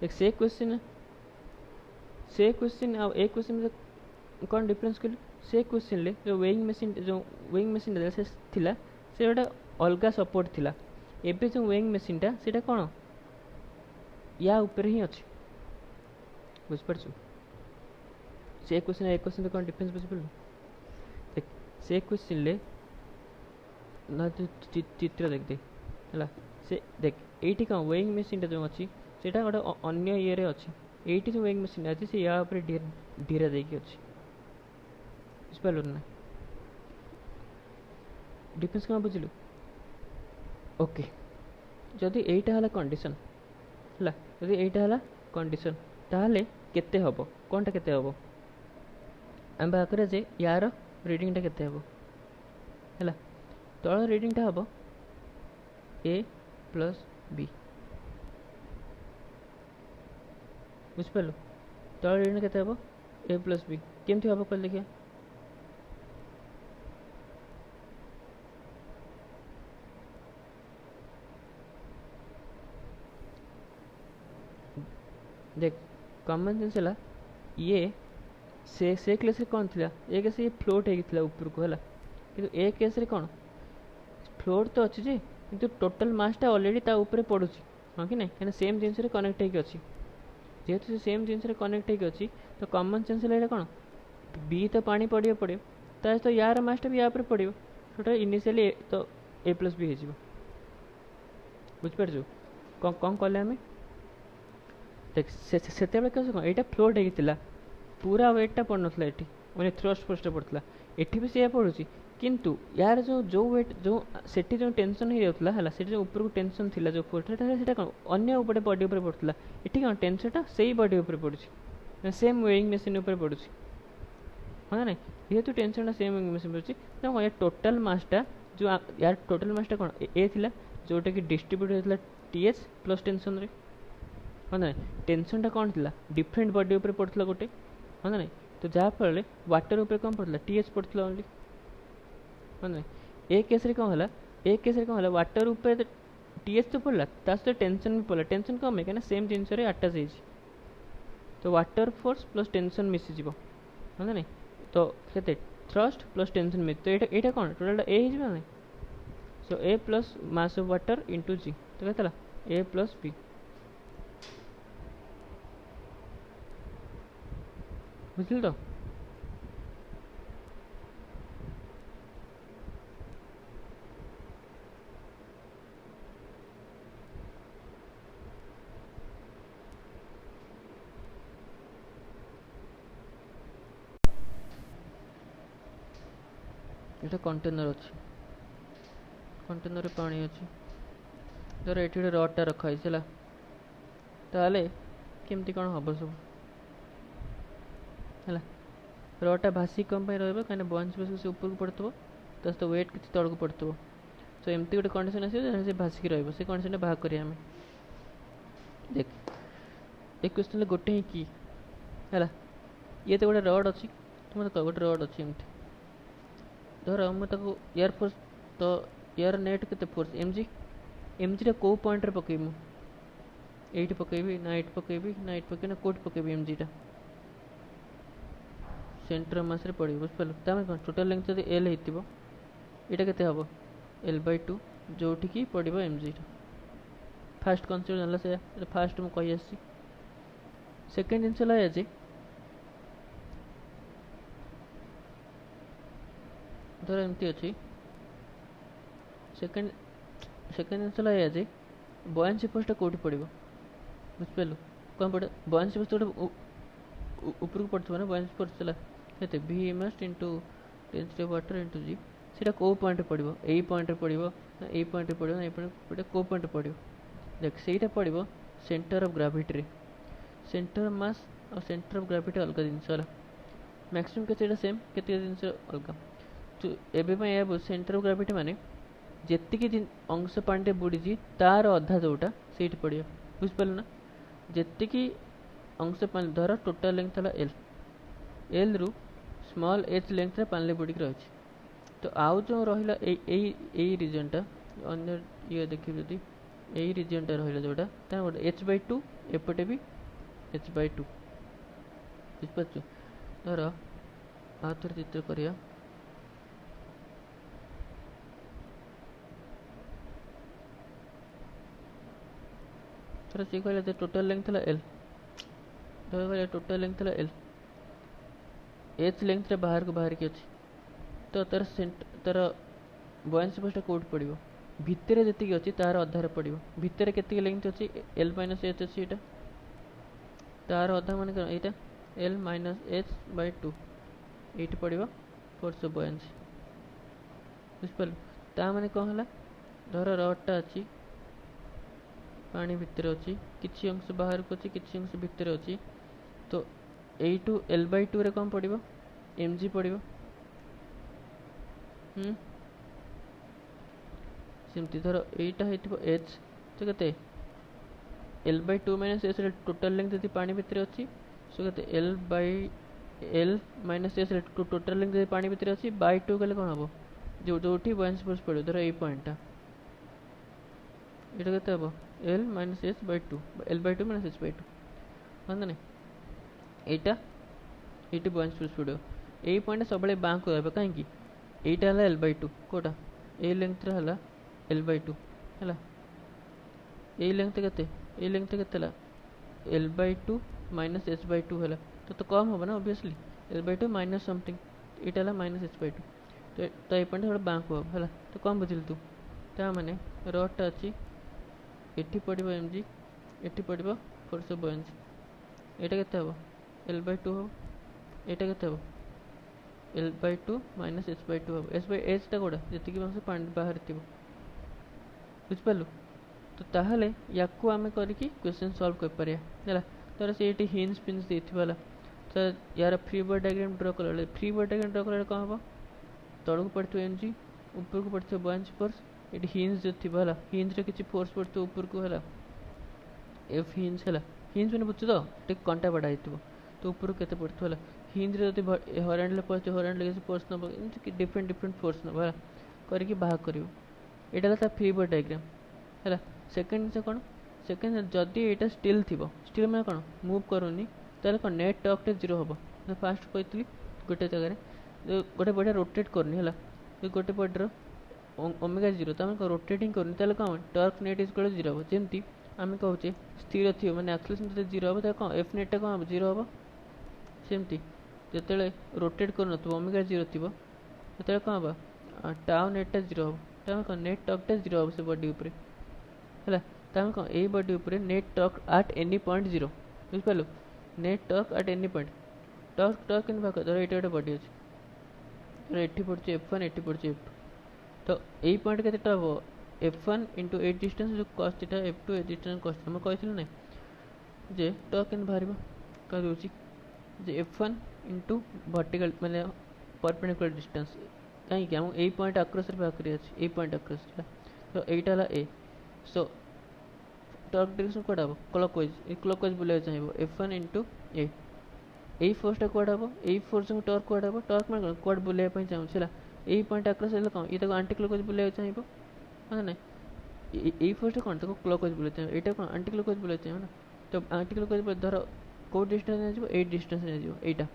एक से क्वेश्चन आ एक क्वेश्चन में कौन डिफरेंस कल से क्वेश्चन ले जो वेइंग मशीन से थिला से गोटे अलग सपोर्ट थिला एबे जो वेइंग मशीन टा सेटा कौन या ऊपर ही अच्छी बुझिपार से क्वेश्चन एक क्वेश्चन कौन डिफरेंस बुझिपार देख से क्वेश्चन ले ना जो चित्र देख दे है से देख ये कौन वेइंग मशीन जो अच्छी से गोटे अन्य ये अच्छी ये जो वेइंग मशीन अच्छी से या ढीरा देखिए अच्छी बुझिपार ना डिफरेंस कौन बुझलु ओके जदि एटा है कंडीशन है जदि एटा है कंडीशन ताहले केते हबो कोनटा केते हबो आम बाकरे जे यार रीडिंग टा केते हबो है तल रीडिंग टा हबो ए प्लस बी बुझिपार तल रीडिंग केते हबो ए प्लस बी केमती हबो कल देखिया देख कॉमन सेंस है ये से केस रे कौन थिला ए केस ये फ्लोट होता ऊपर को है कि ए केस रे कौन फ्लोट तो अच्छी जे किंतु टोटल मासटा ऑलरेडी ता ऊपर पड़ू हाँ कि नहीं कहीं सेम जिनस कनेक्ट होगी अच्छी जेहेतु से सेम जिनस कनेक्ट होगी अच्छी तो कॉमन सेंस है कौन बी तो पानी पड़ो पड़ो तो यार मासटा भी या पड़ो टोटल इनिशियली तो ए प्लस बी हो बुझिपार कौन कले आम देख से कौन यहाँ फ्लोट होता पूरा वेटा पड़ नाला ये मैंने थ्रस्ट फोर्स पड़ता ये भी से पड़ू किंतु यार जो वेट जो सेठी जो टेंशन हो जाता है से जो ऊपर को टेंशन थी जो फोर्स से कौन अन्य उपरे बॉडी उपर पड़ता ये कौन टेंशन से ही बॉडी उपर पड़ू सेम वेइंग मशीन उपर पड़ू हाँ ना जेहेतु टेंशन सेम वेइंग मशीन पड़ू तो यार टोटल मासटा जो यार टोटल मासटा कौन ए थिला जोटा कि डिस्ट्रीब्यूट होता टीएच प्लस टेंशन रे हाँ ना टेंशन टा कौन थी डिफरेंट बॉडी उपर पड़ता गोटे हाँ ना तो जहाँफल वाटर उपर कौन पड़ता टीएच पड़ता ओनली हाँ ना ए केस रे कौन है ए केस रे कौन है वाटर उपर टीएच तो पड़ा सहित टेंशन भी पड़ा टेंशन कम है कहीं सेम जिनस आटाच हो तो water force plus tension Mrs हाँ ना तो के थ्रस्ट प्लस टेंशन मिस तो यहाँ कौन टोटाल ए हो so A plus mass of water into G तो क्या ए प्लस बी बुझल तो ये कंटेनर अच्छी कंटेनर पानी अच्छी धर ये रडटा रखाई ताले केमती कौन हम सब है रडटा भासिक कम रहा कहीं बंच बस से ऊपर को पड़ो तो सहित वेट किसी तौक पड़ो सो एमती गोटे कंडीशन आस भासिक रे कंडीशन बाहर करें देख एक क्वेश्चन गोटे ही की है ये तो गोटे रड अच्छी तुम तो गोटे रड अच्छी एमती धर मुझे एयर फोर्स तो एयर नेट के फोर्स एमजी एमजी कौ पॉइंट पकई मुझे पकईबी ना ये पकईबी ना ये पकई ना कौट पकईबी एमजीटा सेंटर मास रे पड़े बुझिपाल कौन टोटल लेंथ जब एल हो यहाँ के हम L/2 जो कि पड़ो एमजीटा फास्ट कनसेप्ट जानला से फास्ट मुझे कही आसी सेकेंड जिनस है धर एमती अच्छी सेकेंड जिनस है बयानसी फोर्सटा कौटी पड़ो बुझिपाल कौन पड़े बयानसी फोर्स गोटे ऊपर को पड़ो ना बयानसी फोर्स है भी must into density of water into G सीटा कौ पॉइंट पड़ो यही पॉइंट पड़ो ना ये पॉइंट पड़ो ना ये पॉइंट कौ पॉइंट पड़ो देख सहीटा पड़ो सेंटर ऑफ ग्रेविटी रे सेंटर ऑफ मास और सेंटर ऑफ ग्रेविटी अलग जिनस मैक्सिमम के सेम के जिनस अलग तो एवं सेंटर ऑफ ग्रेविटी माने जी अंश पानी बुड़ी तार अधा जोटा से पड़ो बुझिपाल ना जी अंश पानी धर टोटल लेंथ है एल रु स्मॉल एच लेंथ रे पानी बुड़ी रही तो आउ जो रहा रिजनटा अन्य ये देखिए जदि यही रिजनटा रहा जोटा गोटे H/2 एपटे भी H/2 बुझिपार धर आ थोड़े चित्र करिया थोड़ा सी कहले टोटल लेंथ है एल धर कहले टोटल लेंथ है एल एच लेंथ रे बाहर को बाहर की अच्छी तो तार तार बयानसी फोर्सटा कौट पड़ो भितर जी अच्छी तार अधार पड़ो भितर के लेंथ अच्छी L - H अच्छी यहाँ तार अधा मान यहाँ L - H/2 ये पड़ो फोर्स ऑफ बयानसी बुझिपाल ता माने कौन है धर रडटा अच्छी पानी भितर अच्छी किसी अंश बाहर को अच्छी किसी अंश भितर अच्छी तो यू L/2 रे कौन पड़ो mg पड़ो सेमती धर यहाँ एच तो के L/2 - S टोटल लेंथ जी पानी भितर अच्छी सो के L - S टोटल लेंथ जी पानी भितर अच्छी /2 कले कौन हम जो बयानसी फोर्स पड़ो धर ये पॉइंटा ये के हम L - S/2 L/2 - H/2 हाँ ना यहाँ ये बयानसी फोर्स पड़ो यही पॉइंट सब बाँ को रहा कहीं यहाँ है L/2 कौटा ये लेंथ है L/2 है ये लेंथ के लेंथ के L/2 - H/2 है तो कम हम ना ऑब्वियसली L/2 माइनस समथिंग यहाँ है -H/2 तो ये पॉइंट थोड़ा बाँ को है तो कम बुझिल तू मैंने रडटा अच्छी ये पड़ो mg ये पड़ो फोर्स ऑफ बयानसी यहाँ के हम L/2 हम यहाँ के हम L/2 - H/2 हम H/H कौटा जी अंश पानी बाहर थी बुझिपारू तो ताहले याकू आम करके क्वेश्चन सॉल्व कर पारिया है तर से ये हिंज पिंज देला तो यार फ्री बॉडी डायग्राम ड्र कला फ्री बॉडी डायग्राम ड्र कला कौन हम तौक पड़ो mg ऊपर को पड़ो बयानसी फोर्स ये हिंज जो थी है हिंज रे किसी फोर्स पड़ो ऊपर को है एफ हिंज है हिंज मैंने बुझु तो कंटा बढ़ा तो ऊपर को पड़ो है हिंज रे जो हराइंड पड़े हराइंड किसी फोर्स नब डिफरेंट डिफरेंट फोर्स नब है करके बाहर कर यहाँ फ्री बॉडी डायग्राम है सेकेंड जिन कौन सेकेंड जदि यहाँ स्टिल थी स्टिल मैंने कौन मूव करूनी ताल कौन नेट टॉर्क 0 हम फास्ट कही गोटे जगह गोटे बढ़िया रोटेट करनी है गोटे बॉडीर ओमेगा 0 तो आम रोटेटिंग करनी ताल कौन टॉर्क नेट इज 0 हम जमी आम कहे स्थिर थी मैंने एक्सेलरेशन जो 0 हम कौन एफ नेट कौन हम 0 हम सेमती जिते रोटेट कर ओमेगा 0 थी जो कौन हम टाउ नेटा 0 हम तो कौन नेट टॉर्कटा 0 हम से बॉडी उपरे है कौन ये बॉडी उपरे net torque at any point 0 बुझिपारू net torque at any point torque torque इन भाग धर ये गोटे बॉडी अच्छी एठी पड़ुछि F1 एठी पड़ुछि F2 तो एई पॉइंट केतेटा हबो F1 इंटू ए डिस्टेंस जो cos थीटा F2 ए डिस्टेंस cos हम कहिथिलु नै जे टॉर्क केन बाहरिबो कह दोछि जे F1 इंटू वर्टिकल माने परपेंडिकुलर डिस्टेंस कहीं कि हम एई पॉइंट अक्रॉस रे बाकरी अछि एई पॉइंट अक्रॉस तो एटा ला ए सो टॉर्क डायरेक्शन कोड हबो क्लॉकवाइज बुले चाहिबो F1 इंटू ए एई फोर्स कोड हबो एई फोर्स टॉर्क कोड हबो टॉर्क माने कोड बुले पई चाहू छला एई पॉइंट अक्रॉस ले कोन इता एंटी क्लॉकवाइज बुले चाहिबो माने एई फोर्स कोन तो क्लॉकवाइज बुले चाहिबो एटा कोन एंटी क्लॉकवाइज बुले चाहिबो ना तो एंटी क्लॉकवाइज पर धरो को डिस्टेंस ने जिवो ए डिस्टेंस ने जिवो एटा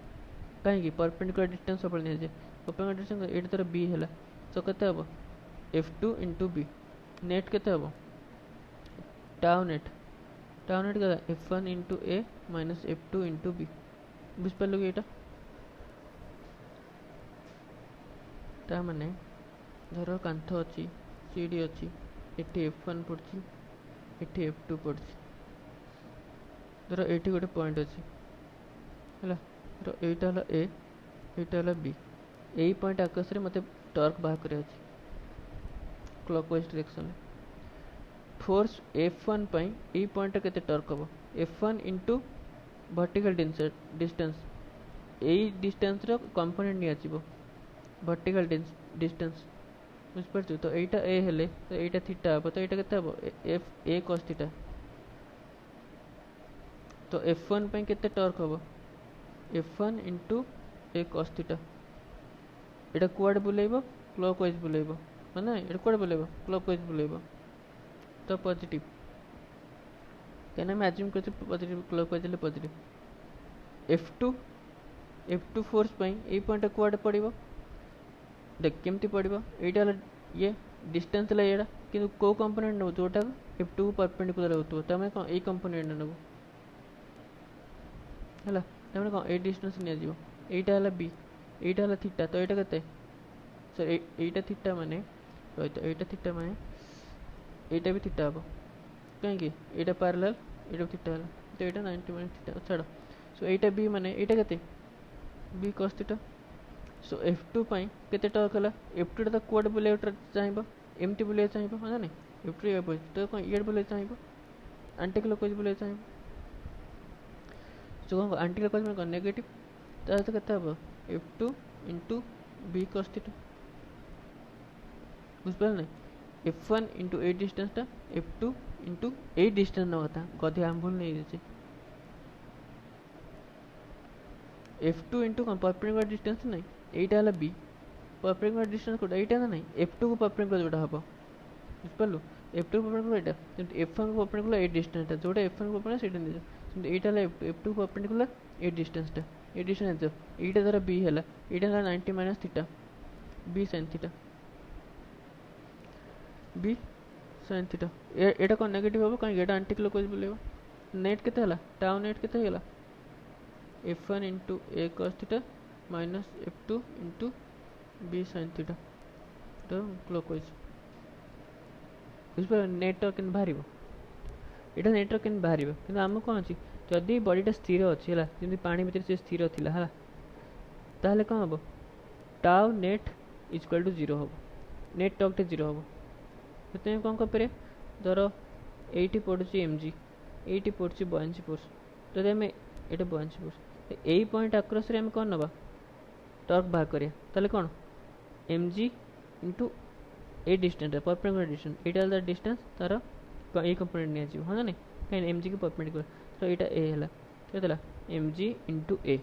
कहीं कि परपेंडिकुलर डिस्टेंस सब ने जे परपेंडिकुलर डिस्टेंस एटा तर बी हैला सो कते हबो F2 इंटू बी नेट केते हबो टाउ नेट का F1 इंटू ए माइनस F2 इंटू बी बुझ पालो एटा ता माने धरो कांथ अछि सीडी अछि एठी F1 पड़छि एठी F2 पड़छि धरो एठी गोटे पॉइंट अछि हला तो एटा हला ए एटा हला बी एई पॉइंट आकाश रे मते टॉर्क बाहर करे अछि क्लॉकवाइज डायरेक्शन फोर्स F1 पई एई पॉइंट केते टॉर्क हबो F1 इंटू वर्टिकल डिस्टेंस एई डिस्टेंस रो कंपोनेंट नि आछिबो वर्टिकल डिस्टेंस बुझ परछु तो एटा ए हेले तो एटा थीटा हबो तो एटा केते हबो F a cos थीटा तो F1 पई केते टॉर्क हबो F1 into A cos theta Etah quad बुलेइबो clockwise बुलेइबो माने एटा क्वाड बुलेइबो क्लॉकवाइज बुलेइबो तो पॉजिटिव कहना मैं अज्यूम करते पॉजिटिव क्लॉकवाइज ले पॉजिटिव F2 फोर्स पई ए पॉइंट क्वाड पड़िबो देख केमती पड़िबो एटा ये डिस्टेंस ले एडा किंतु को कंपोनेंट न जोटा F2 को परपेंडिकुलर होतो तमे कोन ए कंपोनेंट नबो हला तमे कोन ए डिस्टेंस ने जिवो एटा हला बी एटा हला थीटा तो एटा कते सो एटा थीटा माने तो एटा थीटा माने एटा भी थीटा हबो कहीं कि एटा पैरेलल एटा थीटा हला तो एटा 90 माइनस थीटा छाड़ो सो एटा बी माने एटा कते B cos theta so F2 पई केते टॉर्क हला F2 तो कोड बुले चाहिबो एमटी बुले चाहिबो हा नै F2 ए बुले तो कोन एड बुले चाहिबो एंटी क्लॉकवाइज बुले चाहिबो सो कोन एंटी क्लॉकवाइज में कोन नेगेटिव तो केते हबो F2 into B cos theta बुझ पाल नै F1 इंटू ए डिस्टेंस टा F2 इंटू ए डिस्टेंस न होता गधे हम भूल नहीं देचे F2 इंटू कौन परपेंडिकुलर डिस्टेंस नहीं एटा हला बी परपेंडिकुलर डिस्टेंस कोटा एटा ना नहीं F2 को परपेंडिकुलर जोटा हबो बुझ पालो F2 को परपेंडिकुलर एटा F1 को परपेंडिकुलर ए डिस्टेंस टा जोटा F1 को परपेंडिकुलर सेटा नहीं एटा हला F2 को परपेंडिकुलर ए डिस्टेंस टा ए डिस्टेंस जो एटा धर बी हला एटा हला 90 minus theta B sin theta B sin theta एटा कोन नेगेटिव हबो काई एटा एंटी क्लॉकवाइज बुलेबो नेट केते हला टाउ नेट केते हला F1 into A cos theta minus F2 into B sin theta तो क्लॉकवाइज बुझिपा नेटवर्क केन बाहरिबो एटा नेटवर्क केन बाहरिबो किंतु हम कोन अछि जदी बॉडीटा स्थिर अछि हला जदी पानी भीतर से स्थिर थिला हला ताहले कोन हबो टाउ नेट इक्वल टू 0 हबो नेट टॉर्क 0 हबो तो तुम कौन कर धर ये पड़ुची mg ये पड़ुची बॉयंसी फोर्स तो आम ये बॉयंसी फोर्स यही पॉइंट अक्रॉस रे हम कौन नबा टॉर्क बाहर करिया ताले कौन mg into A distance perpendicular distance Etah distance तार ए कंपोनेंट नहीं आजियो हाँ नहीं कहीं mg के परपेंडिकुलर तो एटा ए हला तो देला mg इंटू ए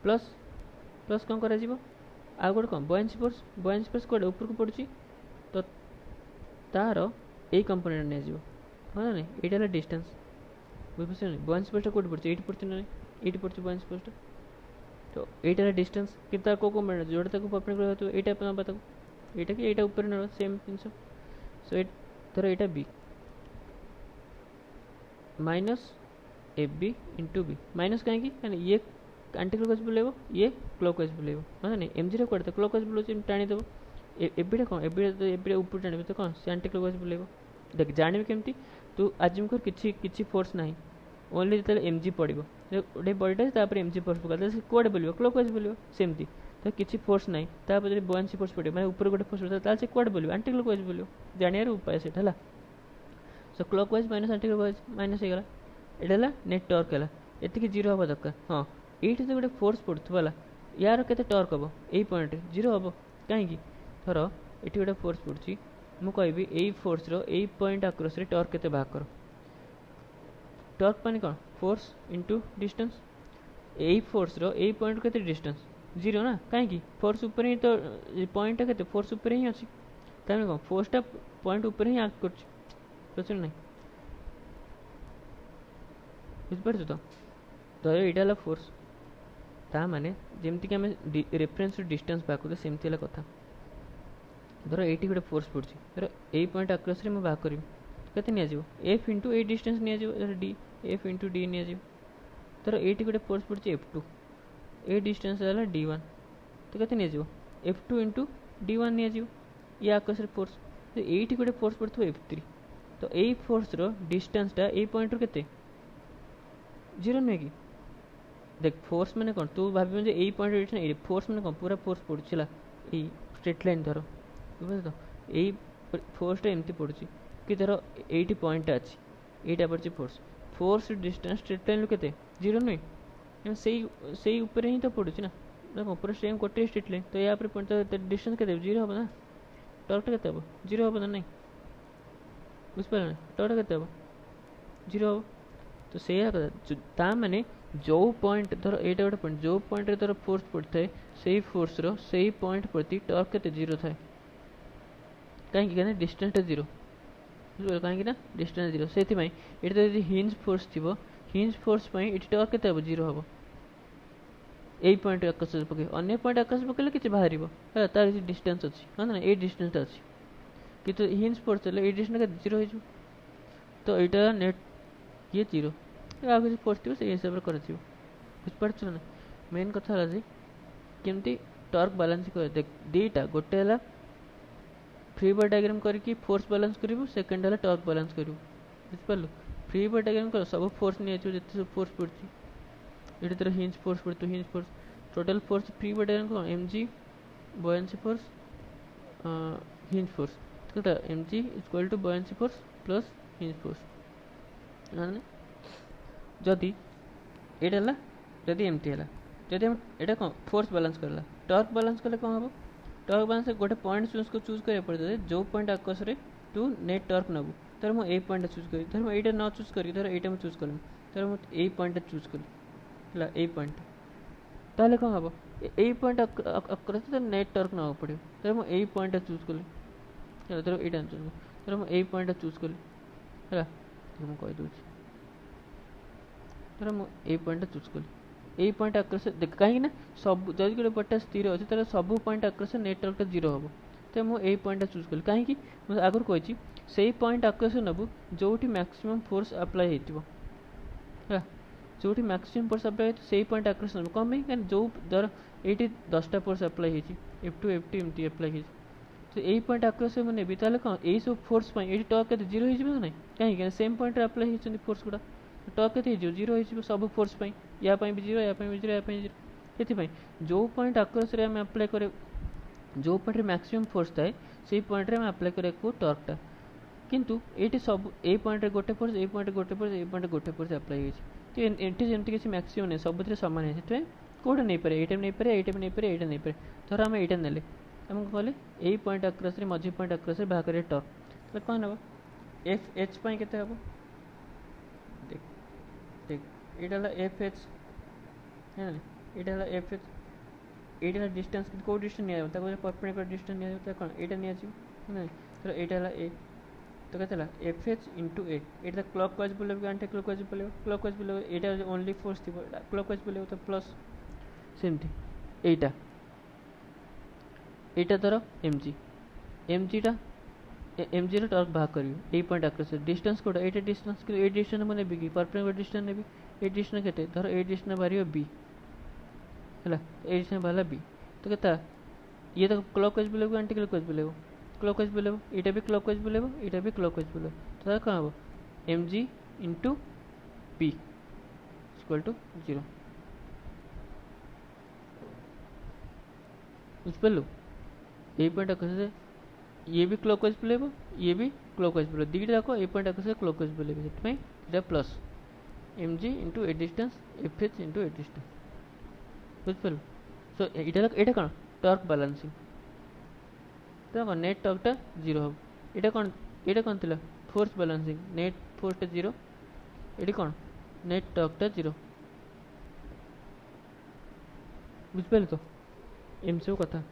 प्लस प्लस कौन करा जीवो आ गोटे कौन बॉयंसी फोर्स कोड ऊपर को पड़ुची तो तार ए कंपोनेंट नहीं आजियो हाँ नहीं एटा हला डिस्टेंस बुझिपारछ नहीं बॉयंसी फोर्स कोड पड़ुची एटी पड़ुची नहीं एटी पड़ुची बॉयंसी फोर्स तो एटा हला डिस्टेंस कितना को कंपोनेंट जोड़ तक परपेंडिकुलर होतो एटा अपन बता एटा कि एटा ऊपर न सेम जिंस सो एट धर एटा B minus F B into B minus कहीं कि ये एंटी क्लॉकवाइज बुलेबो ये क्लॉकवाइज बुलेबो हाँ नहीं एमजी रे कोड क्लॉकवाइज बुलोची टाणी देबो एबीटा कौन एबीटा ऊपर टाणी तो कौन से एंटी क्लॉकवाइज बुलेबो देख जानिबे केमती तू अज्यूम कर किछि फोर्स नाही ओनली जते एमजी पड़िबो गोटे बॉडीटा तापर एमजी फोर्स पका से कोड बुलेबो क्लॉकवाइज बुलेबो सेमती तो किसी फोर्स ना तापर जो बुआंसी फोर्स पड़े मैंने ऊपर गोटे फोर्स पड़े से कौट बोलो आंटी क्लॉक वाइज बोलो जानियार उपाय से है so clock wise minus aunty clock wise minus होगा ये नेट टॉर्क है ये जीरो हवा दरकार हाँ ये तो गोटे फोर्स पड़ूला यार के टॉर्क हम यही पॉइंट जीरो हम कहीं थर ये गोटे फोर्स पड़ी मुझे यही फोर्स यही पॉइंट आक्रस टॉर्क के भाग कर टॉर्क माने कौन फोर्स इंटू डिस्टेंस यही फोर्स यही पॉइंट के डिस्टेंस जीरो ना कहीं फोर्स ऊपर ही तो पॉइंट के फोर्स ऊपर ही अच्छी तामें कौन फोर्सटा पॉइंट ऊपर ही आक्ट कर ना बुझिपार तो धर यहाँ फोर्स ता माने जमती आम रेफरेन्स डिस्टेंस बाहर सेमती कथा धर ये गोटे फोर्स पड़ी धर यही पॉइंट आक्रस में बाहर करी के एफ इंटू ए डिस्टेंस नि डी एफ इंटू डी नि धर ये गोटे फोर्स पड़ी F2 ए डिस्टेंस है D1 तो के F2 इंटू D1 नि ये आकाश फोर्स तो ये गोटे फोर्स पड़ो F3 तो यही फोर्स डिस्टेंसटा यही पॉइंट के जीरो नुहे कि देख फोर्स मैंने कौन तू भाव यही पॉइंट फोर्स मैंने कौन पूरा फोर्स पड़ा यही स्ट्रेट लाइन धर बुझे तो यही फोर्सटा एमती पड़ी कि धर ये पॉइंट अच्छी यहाँ पड़ी force force distance straight line के जीरो नुहे से ऊपर ही तो पड़ू ना देखो पूरा सेम गोटे स्ट्रेट लाइन तो यहाँ पर डिस्टेंस के जीरो हम ना टॉर्क के जीरो हम ना नहीं बुझिपार ना टॉर्क के जीरो हम तो से कथा माने जो पॉइंट धर ये गोटे पॉइंट जो पॉइंट धर फोर्स पड़ता है से फोर्स से पॉइंट प्रति टॉर्क के जीरो थाए कहीं डिस्टेंस जीरो कहीं डिस्टेंस जीरो से ये हिंज फोर्स थी हिंज फोर्स ये टॉर्क के जीरो हम यही पॉइंट आकाश पकड़ अगर पॉइंट आकाश पकड़े कि बाहर है तार डिस्टेंस अच्छी हाँ ना ये डिस्टेंस अच्छी कि हिंज फोर्स ये डिस्टेंस जीरो हो तो यहाँ नेट ये जीरो आगे किसी फोर्स थी से हिसाब से कर बुझिपार ना मेन कथा है केमती टॉर्क बैलेंस कर देख दीटा गोटे है फ्री बॉडी डायग्राम करके फोर्स बैलेंस करूँ सेकेंड है टॉर्क बैलेंस करूँ बुझिपार फ्री बॉडी डायग्राम कर सब फोर्स नहीं जिते सब फोर्स पड़ी ये तेरा हिंज फोर्स पड़ी hinge force total force free body diagram कौन mg buoyancy force hinge force कता mg equal to buoyancy force plus hinge force जदि ये जदि एमती है जदि हम यहाँ कौन फोर्स बैलेंस करला टॉर्क बैलेंस कले कौन हम टॉर्क बैलेंस गोटे पॉइंट को चूज करा पड़ता है जो पॉइंट आकाश टू नेट टॉर्क नबू धर मुझे पॉइंट चूज करी धर मुझे यहाँ न चूज करी धर यहाँ चूज कली धर मुझे पॉइंट चूज कली है पॉइंट ताले कौन हम यही पॉइंट आकाश तो नेट टॉर्क ना पड़ो धर मुझे पॉइंट चूज कली धर यहाँ चूज धर मुझे पॉइंट चूज कली है मुझे कहीदे धर मुझे पॉइंट चूज कली यही पॉइंट आक्रस देख कहीं सब जब गोटे बटा स्थिर अच्छे तरह सब पॉइंट आक्रस नेटवर्क जीरो हम तो मुझे पॉइंट चूज कली कहीं मुझे आगुरी कही से पॉइंट आक्रस नबू जो मैक्सिमम फोर्स अप्लाई है जो मैक्सिमम फोर्स अप्लाई से पॉइंट आक्रस नबू कम कहीं जो धर ये 10टा फोर्स अप्लाई होती F2 F2 एमती अप्लाई हो तो यही पॉइंट आक्रस मुझे नेबी ताले कौन यही सब फोर्स ये टॉर्क के जीरो हो ना कहीं सेम पॉइंट अप्लाई होती फोर्स गुड़ा टॉर्क के जीरो हो सब फोर्स या भी जीरो या भी जीरो या जीरो ये जो पॉइंट आक्रस आम अप्लाई कर जो पॉइंट मैक्सिमम फोर्स थाए से पॉइंट में अप्लाई करा टॉर्कटा किंतु ये सब ए पॉइंट गोटे फोर्स ए पॉइंट गोटे फोर्स ए पॉइंट गोटे फोर्स अप्लाई हो तो ये जमी किसी मैक्सिमम नहीं सब सामान है से कौटे नहीं पारे ये नहीं पारे ये नहीं पारे ये नहीं पारे धर आम यहाँ ने आम कहले यही पॉइंट आक्रस मझी पॉइंट आक्रस बाहर कर टॉर्क तो कौन हम एफ एच के हम देख देख यहाँ एफ एच है ना यहाँ एफ एच ये डिस्टेंस कौ डिस्टेंस नहीं परपेंडिकुलर डिस्टेंस नहीं कौन यहाँ नहीं तो यहाँ ए तो कहते एफ एच इंटू ए ये क्लॉक वाइज बुलेब आंटी क्लॉक वाइज बुलेब क्लॉक वाइज बुलेब ये ओनली फोर्स थी क्लॉक वाइज बुलेब तो प्लस सेमती यहाँ यहाँ धर mg mgटा mg टॉर्क बाहर कर यही पॉइंट आक्रस डिस्टेंस कौटा ये डिस्टेंस ये डिस्टेंस मुझे नेबी कि परपेंडिकुलर डिस्टेंस नेबी ये डिस्टेंस के धर ये डिस्टेंस बाहर बी है ये डिस्टेंस बाहर बी तो कहता ये तो क्लॉक वाइज बुलेब आंटी क्लॉक वाइज बुलेब क्लॉक वाइज बुलेब यहाँ भी क्लॉक वाइज बुलेब यहाँ भी क्लॉक वाइज बुलेब तो कौन हम mg into P equal to 0 ବୁଝିପାରିଲୁ। ଏଇ ପଏଣ୍ଟ ଆକାଶରେ ये भी क्लॉकवाइज बुलेब, ये भी क्लॉकवाइज बुलेब, दुईटा जाक ए पॉइंट आकाशରେ क्लॉकवाइज बुलेब, ସେଥିପାଇଁ ଏଇଟା plus M G into A distance F H into A distance. बुझिपार। सो यहाँ कौन टर्क बालांसिंग तो नेट टर्कटा जीरो हम। यहाँ कौन थी फोर्स बालांसिंग, नेट फोर्सटा जीरो, ये कौन नेट टर्कटा जीरो। बुझिपार तो एम सब कथा।